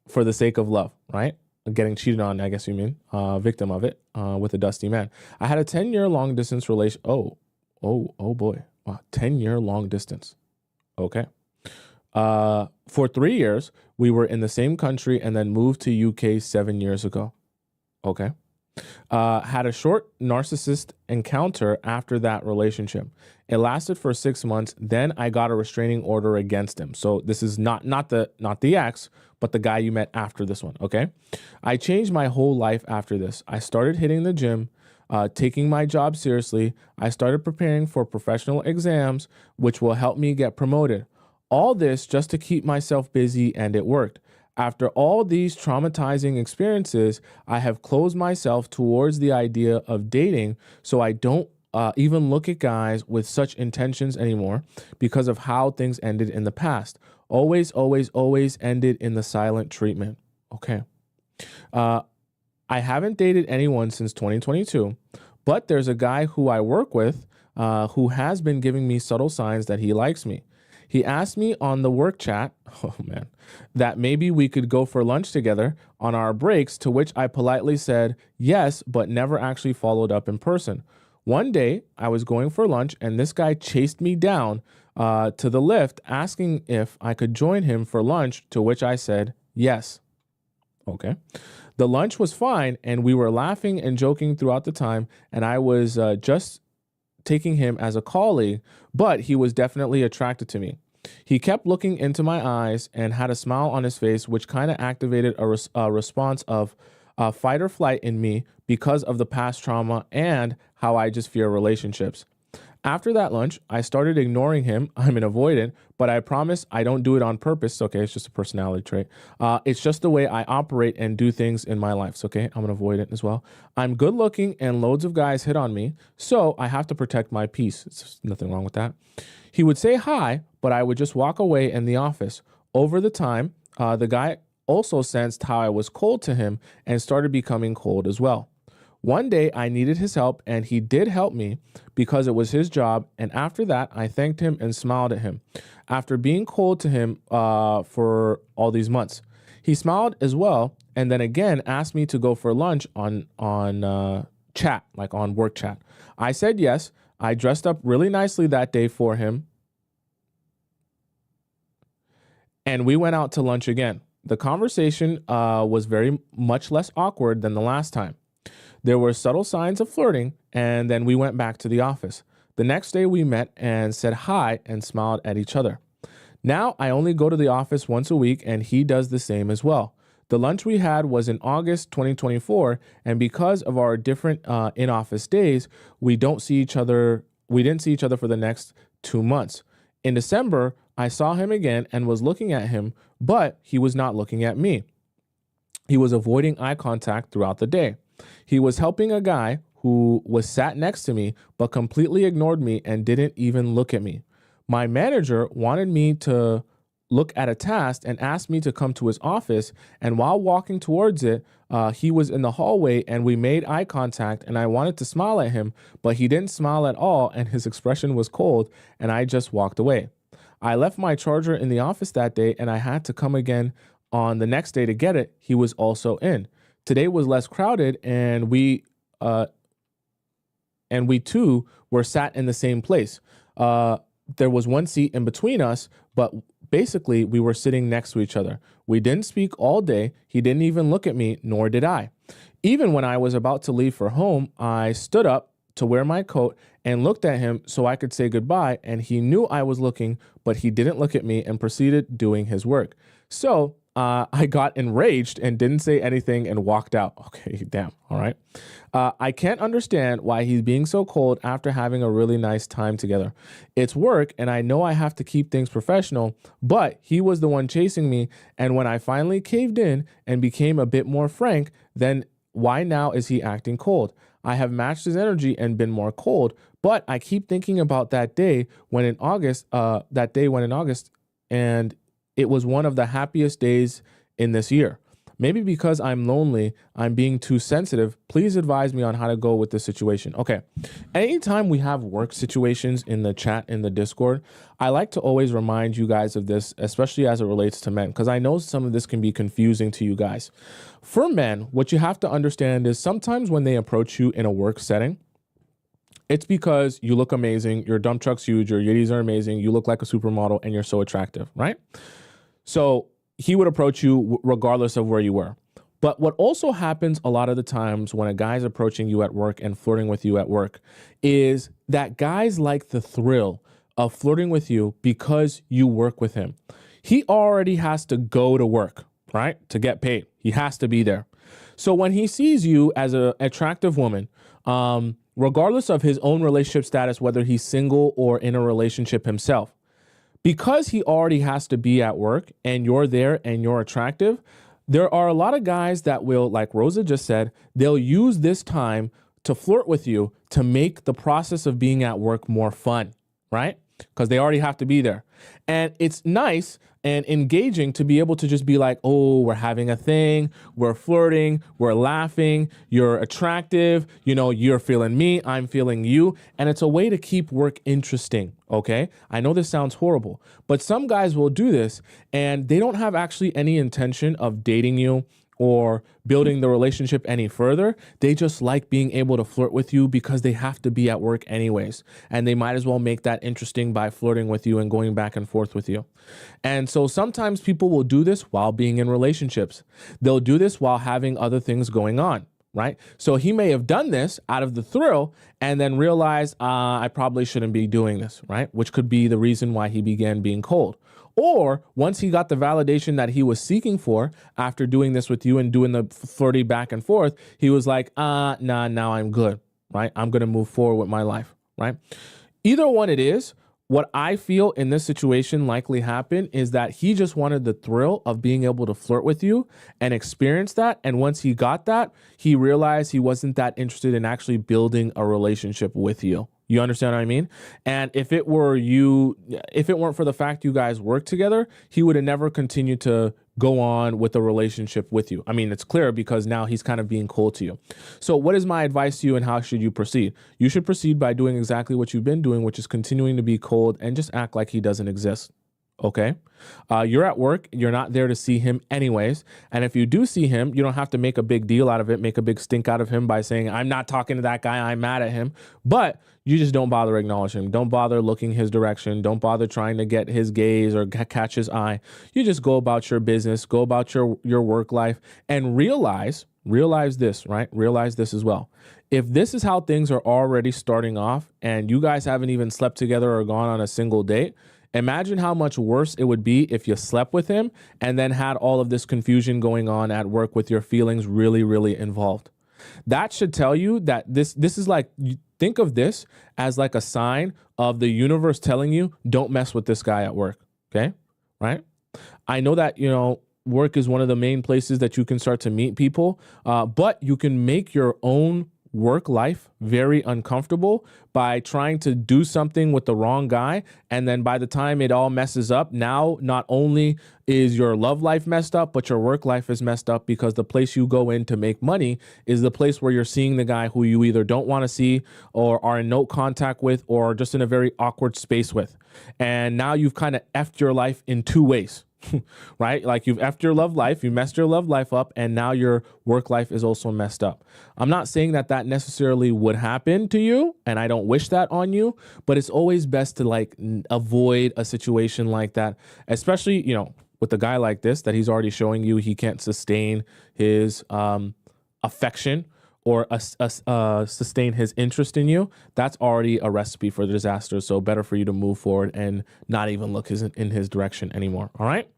for the sake of love, right? Getting cheated on, I guess you mean, victim of it with a dusty man. I had a 10-year long distance relation. Oh boy. Wow, 10-year long distance. Okay. For 3 years, we were in the same country and then moved to UK 7 years ago. Okay. Had a short narcissist encounter after that relationship. It lasted for 6 months. Then I got a restraining order against him. So this is not the ex, but the guy you met after this one. Okay. I changed my whole life after this. I started hitting the gym, taking my job seriously. I started preparing for professional exams, which will help me get promoted. All this just to keep myself busy, and it worked. After all these traumatizing experiences, I have closed myself towards the idea of dating, so I don't even look at guys with such intentions anymore because of how things ended in the past. Always, always, always ended in the silent treatment. Okay. I haven't dated anyone since 2022, but there's a guy who I work with who has been giving me subtle signs that he likes me. He asked me on the work chat, that maybe we could go for lunch together on our breaks, to which I politely said yes, but never actually followed up in person. One day, I was going for lunch, and this guy chased me down to the lift, asking if I could join him for lunch, to which I said yes. Okay. The lunch was fine, and we were laughing and joking throughout the time, and I was just taking him as a colleague, but he was definitely attracted to me. He kept looking into my eyes and had a smile on his face, which kind of activated a response of fight or flight in me because of the past trauma and how I just fear relationships. After that lunch, I started ignoring him. I'm an avoidant, but I promise I don't do it on purpose. Okay, it's just a personality trait. It's just the way I operate and do things in my life. So, okay, I'm an avoidant as well. I'm good looking and loads of guys hit on me, so I have to protect my peace. It's nothing wrong with that. He would say hi, but I would just walk away in the office. Over the time, the guy also sensed how I was cold to him and started becoming cold as well. One day I needed his help, and he did help me because it was his job. And after that, I thanked him and smiled at him after being cold to him for all these months. He smiled as well, and then again asked me to go for lunch on chat, like on work chat. I said yes. I dressed up really nicely that day for him, and we went out to lunch again. The conversation was very much less awkward than the last time. There were subtle signs of flirting, and then we went back to the office. The next day we met and said hi and smiled at each other. Now I only go to the office once a week, and he does the same as well. The lunch we had was in August 2024, and because of our different in-office days, we didn't see each other for the next 2 months. In December, I saw him again and was looking at him, but he was not looking at me. He was avoiding eye contact throughout the day. He was helping a guy who was sat next to me, but completely ignored me and didn't even look at me. My manager wanted me to look at a task and asked me to come to his office. And while walking towards it, he was in the hallway and we made eye contact, and I wanted to smile at him, but he didn't smile at all and his expression was cold, and I just walked away. I left my charger in the office that day, and I had to come again on the next day to get it. He was also in. Today was less crowded, and we too were were sat in the same place. There was one seat in between us, but basically we were sitting next to each other. We didn't speak all day. He didn't even look at me, nor did I. Even when I was about to leave for home, I stood up to wear my coat and looked at him so I could say goodbye, and he knew I was looking, but he didn't look at me and proceeded doing his work. So I got enraged and didn't say anything and walked out. Okay, damn, all right. I can't understand why he's being so cold after having a really nice time together. It's work, and I know I have to keep things professional, but he was the one chasing me, and when I finally caved in and became a bit more frank, then why now is he acting cold? I have matched his energy and been more cold, but I keep thinking about that day when in August, and it was one of the happiest days in this year. Maybe because I'm lonely, I'm being too sensitive. Please advise me on how to go with this situation. Okay. Anytime we have work situations in the chat, in the Discord, I like to always remind you guys of this, especially as it relates to men, because I know some of this can be confusing to you guys. For men, what you have to understand is sometimes when they approach you in a work setting, it's because you look amazing, your dump truck's huge, your yitties are amazing, you look like a supermodel, and you're so attractive, right? So he would approach you regardless of where you were. But what also happens a lot of the times when a guy's approaching you at work and flirting with you at work is that guys like the thrill of flirting with you because you work with him. He already has to go to work, right? To get paid. He has to be there. So when he sees you as an attractive woman, regardless of his own relationship status, whether he's single or in a relationship himself, because he already has to be at work and you're there and you're attractive, there are a lot of guys that will, like Rosa just said, they'll use this time to flirt with you to make the process of being at work more fun, right? Because they already have to be there. And it's nice and engaging to be able to just be like, oh, we're having a thing, we're flirting, we're laughing, you're attractive, you know, you're feeling me, I'm feeling you. And it's a way to keep work interesting, okay? I know this sounds horrible, but some guys will do this and they don't have actually any intention of dating you or building the relationship any further. They just like being able to flirt with you because they have to be at work anyways. And they might as well make that interesting by flirting with you and going back and forth with you. And so sometimes people will do this while being in relationships. They'll do this while having other things going on, right? So he may have done this out of the thrill and then realized, I probably shouldn't be doing this, right? Which could be the reason why he began being cold. Or once he got the validation that he was seeking for after doing this with you and doing the flirty back and forth, he was like, nah, now I'm good, right? I'm going to move forward with my life, right? Either one it is, what I feel in this situation likely happened is that he just wanted the thrill of being able to flirt with you and experience that. And once he got that, he realized he wasn't that interested in actually building a relationship with you. You understand what I mean? And if it weren't for the fact you guys work together, he would have never continued to go on with a relationship with you. I mean, it's clear because now he's kind of being cold to you. So what is my advice to you and how should you proceed? You should proceed by doing exactly what you've been doing, which is continuing to be cold and just act like he doesn't exist. Okay. You're at work. You're not there to see him anyways. And if you do see him, you don't have to make a big deal out of it, make a big stink out of him by saying, I'm not talking to that guy, I'm mad at him. But you just don't bother acknowledging him. Don't bother looking his direction. Don't bother trying to get his gaze or catch his eye. You just go about your business, go about your work life and realize this, right? Realize this as well. If this is how things are already starting off and you guys haven't even slept together or gone on a single date, imagine how much worse it would be if you slept with him and then had all of this confusion going on at work with your feelings really, really involved. That should tell you that this is like, think of this as like a sign of the universe telling you, don't mess with this guy at work. Okay. Right. I know that, you know, work is one of the main places that you can start to meet people, but you can make your own work life very uncomfortable by trying to do something with the wrong guy. And then by the time it all messes up, now not only is your love life messed up, but your work life is messed up because the place you go in to make money is the place where you're seeing the guy who you either don't want to see or are in no contact with or just in a very awkward space with. And now you've kind of effed your life in two ways. right? Like you've effed your love life, you messed your love life up, and now your work life is also messed up. I'm not saying that that necessarily would happen to you, and I don't wish that on you, but it's always best to like avoid a situation like that, especially, you know, with a guy like this that he's already showing you he can't sustain his affection or sustain his interest in you. That's already a recipe for disaster. So better for you to move forward and not even look in his direction anymore. All right.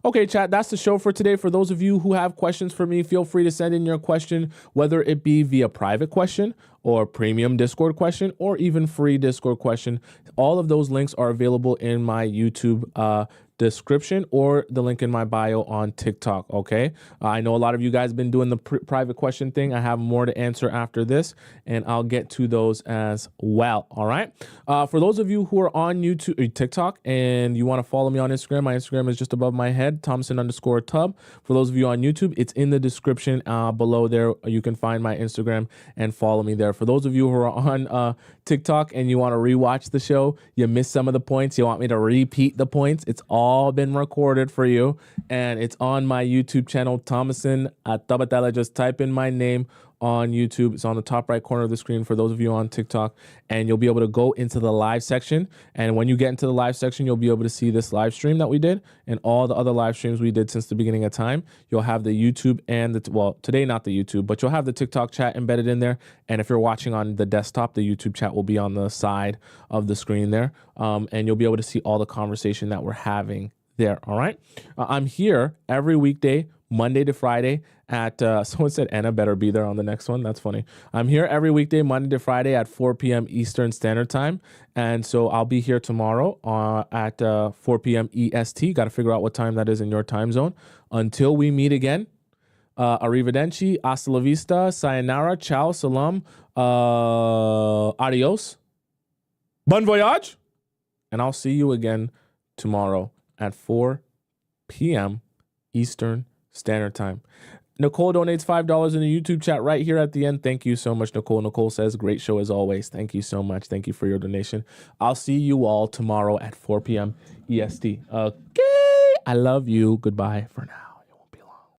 Okay, chat, that's the show for today. For those of you who have questions for me, feel free to send in your question, whether it be via private question or premium Discord question or even free Discord question. All of those links are available in my YouTube description or the link in my bio on TikTok. Okay. I know a lot of you guys have been doing the private question thing. I have more to answer after this, and I'll get to those as well. All right. For those of you who are on YouTube, TikTok, and you want to follow me on Instagram, my Instagram is just above my head, Tomisin_Tub. For those of you on YouTube, it's in the description below there. You can find my Instagram and follow me there. For those of you who are on TikTok and you want to rewatch the show, you missed some of the points, you want me to repeat the points, it's all been recorded for you, and it's on my YouTube channel, Tomisin Atobatele. Just type in my name on YouTube. It's on the top right corner of the screen for those of you on TikTok, and you'll be able to go into the live section. And when you get into the live section, you'll be able to see this live stream that we did and all the other live streams we did since the beginning of time. You'll have the YouTube and well, today not the YouTube, but you'll have the TikTok chat embedded in there. And if you're watching on the desktop, the YouTube chat will be on the side of the screen there, and you'll be able to see all the conversation that we're having there. All right. I'm here every weekday, Monday to Friday at, someone said Anna better be there on the next one. That's funny. I'm here every weekday, Monday to Friday at 4 p.m. Eastern Standard Time. And so I'll be here tomorrow at 4 p.m. EST. Got to figure out what time that is in your time zone. Until we meet again, arrivederci, hasta la vista, sayonara, ciao, salam, adios, bon voyage. And I'll see you again tomorrow at 4 p.m. Eastern Standard Time. Nicole donates $5 in the YouTube chat right here at the end. Thank you so much, Nicole. Nicole says, great show as always. Thank you so much. Thank you for your donation. I'll see you all tomorrow at 4 p.m. EST. Okay. I love you. Goodbye for now.